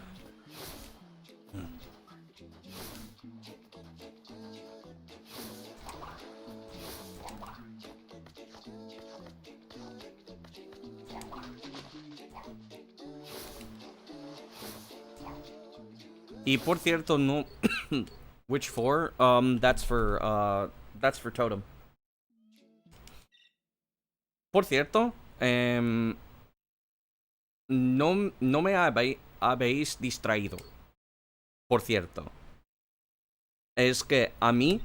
Y por cierto, no. Which for? That's for Totem. Por cierto, no me habéis distraído. Por cierto. Es que a mí.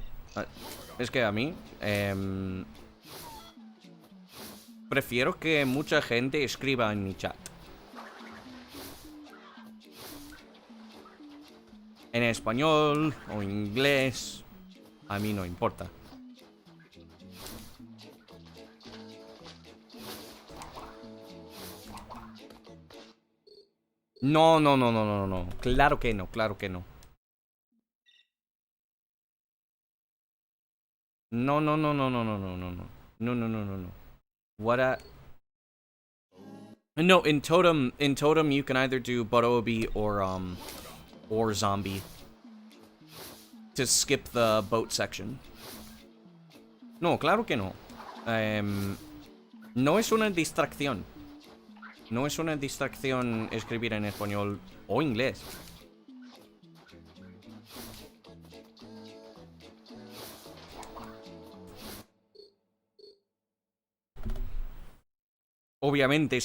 Prefiero que mucha gente escriba en mi chat. En español o inglés, a mí no importa. No. Claro que no. No. What No, in Totem you can either do Borobi or zombie to skip the boat section. No, claro que no. No es una distracción. No es una distracción escribir en español o inglés. Obviamente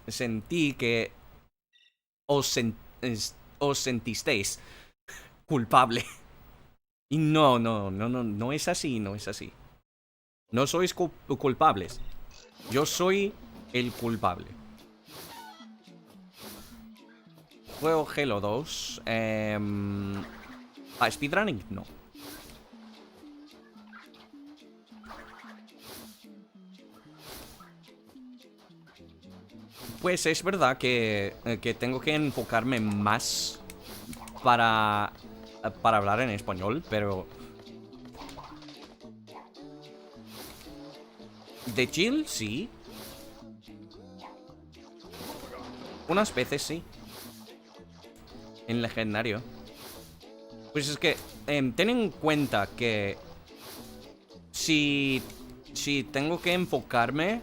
sentí que os sentisteis culpable. Y no es así, No sois culpables. Yo soy el culpable. Juego Halo 2. Speedrunning, no. Pues es verdad que tengo que enfocarme más para hablar en español, pero... De chill, sí. Unas veces sí. En legendario. Pues es que ten en cuenta que si tengo que enfocarme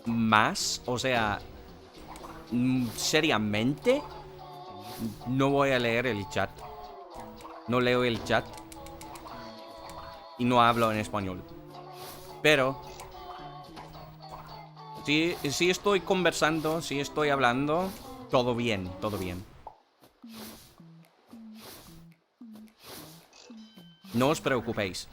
más, o sea, seriamente, no voy a leer el chat. No leo el chat y no hablo en español. Pero si estoy conversando, si estoy hablando, todo bien. No os preocupéis.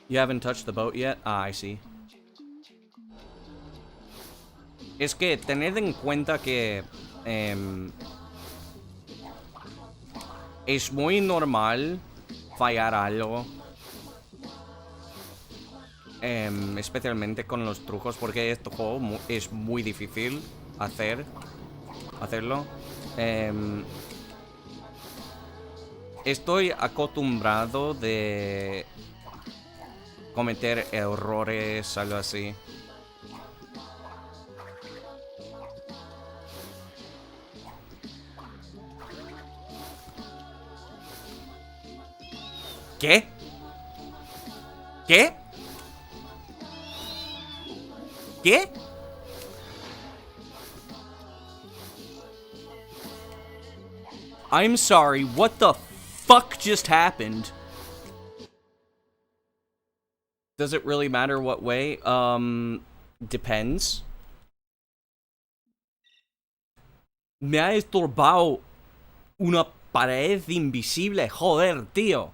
You haven't touched the boat yet? Ah, I see. Es que tened en cuenta que es muy normal fallar algo. Especialmente con los trucos, porque este juego es muy difícil hacerlo. estoy acostumbrado de cometer errores, algo así. ¿Qué? ¿Qué? ¿Qué? I'm sorry, what the fuck just happened? Does it really matter what way? Depends. Me ha estorbado una pared invisible, joder, tío.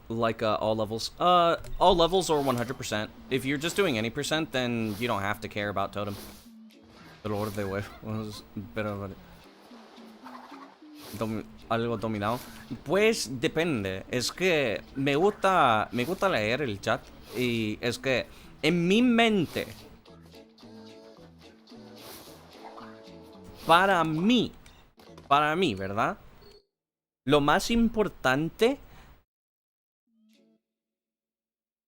Like all levels. All levels or 100%. If you're just doing any percent, then you don't have to care about totem. Pero de huevos. Pero algo dominado. Pues depende. Es que me gusta leer el chat y es que en mi mente, para mí, ¿verdad? Lo más importante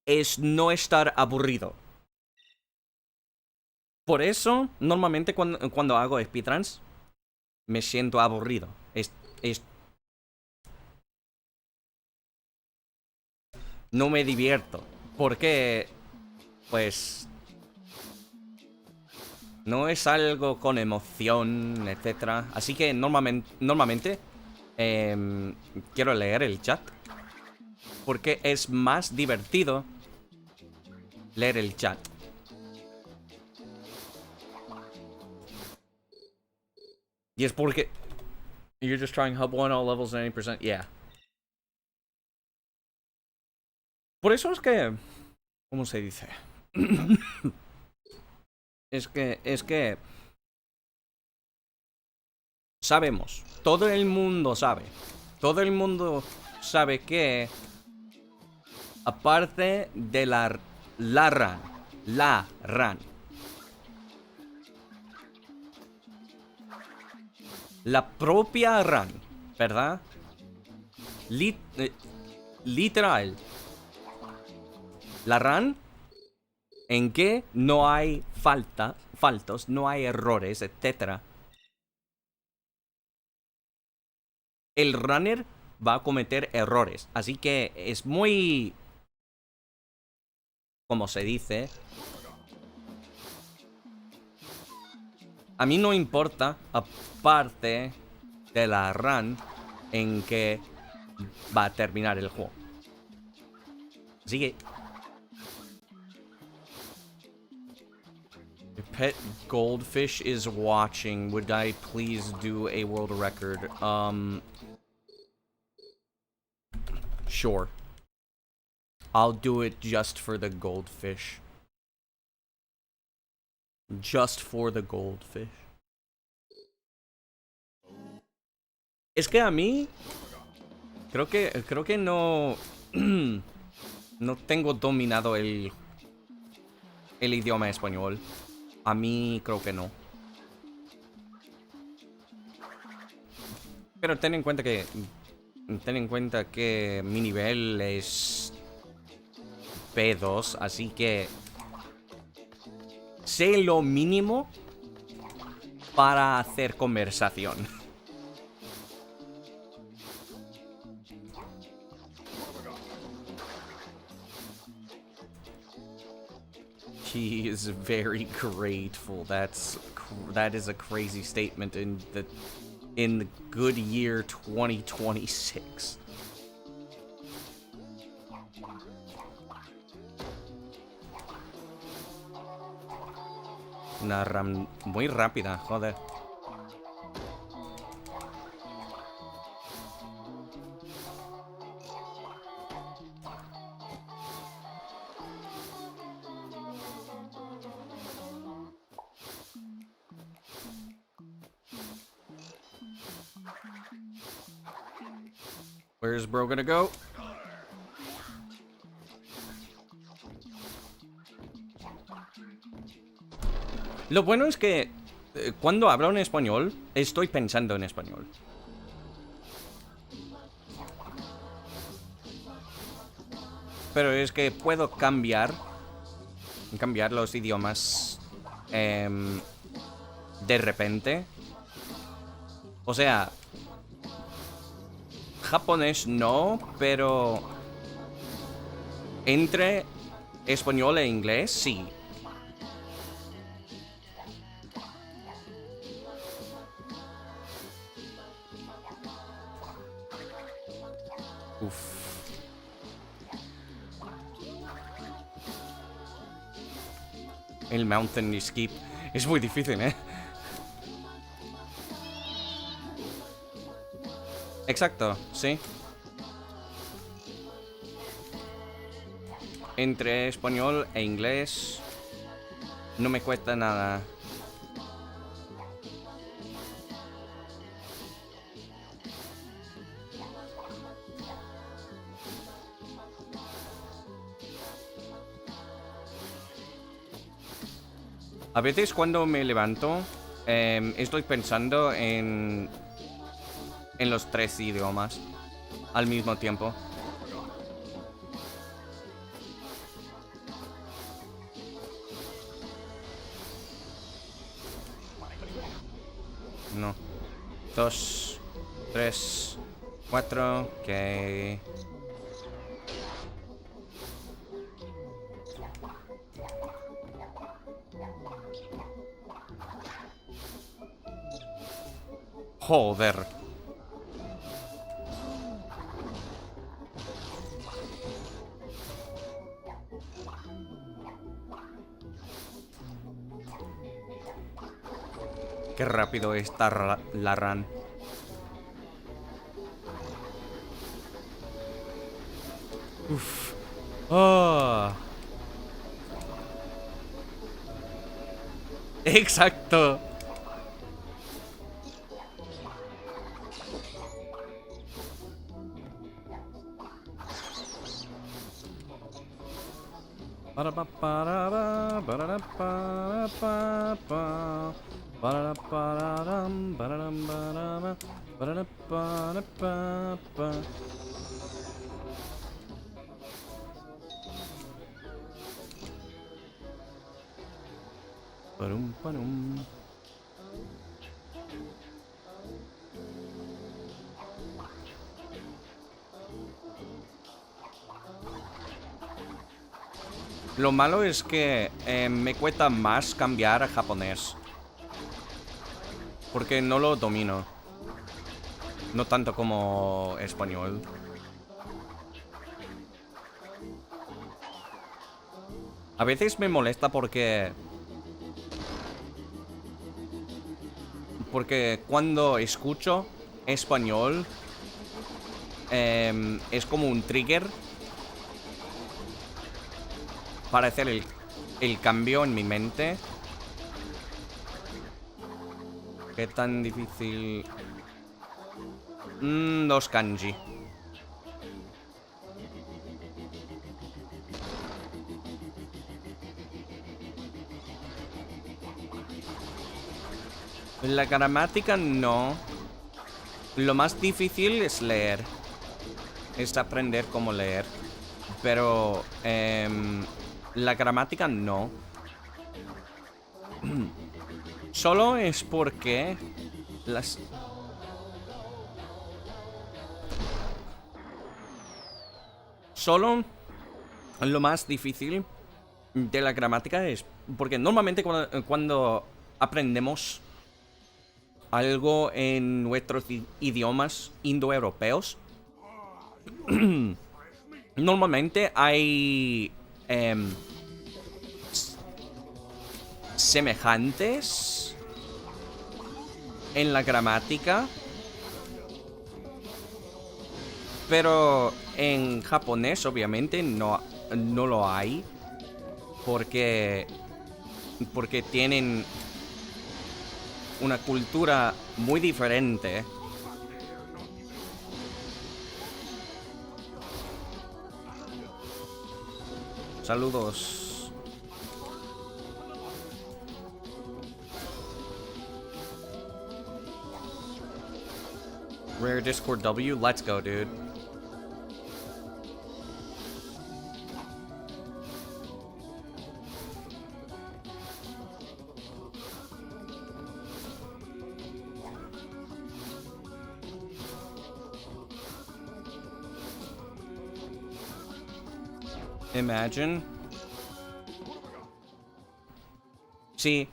es no estar aburrido. Por eso, normalmente cuando hago speedruns, me siento aburrido. No me divierto. Porque, pues, no es algo con emoción, etc. Así que normalmente quiero leer el chat. Porque es más divertido leer el chat. Y es porque... You're just trying hub 1 all levels at any percent? Yeah. Por eso es que... ¿Cómo se dice? Es que... Sabemos. Todo el mundo sabe. Todo el mundo sabe que... Aparte de la run. La propia run, ¿verdad? Literal. La run en que no hay faltos, no hay errores, etc. El runner va a cometer errores. Así que es muy... Como se dice... A mí no importa, aparte de la run en que va a terminar el juego. Así que... Pet Goldfish is watching. Would I please do a world record? Sure. I'll do it just for the goldfish. Just for the goldfish. Es que a mí... Creo que no... no tengo dominado el idioma español. A mí creo que no. Pero ten en cuenta que mi nivel es P2, así que sé lo mínimo para hacer conversación. He is very grateful. That is a crazy statement in the good year 2026. Una RAM muy rápida, joder. Where's bro gonna go? Lo bueno es que cuando hablo en español, estoy pensando en español. Pero es que puedo cambiar los idiomas de repente. O sea, japonés no, pero entre español e inglés sí. Uf. El mountain skip es muy difícil, ¿eh? Exacto, sí. Entre español e inglés no me cuesta nada. A veces cuando me levanto, estoy pensando en los 3 idiomas al mismo tiempo. No. 2, 3, 4, ok. Joder. Qué rápido está la run. Uf. Oh. Exacto. Lo malo es que me cuesta más cambiar a japonés. Porque no lo domino. No tanto como español. A veces me molesta porque cuando escucho español es como un trigger para hacer el cambio en mi mente. ¿Qué tan difícil? Los kanji. La gramática no. Lo más difícil es leer. Es aprender cómo leer. Pero la gramática no. Solo es porque las... Solo lo más difícil de la gramática es porque normalmente cuando aprendemos algo en nuestros idiomas indoeuropeos, normalmente hay semejantes en la gramática, pero en japonés obviamente no lo hay, porque tienen una cultura muy diferente. Saludos. Rare Discord W, let's go, dude. Imagine. Sí.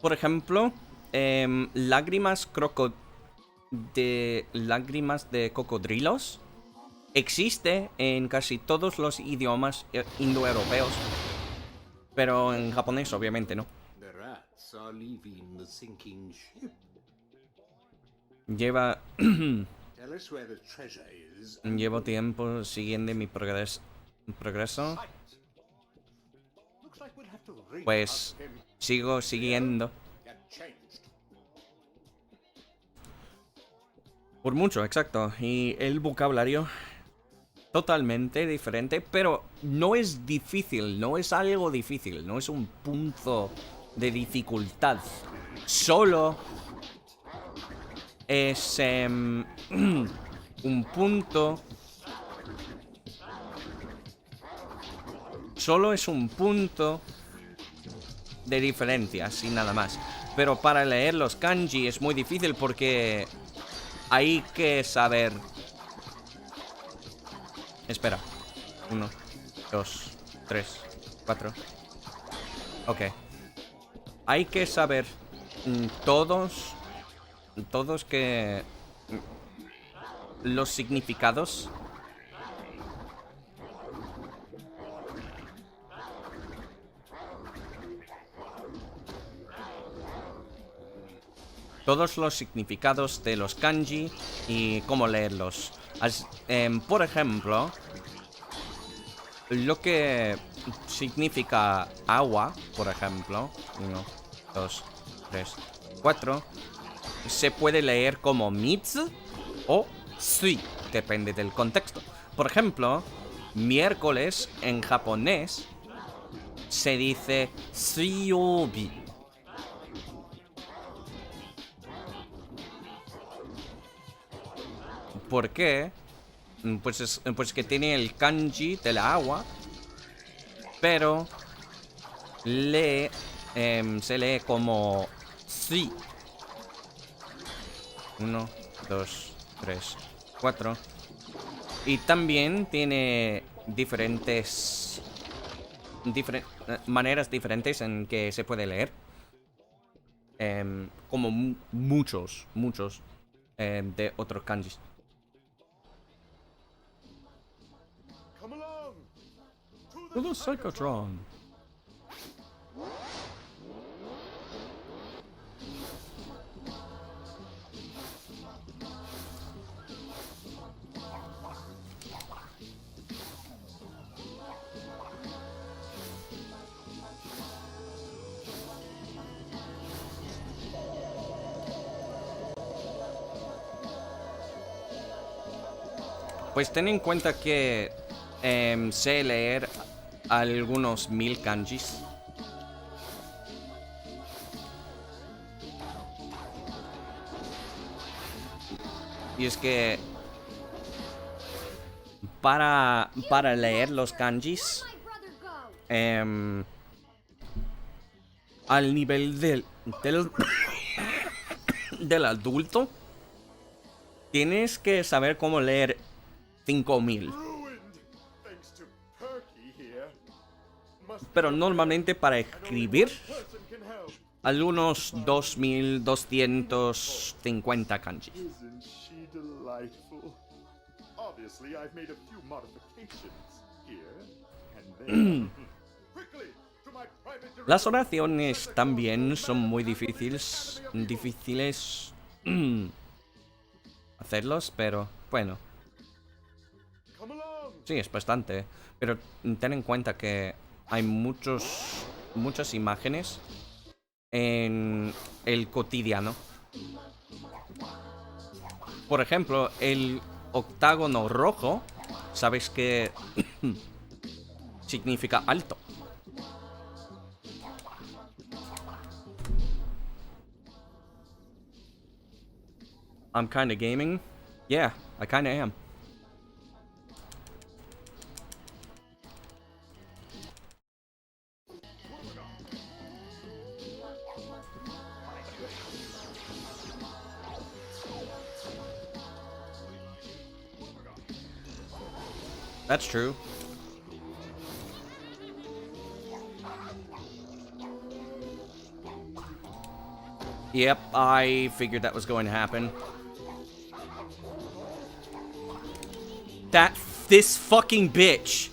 Por ejemplo, lágrimas de cocodrilos existe en casi todos los idiomas indoeuropeos, pero en japonés obviamente no. The rats are leaving the sinking ship. Lleva Tell us where the treasure is. llevo tiempo siguiendo mi progreso. Sight. Looks like we'll have to ring Pues up him. sigo siguiendo. Get changed. Por mucho, exacto. Y el vocabulario totalmente diferente, pero no es difícil, no es algo difícil, no es un punto de dificultad. Solo es un punto. Solo es un punto de diferencia, así nada más. Pero para leer los kanji es muy difícil porque hay que saber. Espera. 1, 2, 3, 4. Ok. Hay que saber todos que los significados. Todos los significados de los kanji y cómo leerlos. Por ejemplo, lo que significa agua, por ejemplo, 1, 2, 3, 4, se puede leer como mitsu o sui, depende del contexto. Por ejemplo, miércoles en japonés se dice suiyoubi. ¿Por qué? Pues que tiene el kanji de la agua, pero se lee como si. 1, 2, 3, 4. Y también tiene maneras diferentes en que se puede leer. Como muchos de otros kanjis. Come along To the Psychotron. Pues ten en cuenta que sé leer algunos 1000 kanjis. Y es que para leer los kanjis, My brother go. al nivel del adulto, tienes que saber cómo leer 5000. ruined thanks to Perky here. Must Pero normalmente para and only escribir, one person can help. algunos 2250 kanjis. Isn't she delightful? Obviously, I've made a few modifications here and there. Quickly, to my private Las directory. oraciones también son muy difíciles hacerlos, pero bueno, Come along. sí, es bastante. Pero ten en cuenta que hay muchas imágenes en el cotidiano. Por ejemplo, el octágono rojo, ¿sabes qué significa alto? I'm kind of gaming. Yeah, I kind of am. That's true. Yep, I figured that was going to happen. This fucking bitch.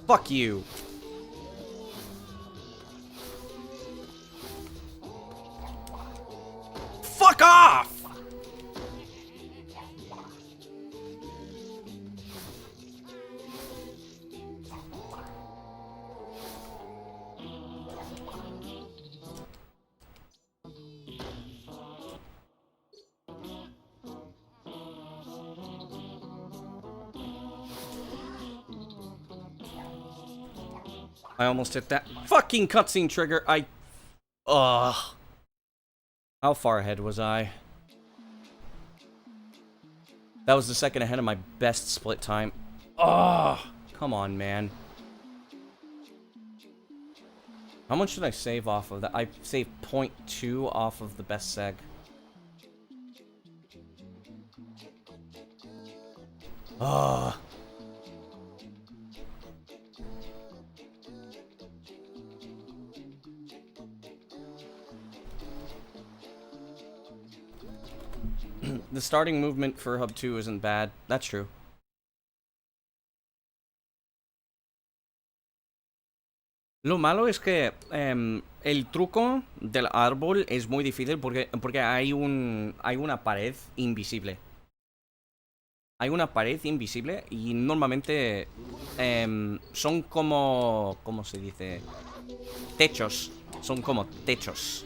Fuck you. Fuck off! I almost hit that fucking cutscene trigger. Ugh. How far ahead was I? That was the second ahead of my best split time. Ugh. Come on, man. How much did I save off of that? I saved 0.2 off of the best seg. Ugh. The starting movement for Hub 2 isn't bad. That's true. Lo malo es que el truco del árbol es muy difícil porque hay una pared invisible. Hay una pared invisible y normalmente son como... ¿Cómo se dice? Techos. Son como techos.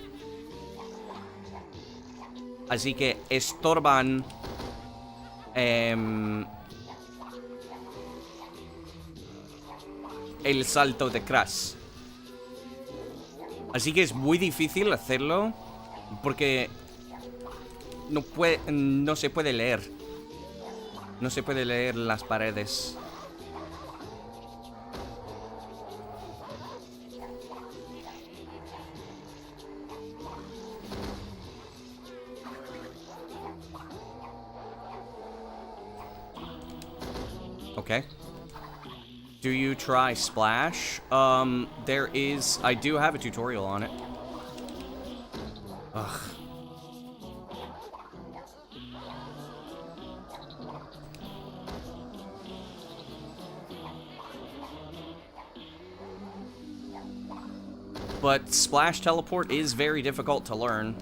Así que estorban el salto de Crash. Así que es muy difícil hacerlo porque no se puede leer. No se puede leer las paredes. Okay. Do you try Splash? I do have a tutorial on it. Ugh. But Splash Teleport is very difficult to learn.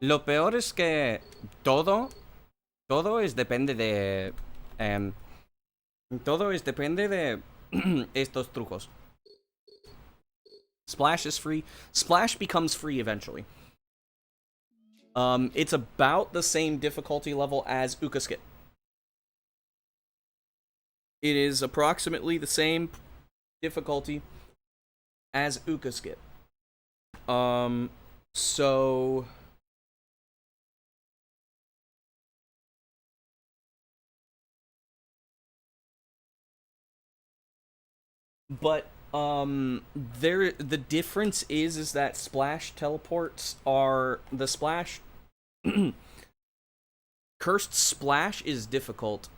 Lo peor es que todo depende de estos trucos. Splash is free. Splash becomes free eventually. It's about the same difficulty level as Uka Skip. It is approximately the same difficulty as Uka Skip. So... But, the difference is that Splash teleports are... The Splash... Cursed Splash is difficult.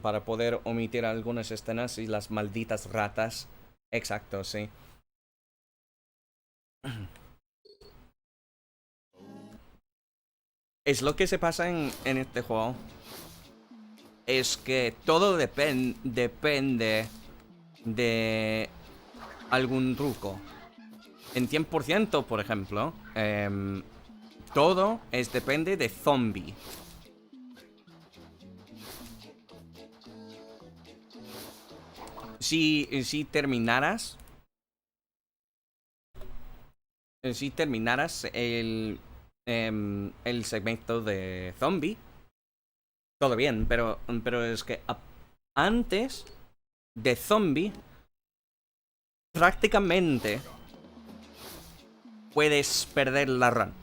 Para poder omitir algunas escenas y las malditas ratas. Exacto, sí. Es lo que se pasa en este juego. Es que todo depende de algún truco. En 100%, por ejemplo, todo depende de zombie. Si terminaras si terminaras el segmento de zombie, todo bien, pero es que antes de zombie, prácticamente puedes perder la run.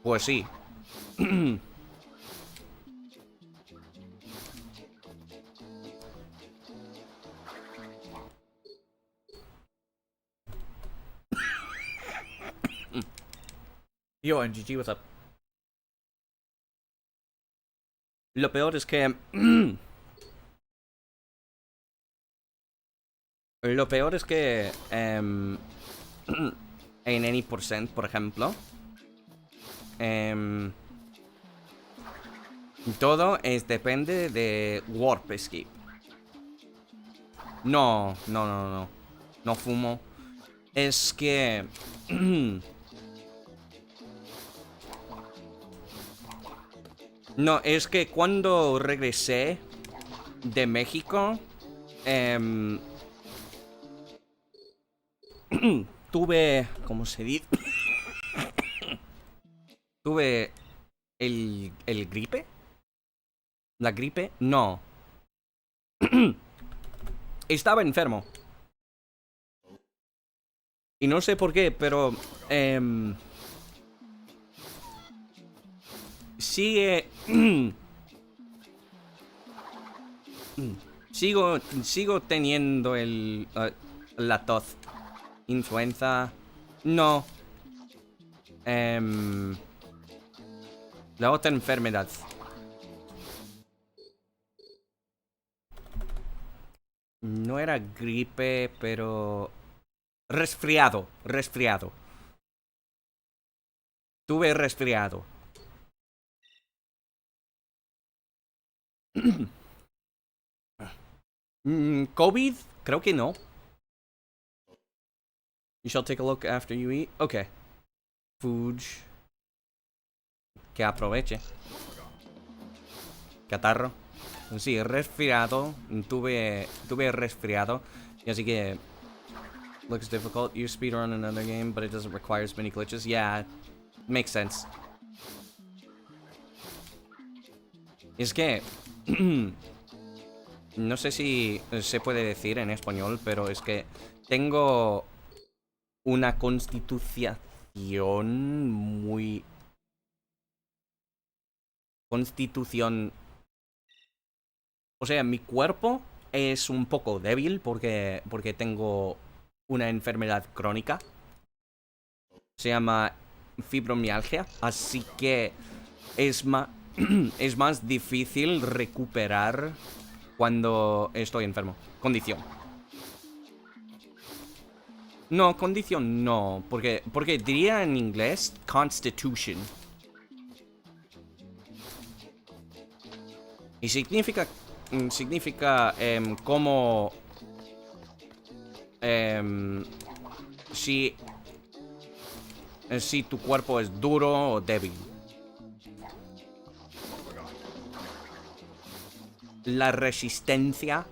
Pues sí. Yo, GG, what's up? Lo peor es que... Lo peor es que... en Any%, por ejemplo... todo depende de Warp Escape. No fumo. Es que... no, es que cuando regresé de México... tuve... ¿Cómo se dice? Tuve... ¿El gripe? ¿La gripe? No. Estaba enfermo. Y no sé por qué, pero... sigue... sigo teniendo la tos. Influenza. No. La otra enfermedad. No era gripe, pero... resfriado. Tuve resfriado. ¿COVID? Creo que no. You shall take a look after you eat. Okay. Food. Que aproveche. Catarro. Sí, resfriado. Tuve resfriado. Y así que... looks difficult. Use speedrun in another game, but it doesn't require as many glitches. Yeah, makes sense. Es que... no sé si se puede decir en español, pero es que tengo una constitución muy... constitución... o sea, mi cuerpo es un poco débil porque tengo una enfermedad crónica. Se llama fibromialgia, así que es más difícil recuperar cuando estoy enfermo. Condición. No, condición no, porque diría en inglés constitution. Y significa como si tu cuerpo es duro o débil. La resistencia,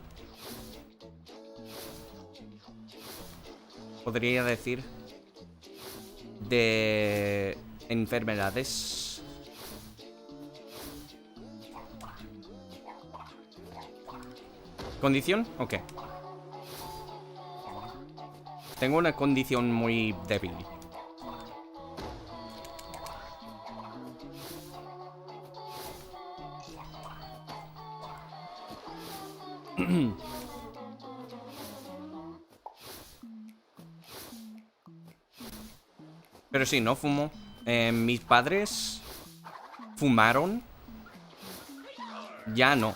podría decir, de enfermedades. ¿Condición? Ok. Tengo una condición muy débil. Pero sí, no fumo. Mis padres fumaron. Ya no.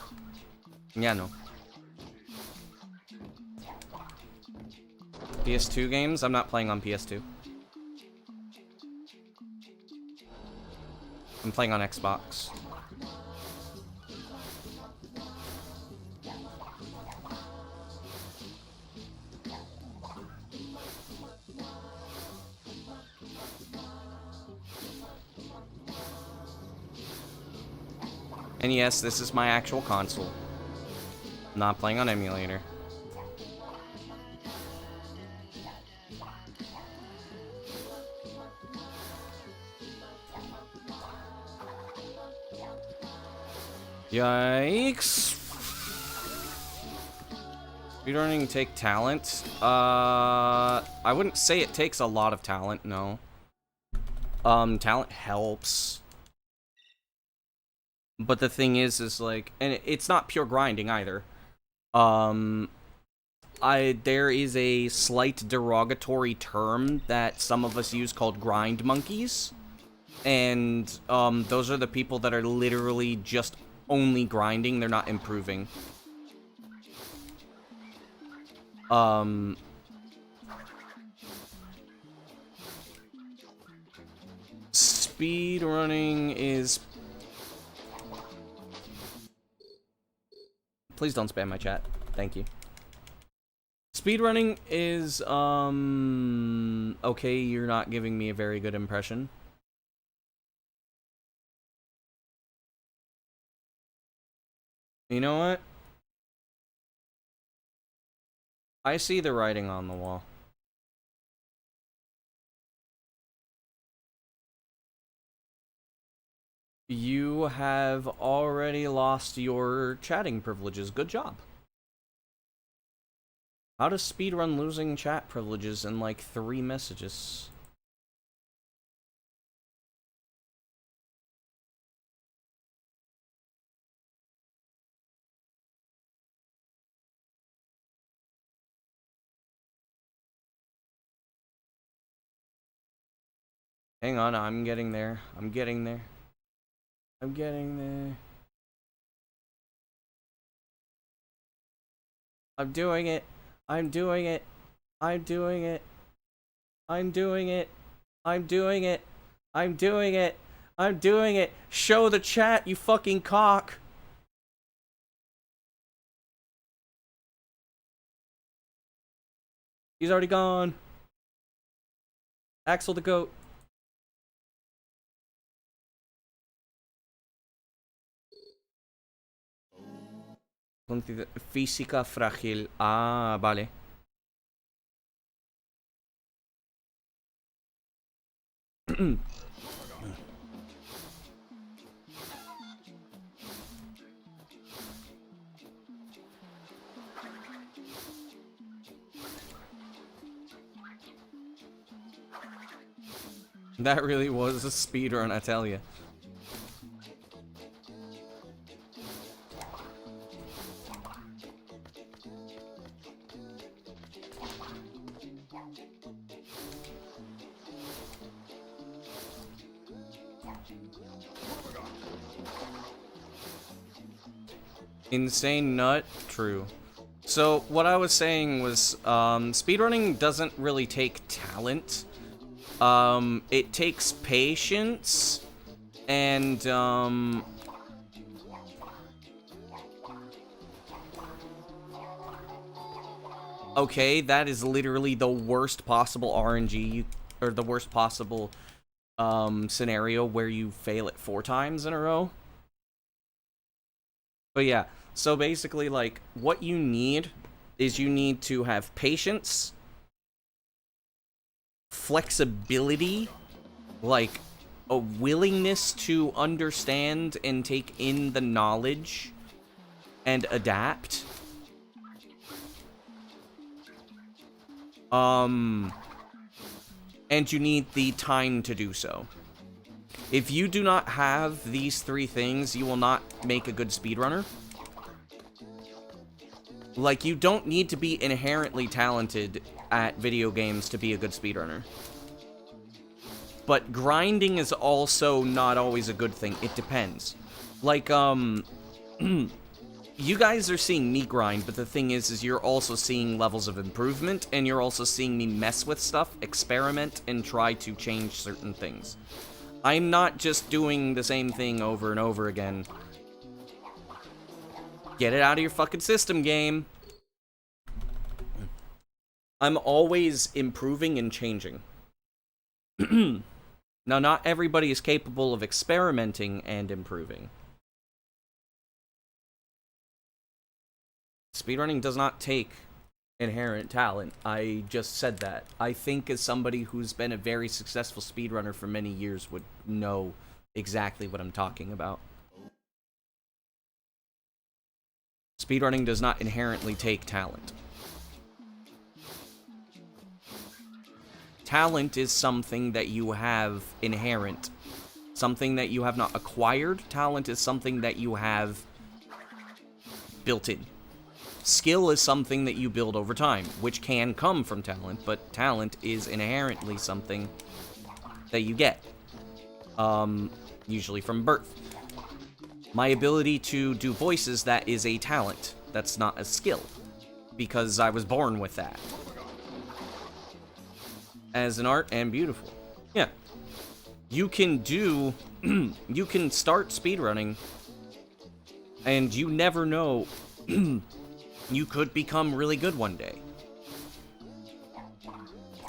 PS2 games? I'm not playing on PS2. I'm playing on Xbox. And yes, this is my actual console. I'm not playing on emulator. Yikes. Speedrunning take talent? I wouldn't say it takes a lot of talent, no. Talent helps. But the thing is like, and it's not pure grinding either. There is a slight derogatory term that some of us use called grind monkeys. And, those are the people that are literally just only grinding, they're not improving. Speedrunning is... Please don't spam my chat. Thank you. Speedrunning is, okay, you're not giving me a very good impression. You know what? I see the writing on the wall. You have already lost your chatting privileges. Good job. How does speedrun losing chat privileges in like 3 messages? Hang on, I'm getting there. I'm getting there. I'm getting there. I'm doing it. I'm doing it. I'm doing it. I'm doing it. I'm doing it. I'm doing it. I'm doing it. Show the chat, you fucking cock. He's already gone. Axel the goat. Física frágil. Ah, vale. That really was a speedrun, I tell you. Insane nut? True. So, what I was saying was, speedrunning doesn't really take talent. It takes patience, and, okay, that is literally the worst possible RNG, or the worst possible, scenario where you fail it 4 times in a row. But yeah, so basically, like, what you need is you need to have patience, flexibility, like, a willingness to understand and take in the knowledge and adapt. And you need the time to do so. If you do not have these 3 things, you will not make a good speedrunner. Like, you don't need to be inherently talented at video games to be a good speedrunner. But grinding is also not always a good thing. It depends. Like, you guys are seeing me grind, but the thing is you're also seeing levels of improvement, and you're also seeing me mess with stuff, experiment, and try to change certain things. I'm not just doing the same thing over and over again. Get it out of your fucking system, game. I'm always improving and changing. Now, not everybody is capable of experimenting and improving. Speedrunning does not take inherent talent. I just said that. I think as somebody who's been a very successful speedrunner for many years would know exactly what I'm talking about. Speedrunning does not inherently take talent. Talent is something that you have inherent. Something that you have not acquired. Talent is something that you have built in. Skill is something that you build over time, which can come from talent, but talent is inherently something that you get. Usually from birth. My ability to do voices, that is a talent. That's not a skill. Because I was born with that. As an art and beautiful. Yeah. You can do... you can start speedrunning, and you never know... you could become really good one day.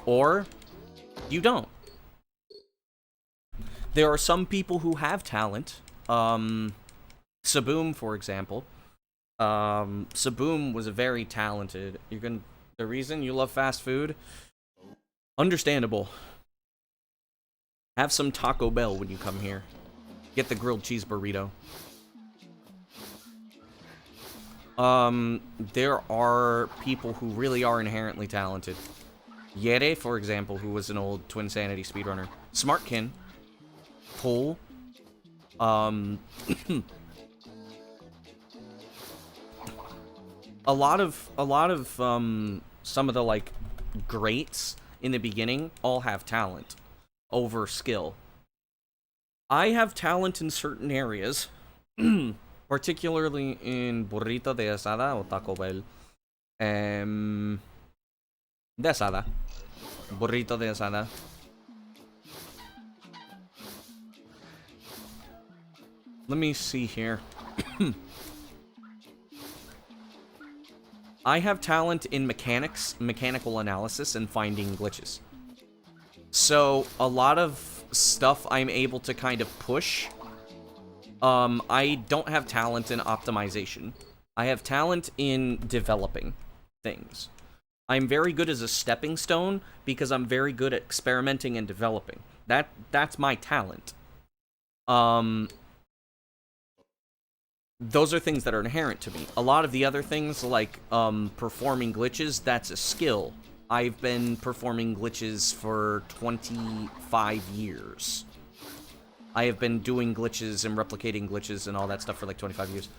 Or, you don't. There are some people who have talent. Saboom, for example. Saboom was a very talented... The reason you love fast food? Understandable. Have some Taco Bell when you come here. Get the grilled cheese burrito. There are people who really are inherently talented. Yere, for example, who was an old Twinsanity speedrunner. Smartkin. Cole. A lot of some of the, like, greats in the beginning all have talent over skill. I have talent in certain areas. Particularly in burrito de asada o Taco Bell. De asada. Burrito de asada. Let me see here. I have talent in mechanical analysis, and finding glitches. So, a lot of stuff I'm able to kind of push. I don't have talent in optimization. I have talent in developing things. I'm very good as a stepping stone because I'm very good at experimenting and developing. That's my talent. Those are things that are inherent to me. A lot of the other things, like performing glitches, that's a skill. I've been performing glitches for 25 years. I have been doing glitches and replicating glitches and all that stuff for like 25 years.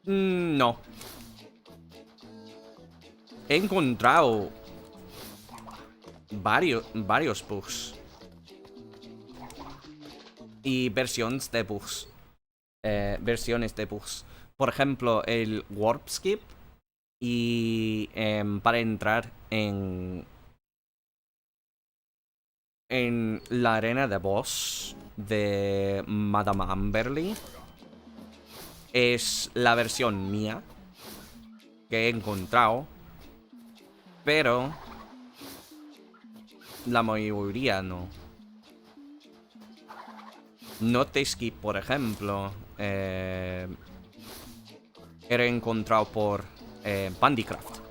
No. He encontrado varios bugs. Y versiones de bugs. Versiones de bugs. Por ejemplo, el warp skip. Y para entrar en la arena de boss de Madame Amberly es la versión mía que he encontrado, pero la mayoría no. Note skip, por ejemplo, era encontrado por Bandycraft.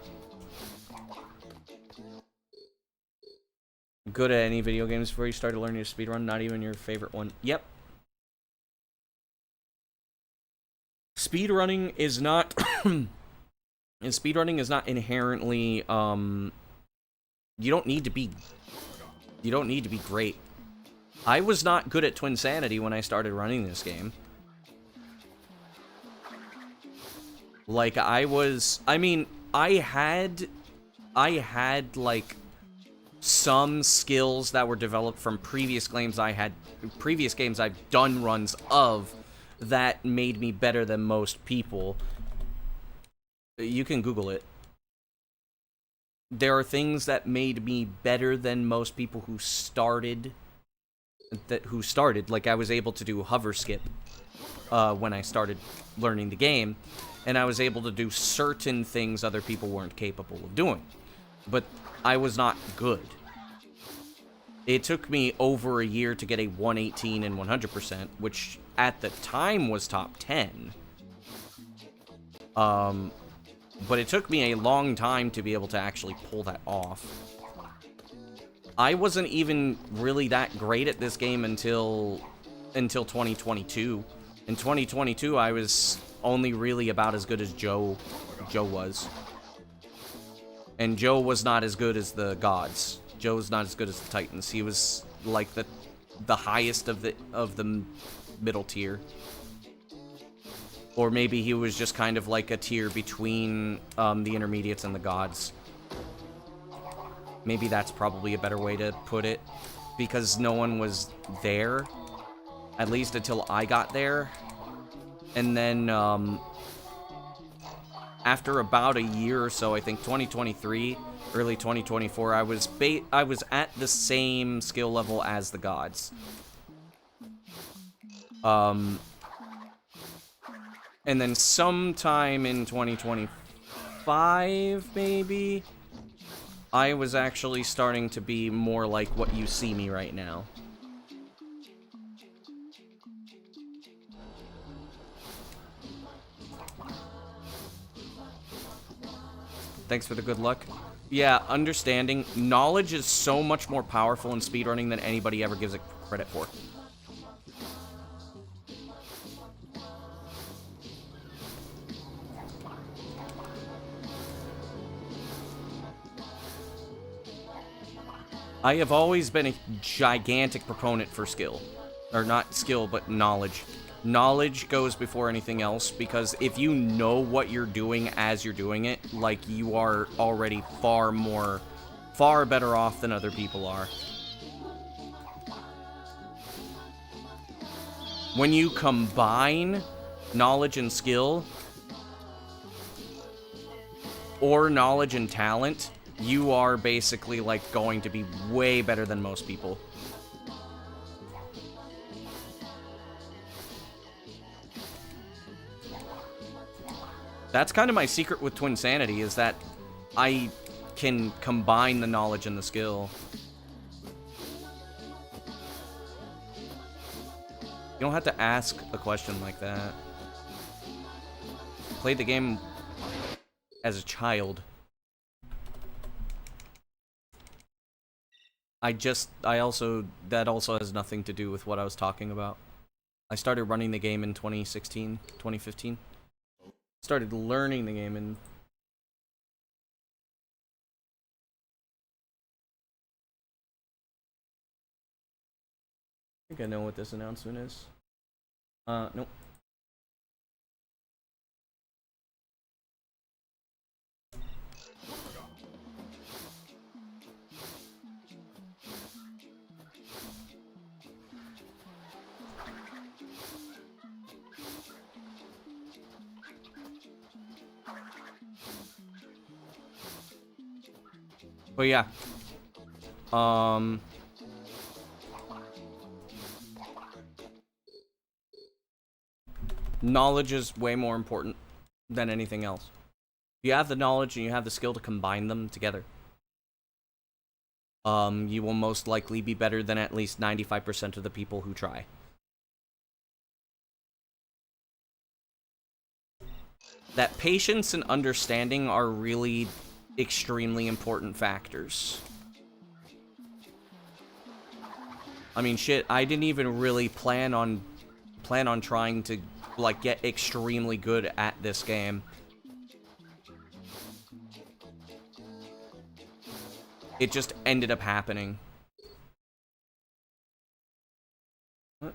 Good at any video games before you started learning to speedrun? Not even your favorite one? Yep. Speedrunning is not... and speedrunning is not inherently... You don't need to be great. I was not good at Twinsanity when I started running this game. Like, I mean, I had, like, some skills that were developed from previous games I've done runs of that made me better than most people. You can Google it. There are things that made me better than most people who started, like I was able to do hover skip when I started learning the game, and I was able to do certain things other people weren't capable of doing. But I was not good. It took me over a year to get a 118 and 100%, which at the time was top 10. But it took me a long time to be able to actually pull that off. I wasn't even really that great at this game until 2022. In 2022, I was only really about as good as Joe was. And Joe was not as good as the gods. Joe was not as good as the Titans. He was like the highest of the middle tier. Or maybe he was just kind of like a tier between the intermediates and the gods. Maybe that's probably a better way to put it. Because no one was there. At least until I got there. And then, after about a year or so, I think 2023, early 2024, I was at the same skill level as the gods. And then sometime in 2025, maybe, I was actually starting to be more like what you see me right now. Thanks for the good luck. Yeah, understanding. Knowledge is so much more powerful in speedrunning than anybody ever gives it credit for. I have always been a gigantic proponent for skill. Or not skill, but knowledge. Knowledge goes before anything else, because if you know what you're doing as you're doing it, like, you are already far better off than other people are. When you combine knowledge and skill, or knowledge and talent, you are basically, like, going to be way better than most people. That's kind of my secret with Twinsanity, is that I can combine the knowledge and the skill. You don't have to ask a question like that. Played the game as a child. That also has nothing to do with what I was talking about. I started running the game in 2016, 2015. Started learning the game in... I think I know what this announcement is. Nope. But yeah. Knowledge is way more important than anything else. You have the knowledge and you have the skill to combine them together. You will most likely be better than at least 95% of the people who try. That patience and understanding are really extremely important factors. I mean, shit, I didn't even really plan on trying to, like, get extremely good at this game. It just ended up happening. What?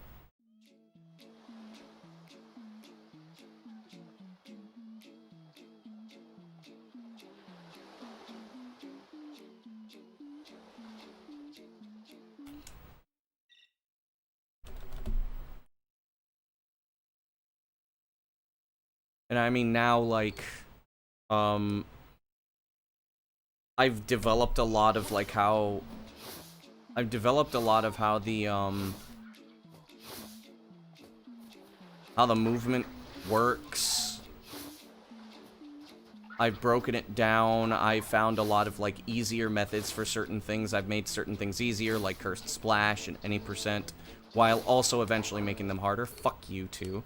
And I mean, now, like, I've developed a lot of, like, how the movement works. I've broken it down. I've found a lot of, like, easier methods for certain things. I've made certain things easier, like Cursed Splash and any percent, while also eventually making them harder. Fuck you, too.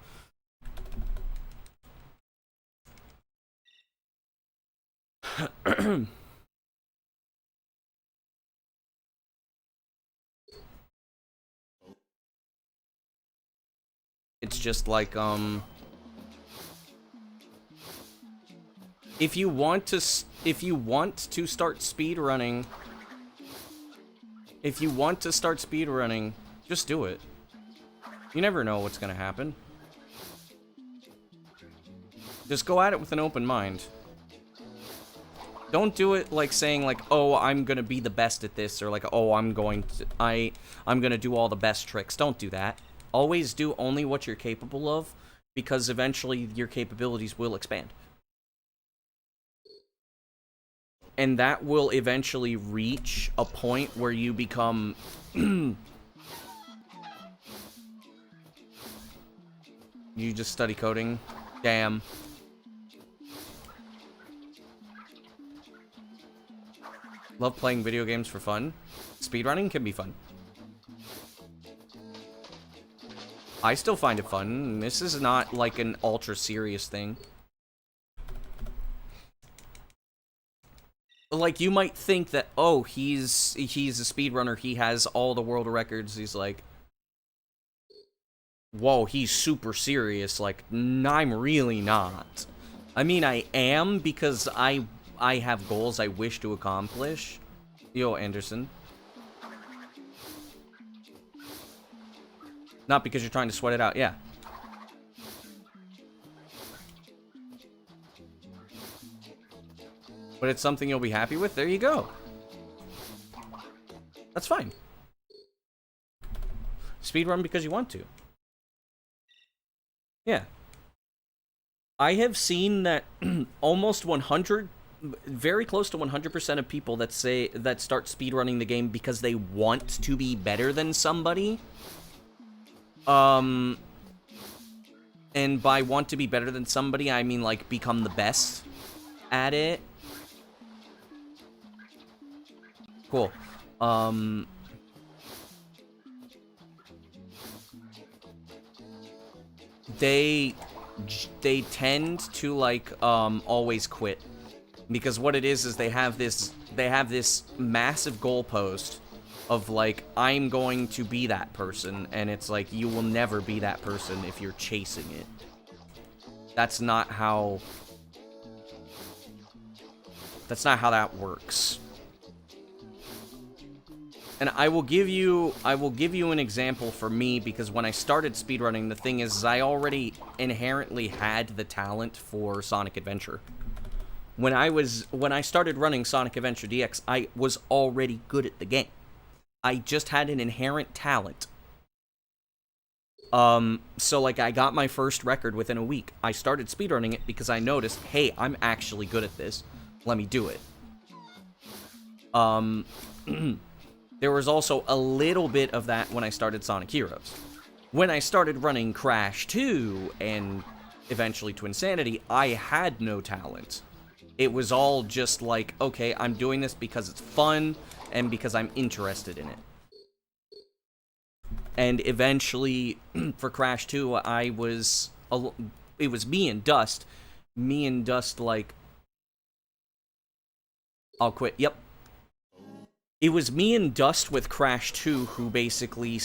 It's just like, if you want to start speedrunning, just do it. You never know what's gonna happen. Just go at it with an open mind. Don't do it like saying like, oh, I'm gonna be the best at this, or like, oh, I'm gonna do all the best tricks. Don't do that. Always do only what you're capable of, because eventually your capabilities will expand. And that will eventually reach a point where you become... You just study coding? Damn. Love playing video games for fun. Speedrunning can be fun. I still find it fun. This is not like an ultra serious thing. Like, you might think that, oh, he's a speedrunner, he has all the world records, he's like, whoa, he's super serious. Like, I'm really not. I mean, I am, because I have goals I wish to accomplish. Yo, Anderson. Not because you're trying to sweat it out, yeah. But it's something you'll be happy with, there you go. That's fine. Speedrun because you want to. Yeah. I have seen that almost 100, very close to 100% of people that start speedrunning the game because they want to be better than somebody. And by want to be better than somebody, I mean, like, become the best at it. Cool. They tend to, like, always quit. Because what it is they have this massive goalpost of, like, I'm going to be that person, and it's like, you will never be that person if you're chasing it. That's not how that works. And I will give you an example for me, because when I started speedrunning, the thing is I already inherently had the talent for Sonic Adventure. When I started running Sonic Adventure DX, I was already good at the game. I just had an inherent talent. So, like, I got my first record within a week. I started speedrunning it because I noticed, hey, I'm actually good at this. Let me do it. There was also a little bit of that when I started Sonic Heroes. When I started running Crash 2 and eventually Twinsanity, I had no talent. It was all just like, okay, I'm doing this because it's fun and because I'm interested in it. And eventually, for Crash 2, it was me and Dust. Me and Dust, like... I'll quit, yep. It was me and Dust with Crash 2 who basically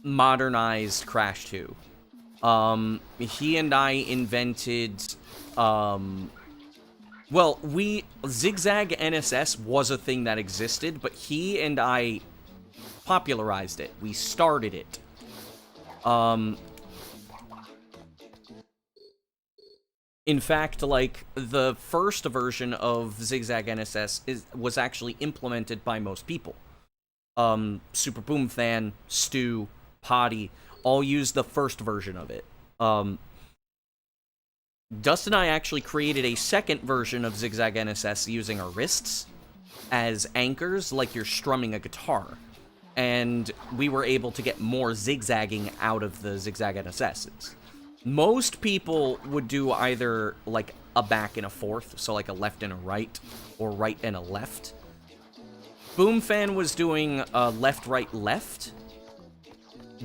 modernized Crash 2. He and I invented, well, Zigzag NSS was a thing that existed, but he and I popularized it. We started it. In fact, like, the first version of Zigzag NSS was actually implemented by most people. Super Boom Fan, Stu, Potty, all used the first version of it. Dust and I actually created a second version of Zigzag NSS using our wrists as anchors, like you're strumming a guitar. And we were able to get more zigzagging out of the Zigzag NSSs. Most people would do either, like, a back and a forth, so like a left and a right, or right and a left. Boomfan was doing left, right, left.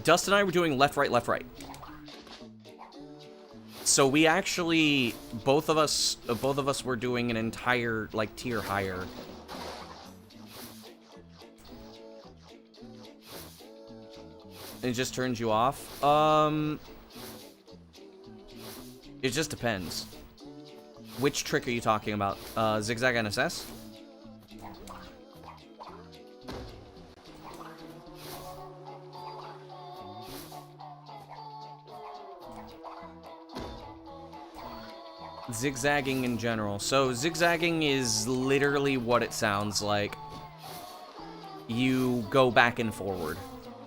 Dust and I were doing left, right, left, right. So we actually, both of us were doing an entire, like, tier higher. It just turns you off? It just depends. Which trick are you talking about? Zigzag NSS? Zigzagging in general. So zigzagging is literally what it sounds like. You go back and forward.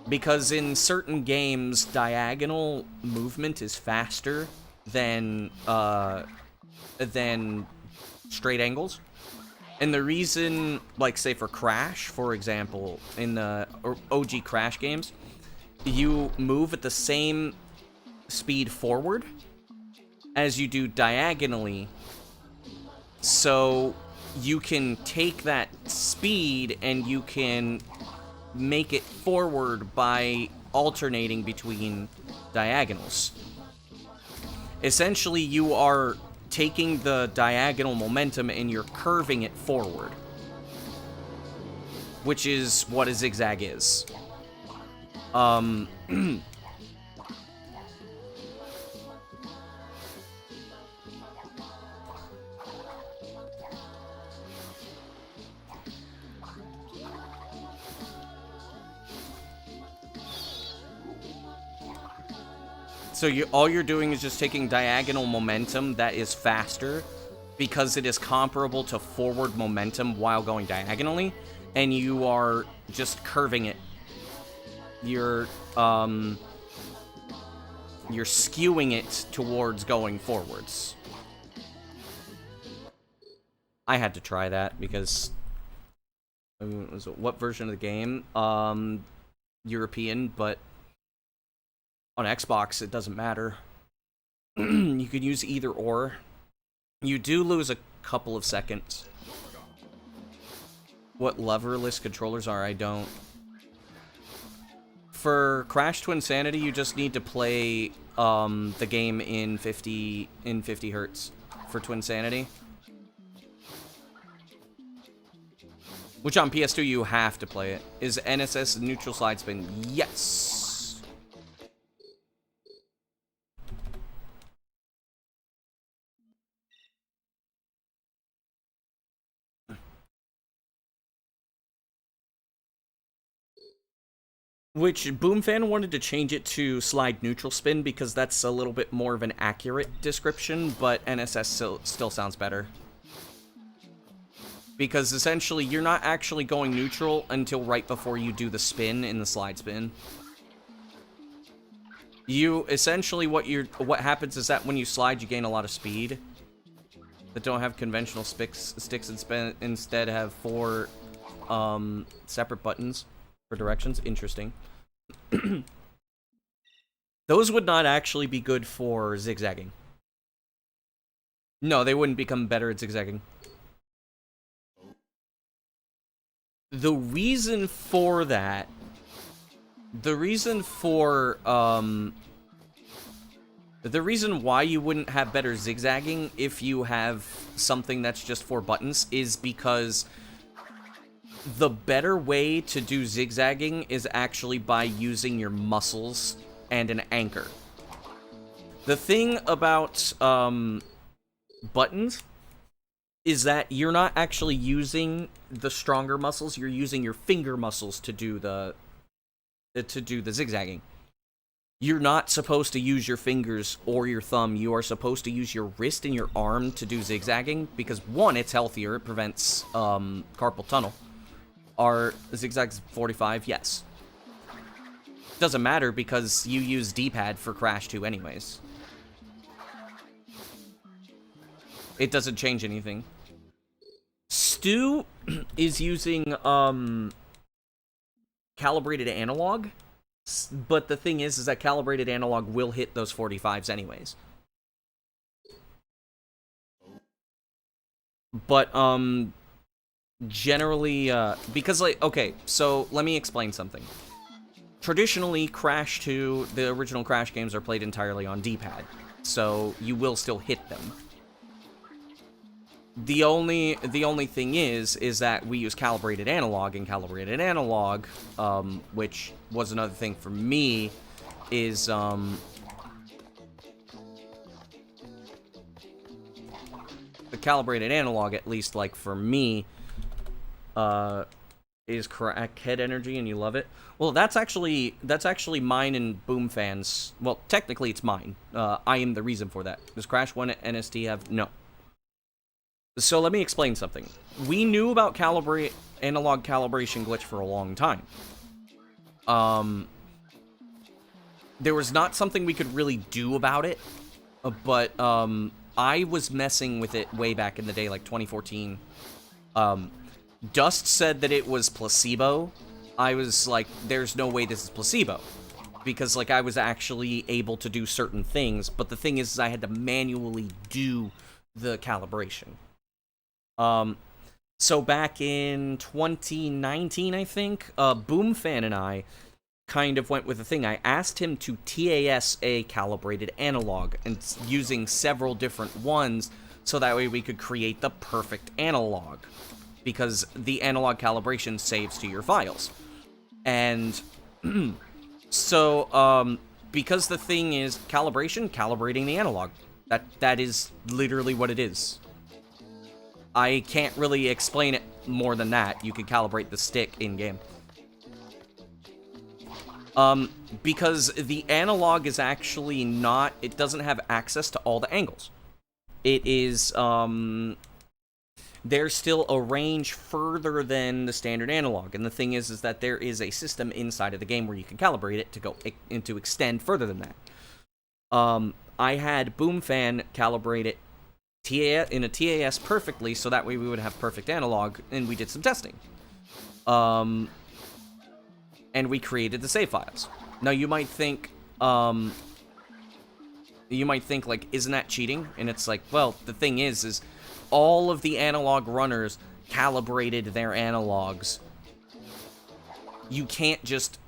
Because in certain games, diagonal movement is faster than straight angles. And the reason, like, say for Crash, for example, in the OG Crash games, you move at the same speed forward as you do diagonally, so you can take that speed and you can make it forward by alternating between diagonals. Essentially, you are taking the diagonal momentum and you're curving it forward, which is what a zigzag is. So all you're doing is just taking diagonal momentum that is faster because it is comparable to forward momentum while going diagonally, and you are just curving it. You're skewing it towards going forwards. I had to try that because what version of the game? European, but on Xbox, it doesn't matter. You could use either or. You do lose a couple of seconds. What leverless controllers are, I don't. For Crash Twinsanity, you just need to play the game in 50 hertz for Twinsanity. Which on PS2 you have to play it. Is NSS neutral slide spin? Yes. Which Boomfan wanted to change it to slide neutral spin because that's a little bit more of an accurate description, but NSS still sounds better. Because essentially you're not actually going neutral until right before you do the spin in the slide spin. You essentially what happens is that when you slide you gain a lot of speed that don't have conventional sticks and instead have 4 separate buttons for directions. Interesting. Those would not actually be good for zigzagging. No, they wouldn't become better at zigzagging. The reason for that, the reason why you wouldn't have better zigzagging if you have something that's just 4 buttons is because the better way to do zigzagging is actually by using your muscles and an anchor. The thing about buttons is that you're not actually using the stronger muscles, you're using your finger muscles to do the zigzagging. You're not supposed to use your fingers or your thumb, you are supposed to use your wrist and your arm to do zigzagging, because 1, it's healthier, it prevents carpal tunnel. Are zigzags 45? Yes. Doesn't matter because you use D-pad for Crash 2 anyways. It doesn't change anything. Stu is using calibrated analog, but the thing is that calibrated analog will hit those 45s anyways. But generally, because, like, okay, so let me explain something. Traditionally, Crash 2, the original Crash games are played entirely on D-pad. so you will still hit them. The only thing is that we use calibrated analog, and calibrated analog, which was another thing for me, is the calibrated analog, at least like for me, is crackhead energy, and you love it. Well, that's actually mine and Boom Fan's. Well, technically it's mine. I am the reason for that. Does Crash 1 and NST have? No. So let me explain something. We knew about analog calibration glitch for a long time. There was not something we could really do about it, but I was messing with it way back in the day, like 2014. Dust said that it was placebo. I was like, there's no way this is placebo. Because, like, I was actually able to do certain things, but the thing is I had to manually do the calibration. So back in 2019, I think, Boom Fan and I kind of went with a thing. I asked him to TAS a calibrated analog, and using several different ones, so that way we could create the perfect analog. Because the analog calibration saves to your files. And so, because the thing is calibrating the analog. That is literally what it is. I can't really explain it more than that. You can calibrate the stick in-game. Because the analog is actually not... It doesn't have access to all the angles. It is, there's still a range further than the standard analog. And the thing is that there is a system inside of the game where you can calibrate it to go and to extend further than that. I had Boom Fan calibrate it in a TAS perfectly, so that way we would have perfect analog, and we did some testing. And we created the save files. Now you might think, like, isn't that cheating? And it's like, well, the thing is all of the analog runners calibrated their analogs. You can't just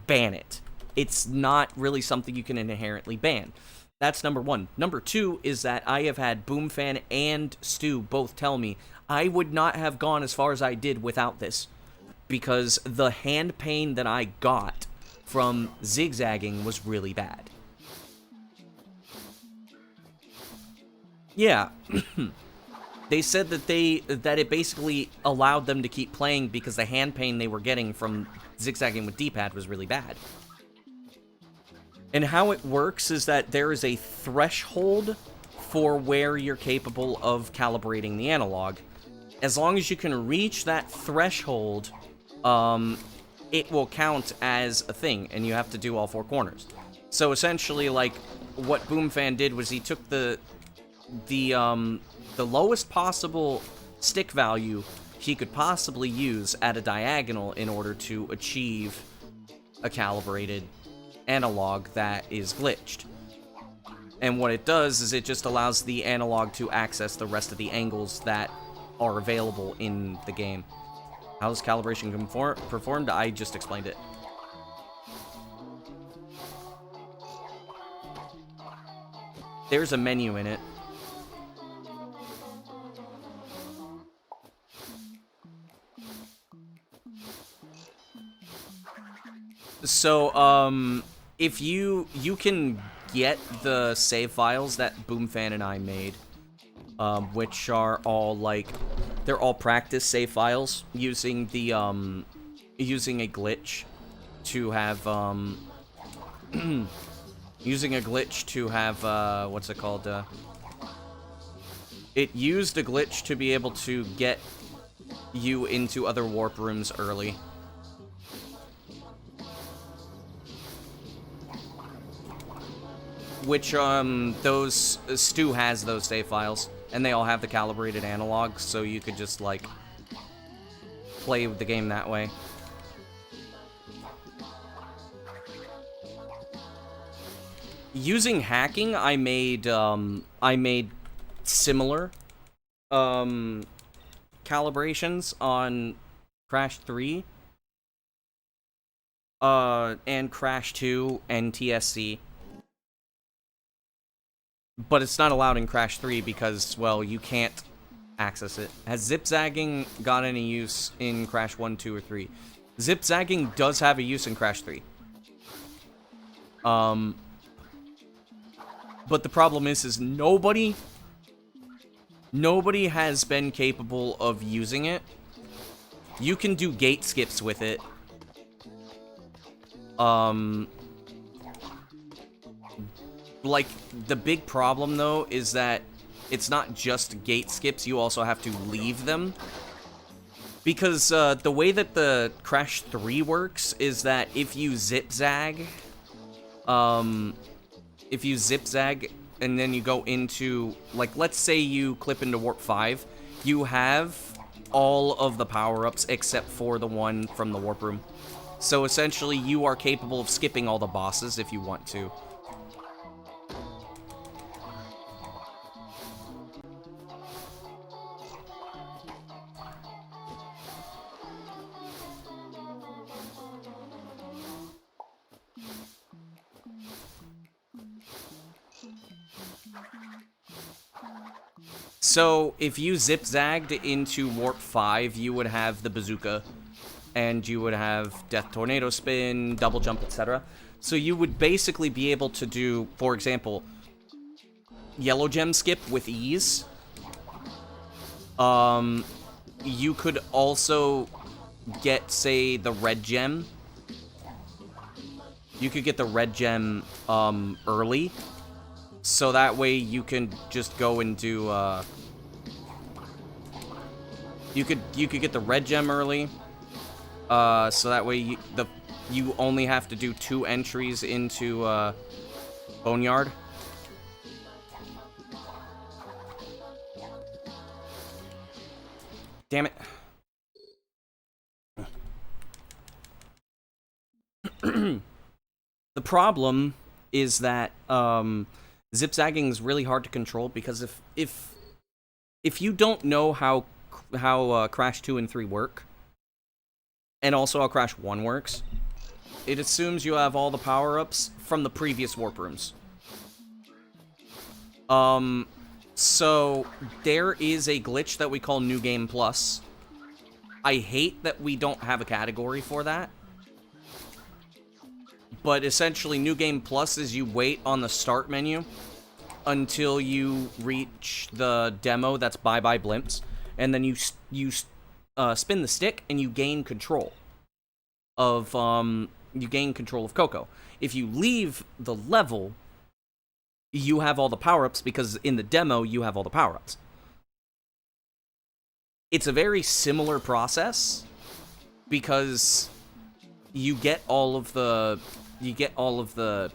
ban it. It's not really something you can inherently ban. That's number one. Number two is that I have had Boom Fan and Stu both tell me I would not have gone as far as I did without this. Because the hand pain that I got from zigzagging was really bad. Yeah. They said that it basically allowed them to keep playing because the hand pain they were getting from zigzagging with D-pad was really bad. And how it works is that there is a threshold for where you're capable of calibrating the analog. As long as you can reach that threshold, it will count as a thing, and you have to do all four corners. So essentially, like, what Boom Fan did was he took the lowest possible stick value he could possibly use at a diagonal in order to achieve a calibrated analog that is glitched. And what it does is it just allows the analog to access the rest of the angles that are available in the game. How's calibration performed? I just explained it. There's a menu in it. So, if you can get the save files that Boom Fan and I made, which are all, like, they're all practice save files using the, using a glitch to have, using a glitch to have, what's it called, it used a glitch to be able to get you into other warp rooms early. Which, those, Stu has those save files, and they all have the calibrated analog, so you could just, like, play with the game that way. Using hacking, I made similar, calibrations on Crash 3, and Crash 2, and TSC. but it's not allowed in Crash 3 because, well, you can't access it. Has zip-zagging got any use in Crash 1, 2, or 3? Zip-zagging does have a use in Crash 3. But the problem is nobody has been capable of using it. You can do gate skips with it. Like, the big problem, though, is that it's not just gate skips, you also have to leave them. Because, the way that the Crash 3 works is that if you zip-zag, and then you go into, like, let's say you clip into Warp 5, you have all of the power-ups except for the one from the Warp Room. So essentially, you are capable of skipping all the bosses if you want to. So, if you zip-zagged into Warp 5, you would have the bazooka, and you would have Death Tornado Spin, Double Jump, etc. So you would basically be able to do, for example, Yellow Gem Skip with ease. You could also get, say, the Red Gem. You could get the Red Gem, early. So that way you can just go and do, You could get the Red Gem early. So that way you only have to do 2 entries into, Boneyard. Damn it. The problem is that, zip-zagging is really hard to control because if you don't know how Crash 2 and 3 work, and also how Crash 1 works, it assumes you have all the power-ups from the previous Warp Rooms. So there is a glitch that we call New Game Plus. I hate that we don't have a category for that. But essentially, New Game Plus is you wait on the start menu until you reach the demo that's Bye Bye Blimps, and then you spin the stick and you gain control of Coco. If you leave the level, you have all the power-ups because in the demo you have all the power-ups. It's a very similar process because you get all of the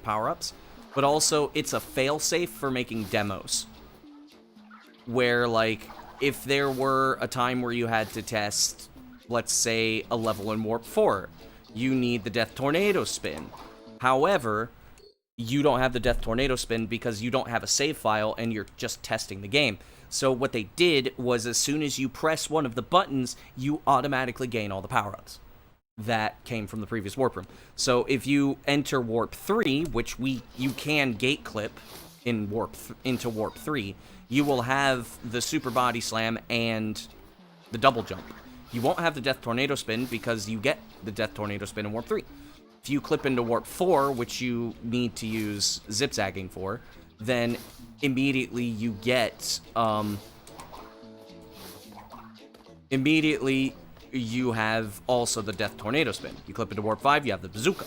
power-ups, but also it's a fail-safe for making demos. Where, like, if there were a time where you had to test, let's say, a level in Warp 4, you need the Death Tornado Spin. However, you don't have the Death Tornado Spin because you don't have a save file and you're just testing the game. So what they did was as soon as you press one of the buttons, you automatically gain all the power-ups that came from the previous Warp Room. So if you enter Warp 3, which you can gate clip into Warp 3, you will have the Super Body Slam and the Double Jump. You won't have the Death Tornado Spin because you get the Death Tornado Spin in Warp 3. If you clip into Warp 4, which you need to use zip-zagging for, then immediately you get, immediately you have also the Death Tornado Spin. You clip into Warp 5, you have the Bazooka.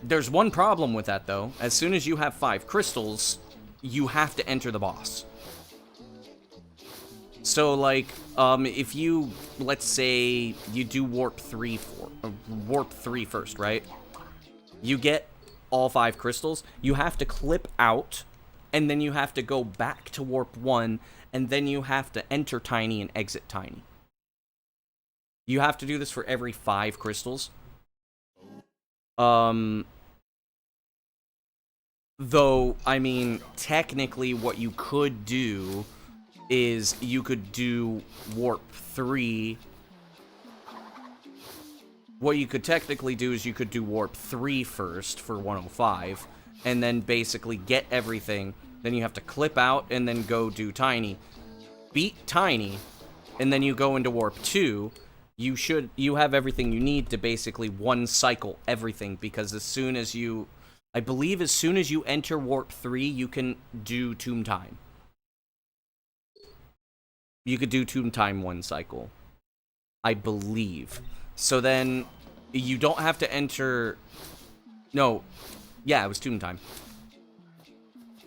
There's one problem with that, though. As soon as you have 5 crystals, you have to enter the boss. So, like, if you, let's say, you do Warp 3 first, right? You get all 5 crystals, you have to clip out, and then you have to go back to Warp 1, and then you have to enter Tiny and exit Tiny. You have to do this for every 5 crystals. Though, I mean, technically what you could do is you could do Warp 3 What you could technically do is you could do Warp 3 first for 105, and then basically get everything. Then you have to clip out and then go do Tiny. Beat Tiny, and then you go into Warp 2. You have everything you need to basically one cycle everything, because as soon as you... I believe as soon as you enter Warp 3, you can do Tomb Time. You could do Tomb Time one cycle. I believe. So then, you don't have to enter... No. Yeah, it was Tomb Time.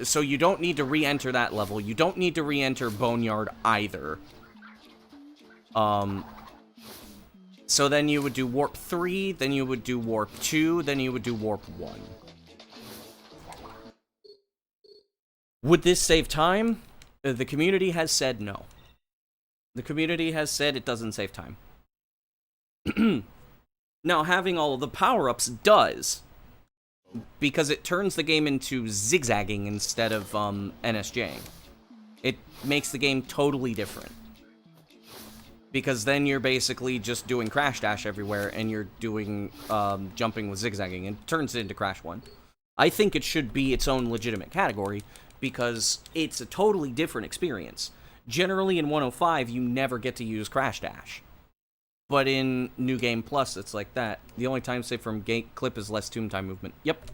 So you don't need to re-enter that level. You don't need to re-enter Boneyard either. So then you would do Warp 3, then you would do Warp 2, then you would do Warp 1. Would this save time? The community has said no. The community has said it doesn't save time. Now, having all of the power-ups does, because it turns the game into zigzagging instead of NSJing. It makes the game totally different. Because then you're basically just doing Crash Dash everywhere, and you're doing jumping with zigzagging, and it turns it into Crash 1. I think it should be its own legitimate category, because it's a totally different experience. Generally in 105, you never get to use Crash Dash. But in New Game Plus, it's like that. The only time saved from clip is less Tomb Time movement. Yep.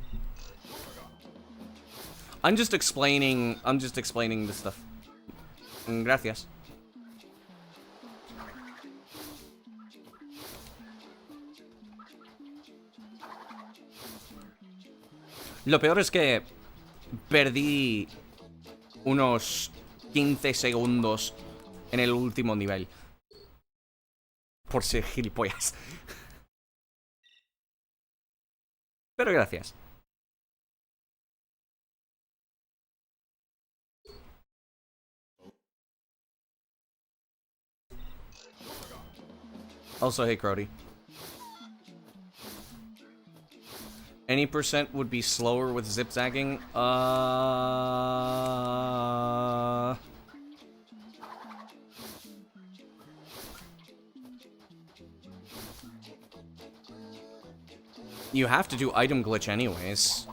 I'm just explaining this stuff. Gracias. Lo peor es que perdí unos 15 segundos en el último nivel. Por ser gilipollas. Pero gracias. Also, hey, Crody. Any percent would be slower with zip-zagging? You have to do item glitch anyways.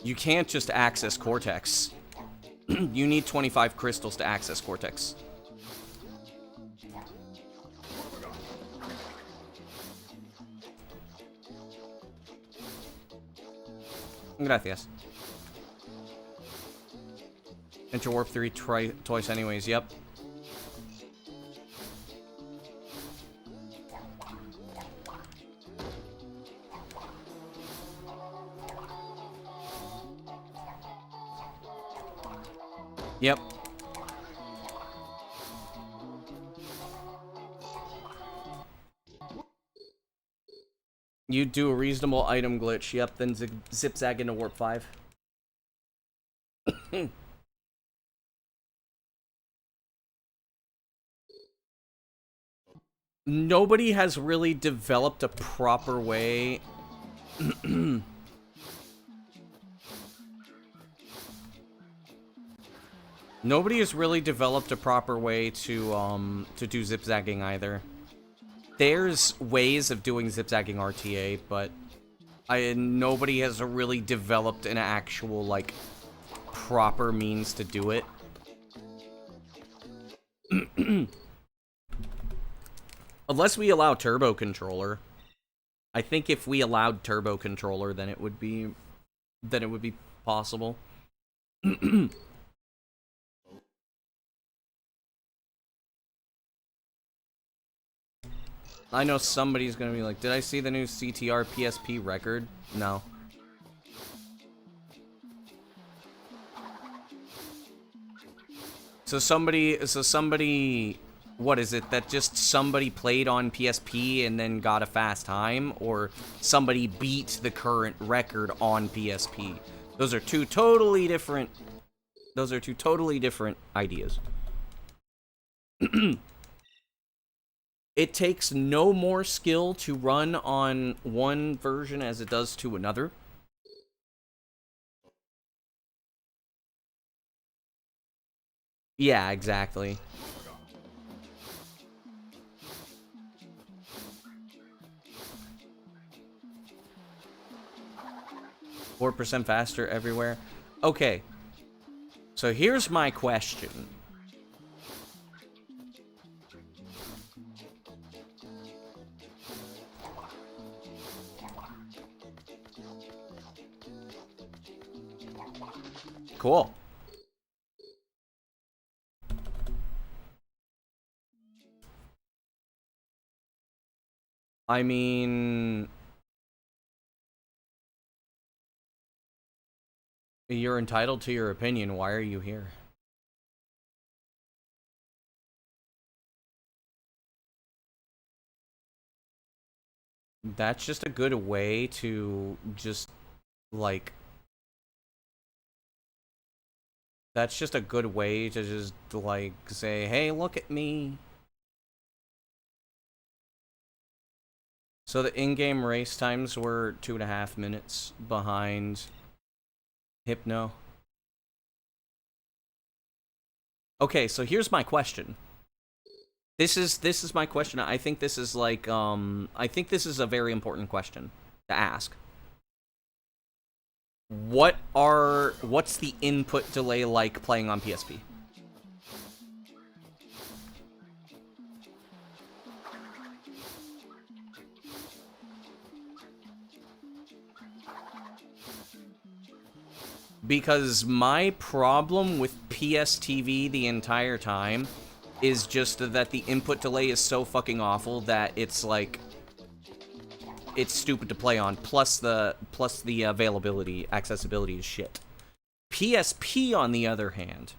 You can't just access Cortex. You need 25 crystals to access Cortex. Gracias. Enter Warp 3 twice anyways, yep. Yep. You do a reasonable item glitch, yep, then zip-zag into Warp 5. Nobody has really developed a proper way... Nobody has really developed a proper way to do zip-zagging either. There's ways of doing zip-zagging RTA, but nobody has really developed an actual, like, proper means to do it. Unless we allow Turbo Controller. I think if we allowed Turbo Controller, then it would be possible. I know somebody's gonna be like, did I see the new CTR PSP record? No. So somebody, what is it, that just somebody played on PSP and then got a fast time? Or somebody beat the current record on PSP? Those are two totally different ideas. It takes no more skill to run on one version as it does to another. Yeah, exactly. 4% faster everywhere. Okay. So here's my question. Cool. I mean, you're entitled to your opinion. Why are you here? That's just a good way to just, like... That's just a good way to just, like, say, hey, look at me. So the in-game race times were 2.5 minutes behind Hypno. Okay, so here's my question. This is my question. I think this is like I think this is a very important question to ask. What's the input delay like playing on PSP? Because my problem with PSTV the entire time is just that the input delay is so fucking awful that it's like... It's stupid to play on, plus the availability, accessibility is shit. PSP, on the other hand...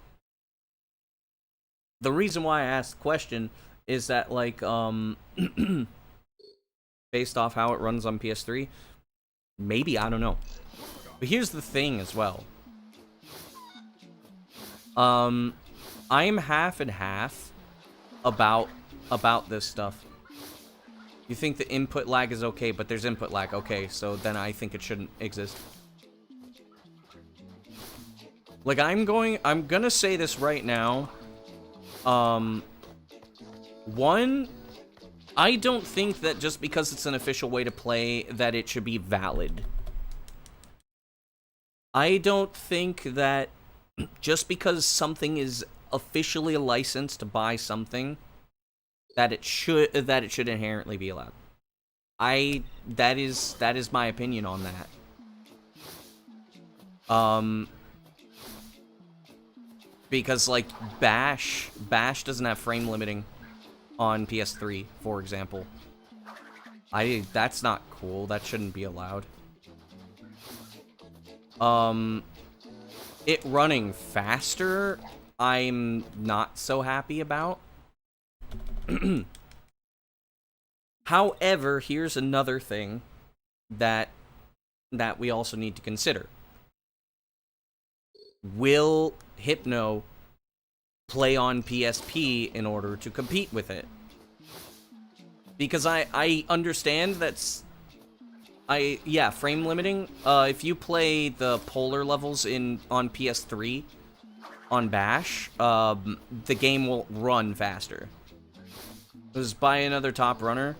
The reason why I asked the question is that, like, based off how it runs on PS3, maybe, I don't know. But here's the thing as well. I'm half and half about this stuff. You think the input lag is okay, but there's input lag. Okay, so then I think it shouldn't exist. Like, I'm gonna say this right now. One, I don't think that just because it's an official way to play that it should be valid. I don't think that just because something is officially licensed to buy something that it should inherently be allowed. That is my opinion on that. Because like Bash doesn't have frame limiting on PS3, for example. That's not cool. That shouldn't be allowed. It running faster, I'm not so happy about. However, here's another thing that we also need to consider. Will Hypno play on PSP in order to compete with it? Because I understand that's... yeah, frame limiting. If you play the polar levels on PS3 on Bash, the game will run faster. It was by another top runner.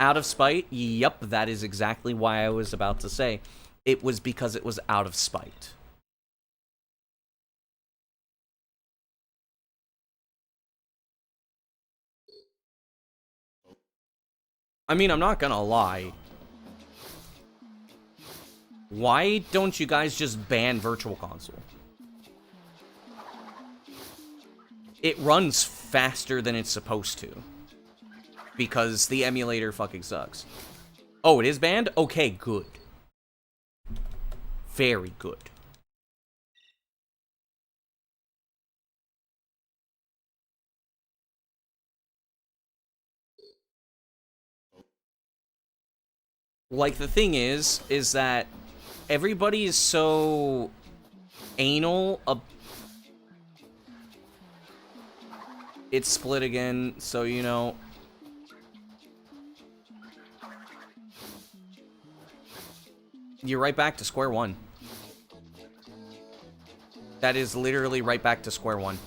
Out of spite? Yep, that is exactly why I was about to say. It was because it was out of spite. I mean, I'm not gonna lie. Why don't you guys just ban Virtual Console? It runs faster than it's supposed to. Because the emulator fucking sucks. Oh, it is banned? Okay, good. Very good. Like, the thing is that everybody is so anal. It's split again, so, you know. You're right back to square one. That is literally right back to square one.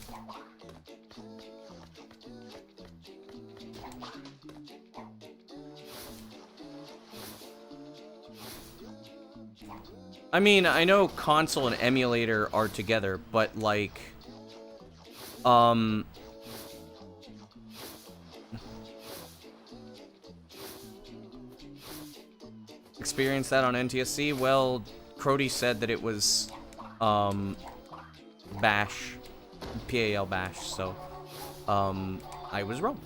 I mean, I know console and emulator are together, but, like, experience that on NTSC? Well, Crody said that it was, Bash. PAL Bash, so, I was wrong.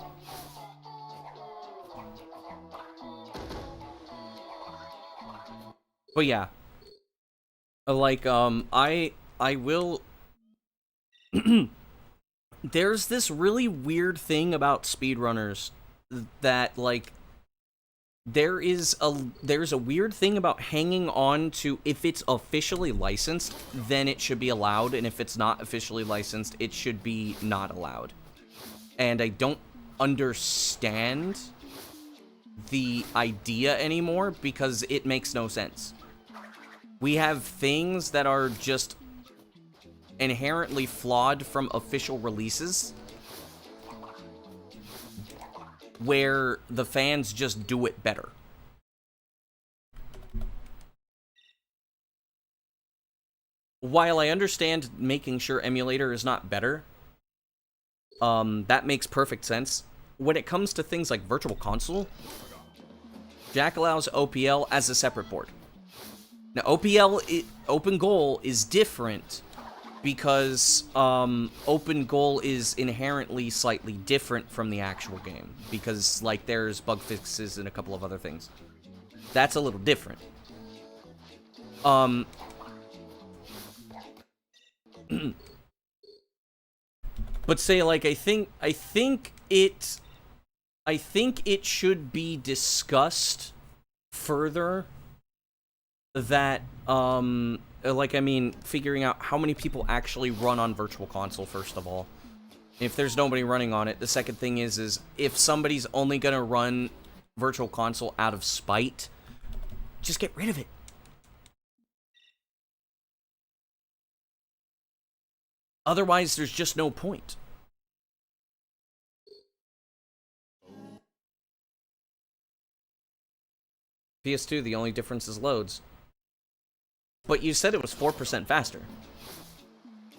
But yeah. Like, I will... There's this really weird thing about speedrunners that, like, there's a weird thing about hanging on to, if it's officially licensed, then it should be allowed, and if it's not officially licensed, it should be not allowed. And I don't understand the idea anymore, because it makes no sense. We have things that are just inherently flawed from official releases, where the fans just do it better. While I understand making sure emulator is not better, that makes perfect sense. When it comes to things like Virtual Console, Jack allows OPL as a separate board. Now, Open Goal is different because Open Goal is inherently slightly different from the actual game, because, like, there's bug fixes and a couple of other things. That's a little different. But say, like, I think it should be discussed further that, like, I mean, figuring out how many people actually run on Virtual Console, first of all. If there's nobody running on it, the second thing is if somebody's only gonna run Virtual Console out of spite, just get rid of it. Otherwise, there's just no point. PS2, the only difference is loads. But you said it was 4% faster.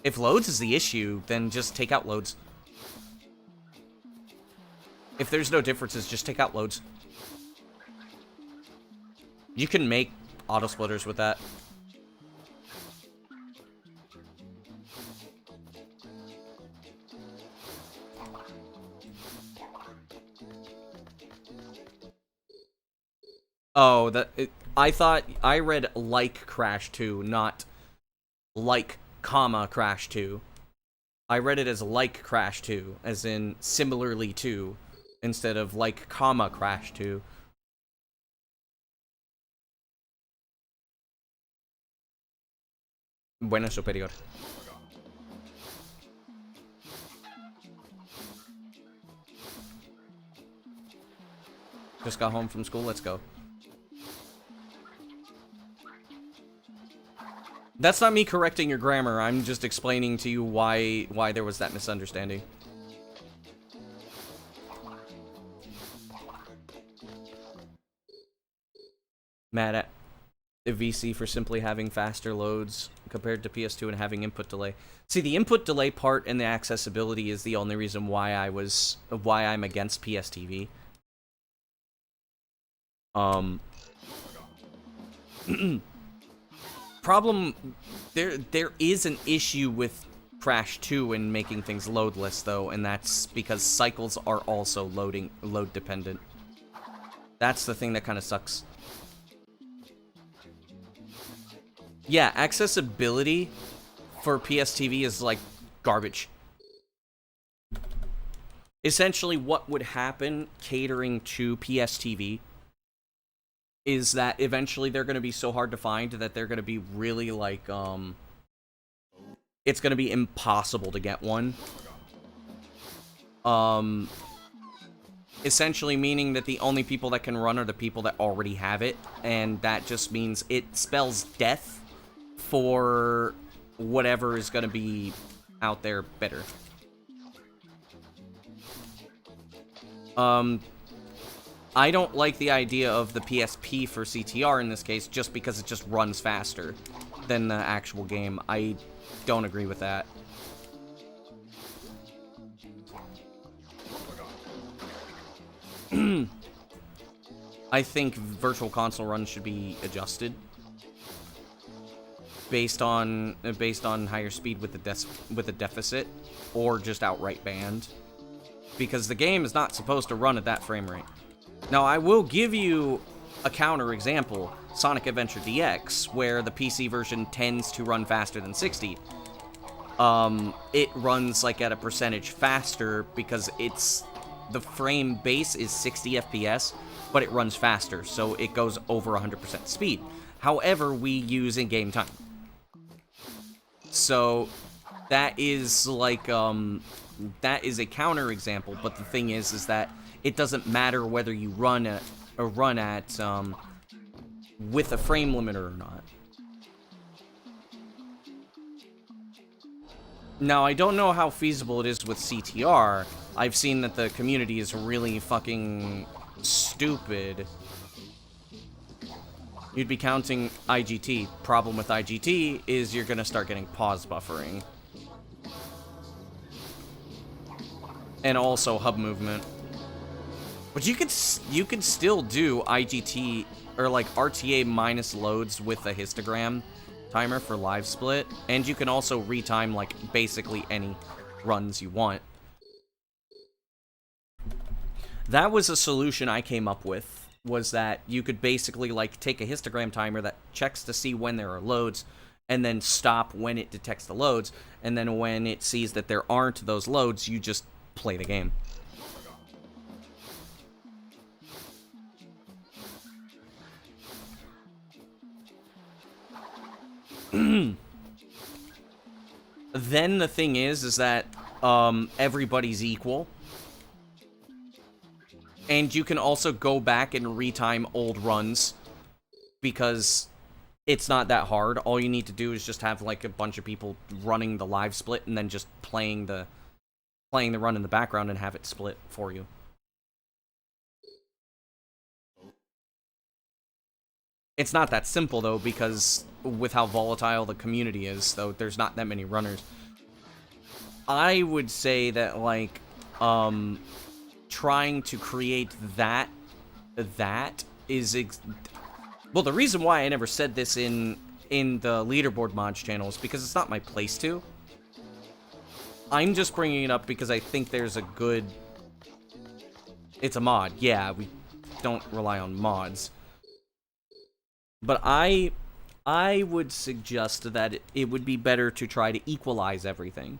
If loads is the issue, then just take out loads. If there's no differences, just take out loads. You can make auto splitters with that. Oh, I thought I read like Crash 2, not like, comma, Crash 2. I read it as like Crash 2, as in similarly to, instead of like, comma, Crash 2. Buena superior. Just got home from school, let's go. That's not me correcting your grammar, I'm just explaining to you why there was that misunderstanding. Mad at VC for simply having faster loads compared to PS2 and having input delay. See, the input delay part and the accessibility is the only reason why I'm against PSTV. Problem, there is an issue with Crash 2 in making things loadless, though, and that's because cycles are also load dependent. That's the thing that kind of sucks. Yeah, accessibility for PSTV is like garbage. Essentially, what would happen catering to PSTV is that eventually they're going to be so hard to find that they're going to be really, like, it's going to be impossible to get one. Essentially meaning that the only people that can run are the people that already have it, and that just means it spells death for whatever is going to be out there better. I don't like the idea of the PSP for CTR in this case, just because it just runs faster than the actual game. I don't agree with that. I think Virtual Console runs should be adjusted based on higher speed with the deficit, or just outright banned, because the game is not supposed to run at that frame rate. Now, I will give you a counter example, Sonic Adventure DX, where the PC version tends to run faster than 60. It runs like at a percentage faster because the frame base is 60 FPS, but it runs faster, so it goes over 100% speed. However, we use in-game time. So that is like that is a counter example, but the thing is that it doesn't matter whether you run at with a frame limiter or not. Now, I don't know how feasible it is with CTR. I've seen that the community is really fucking stupid. You'd be counting IGT. Problem with IGT is you're gonna start getting pause buffering. And also hub movement. But you could still do IGT, or like RTA minus loads with a histogram timer for live split, and you can also retime like basically any runs you want. That was a solution I came up with, was that you could basically like take a histogram timer that checks to see when there are loads, and then stop when it detects the loads, and then when it sees that there aren't those loads, you just play the game. Then the thing is that everybody's equal, and you can also go back and retime old runs because it's not that hard. All you need to do is just have like a bunch of people running the live split and then just playing the run in the background and have it split for you. It's not that simple, though, because with how volatile the community is, though, there's not that many runners. I would say that, like, trying to create that is... well, the reason why I never said this in the leaderboard mods channel is because it's not my place to. I'm just bringing it up because I think there's a good... It's a mod. Yeah, we don't rely on mods. But I would suggest that it would be better to try to equalize everything.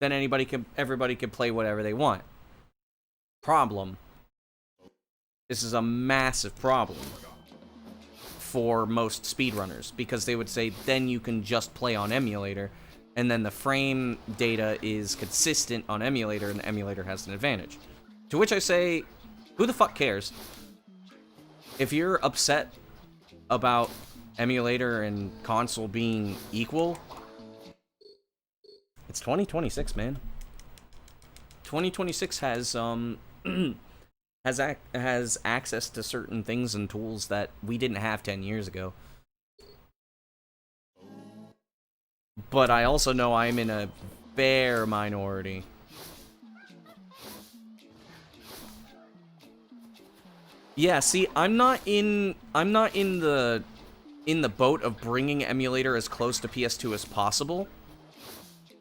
Then everybody can play whatever they want. Problem. This is a massive problem for most speedrunners, because they would say then you can just play on emulator, and then the frame data is consistent on emulator, and the emulator has an advantage. To which I say, who the fuck cares? If you're upset about emulator and console being equal, it's 2026, man. 2026 has has access to certain things and tools that we didn't have 10 years ago. But I also know I'm in a fair minority. Yeah, see, I'm not in the boat of bringing emulator as close to PS2 as possible.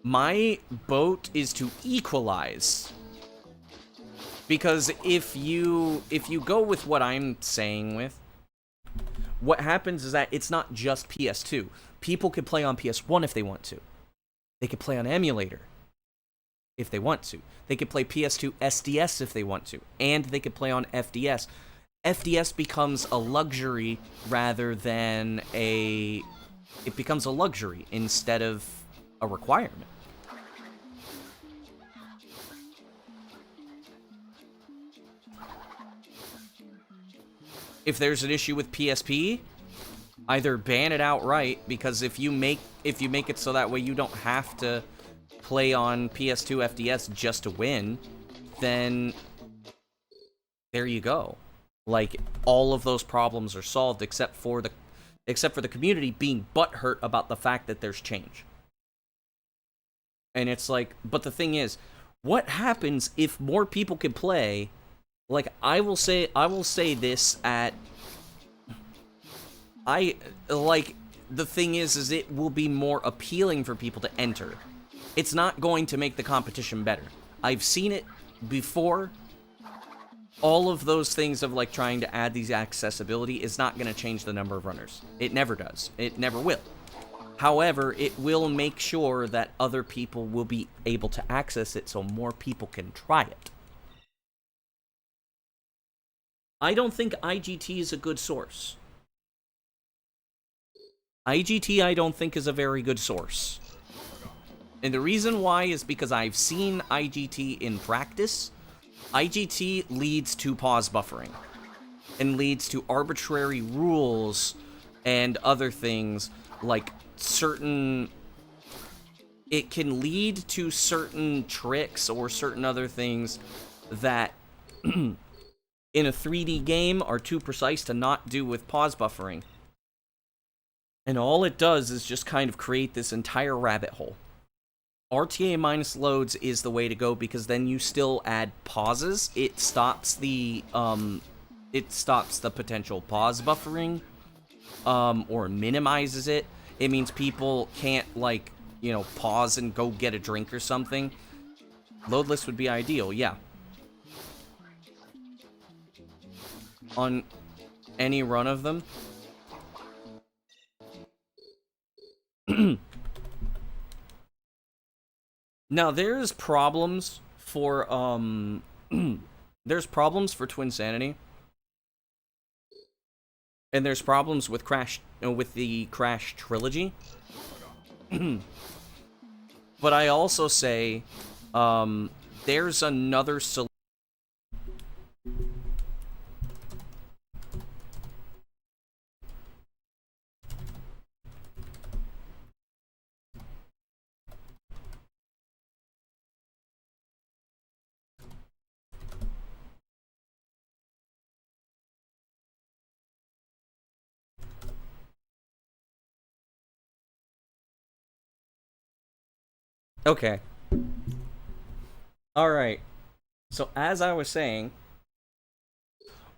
My boat is to equalize. Because if you go with what I'm saying with, what happens is that it's not just PS2. People can play on PS1 if they want to. They can play on emulator if they want to. They can play PS2 SDS if they want to. And they can play on FDS. FDS becomes a luxury rather than a... It becomes a luxury instead of a requirement. If there's an issue with PSP, either ban it outright, because if you make it so that way you don't have to play on PS2 FDS just to win, then there you go. Like, all of those problems are solved except for the community being butthurt about the fact that there's change. And it's like, but the thing is, what happens if more people can play? Like, I will say this the thing is it will be more appealing for people to enter. It's not going to make the competition better. I've seen it before. All of those things of, like, trying to add these accessibility is not going to change the number of runners. It never does. It never will. However, it will make sure that other people will be able to access it so more people can try it. I don't think IGT is a good source. IGT, I don't think, is a very good source. And the reason why is because I've seen IGT in practice. IGT leads to pause buffering. And leads to arbitrary rules and other things, like certain... It can lead to certain tricks or certain other things that in a 3D game are too precise to not do with pause buffering. And all it does is just kind of create this entire rabbit hole. RTA minus loads is the way to go because then you still add pauses. It stops the potential pause buffering, or minimizes it. It means people can't, like, you know, pause and go get a drink or something. Loadless would be ideal, yeah. On any run of them. Now, there's problems for, there's problems for Twinsanity. And there's problems with the Crash trilogy. But I also say, there's another solution. Okay. Alright. So, as I was saying,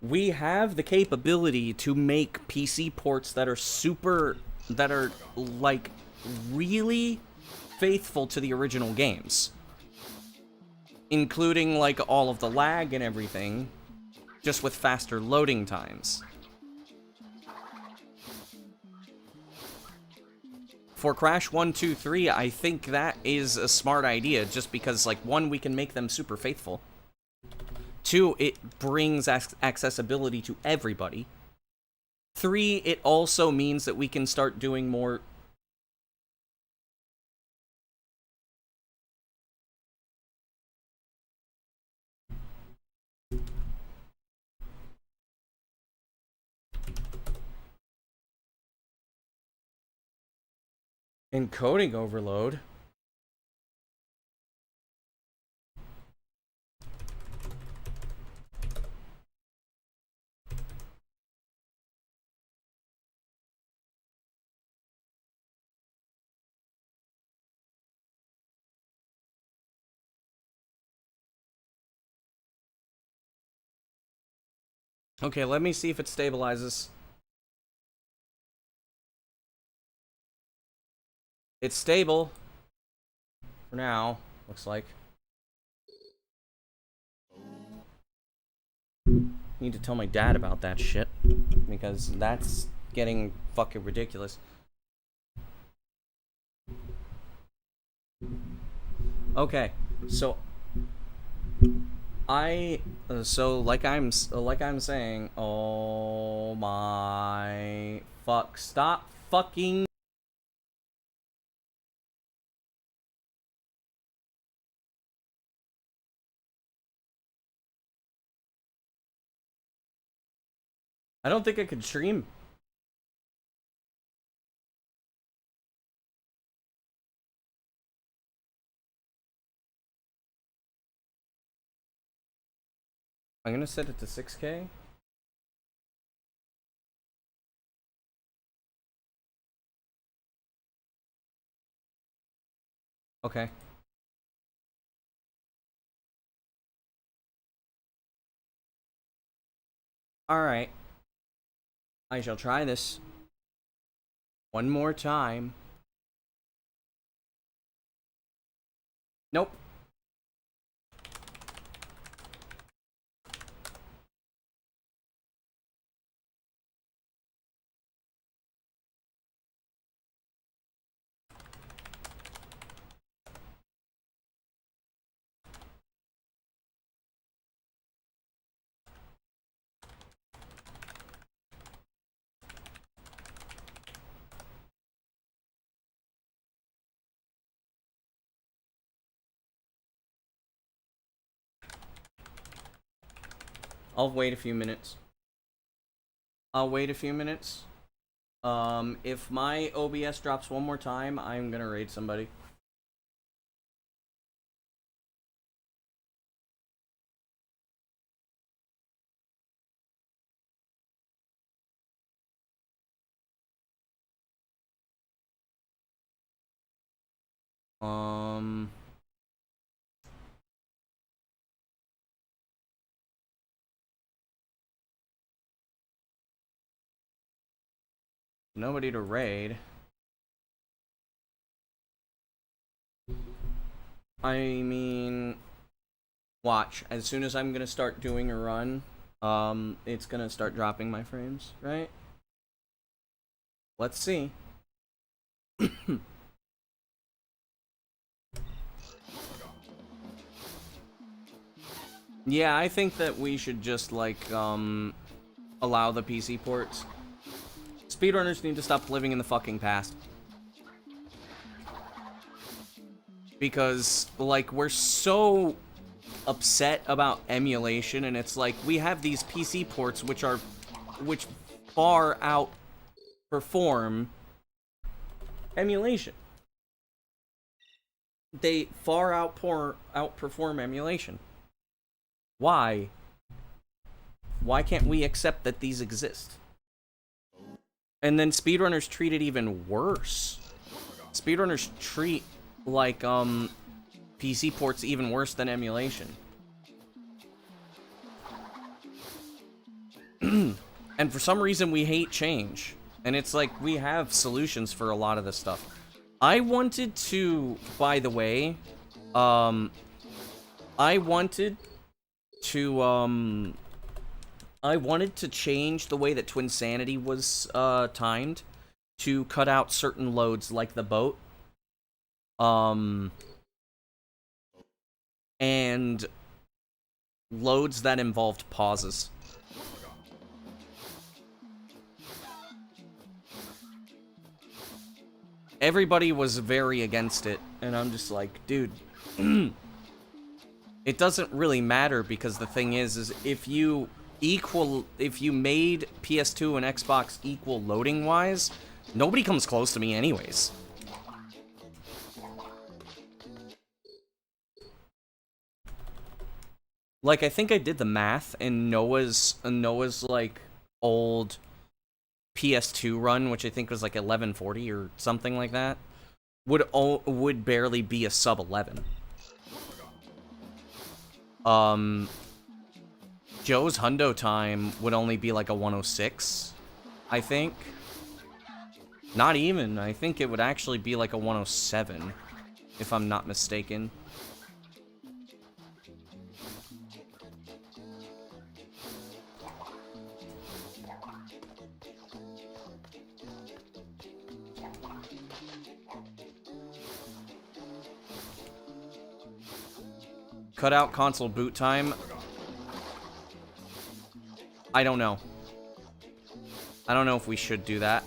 we have the capability to make PC ports that are like, really faithful to the original games. Including, like, all of the lag and everything, just with faster loading times. For Crash 1, 2, 3, I think that is a smart idea, just because, like, 1, we can make them super faithful. 2, it brings accessibility to everybody. 3, it also means that we can start doing more... encoding overload. Okay, let me see if it stabilizes. It's stable. For now, looks like. Need to tell my dad about that shit, because that's getting fucking ridiculous. Okay, so like I'm saying, oh my fuck, stop fucking. I don't think I could stream. I'm gonna set it to 6K. Okay. Alright. I shall try this. One more time. Nope. I'll wait a few minutes. If my OBS drops one more time, I'm gonna raid somebody. Nobody to raid. I mean, watch. As soon as I'm gonna start doing a run, it's gonna start dropping my frames, right? Let's see. Yeah, I think that we should just, like, allow the PC ports. Speedrunners need to stop living in the fucking past. Because, like, we're so upset about emulation, and it's like, we have these PC ports which far outperform emulation. They far outperform emulation. Why? Why can't we accept that these exist? And then speedrunners treat it even worse. Speedrunners treat, like, PC ports even worse than emulation. And for some reason we hate change. And it's like, we have solutions for a lot of this stuff. I wanted to, by the way, I wanted to change the way that Twinsanity was timed to cut out certain loads like the boat. And loads that involved pauses. Everybody was very against it, and I'm just like, dude, it doesn't really matter, because the thing is if you made PS2 and Xbox equal loading-wise, nobody comes close to me anyways. Like, I think I did the math, and Noah's like, old PS2 run, which I think was like 1140 or something like that, would barely be a sub 11. Joe's hundo time would only be like a 106, I think. Not even. I think it would actually be like a 107, if I'm not mistaken. Cut out console boot time. I don't know. I don't know if we should do that.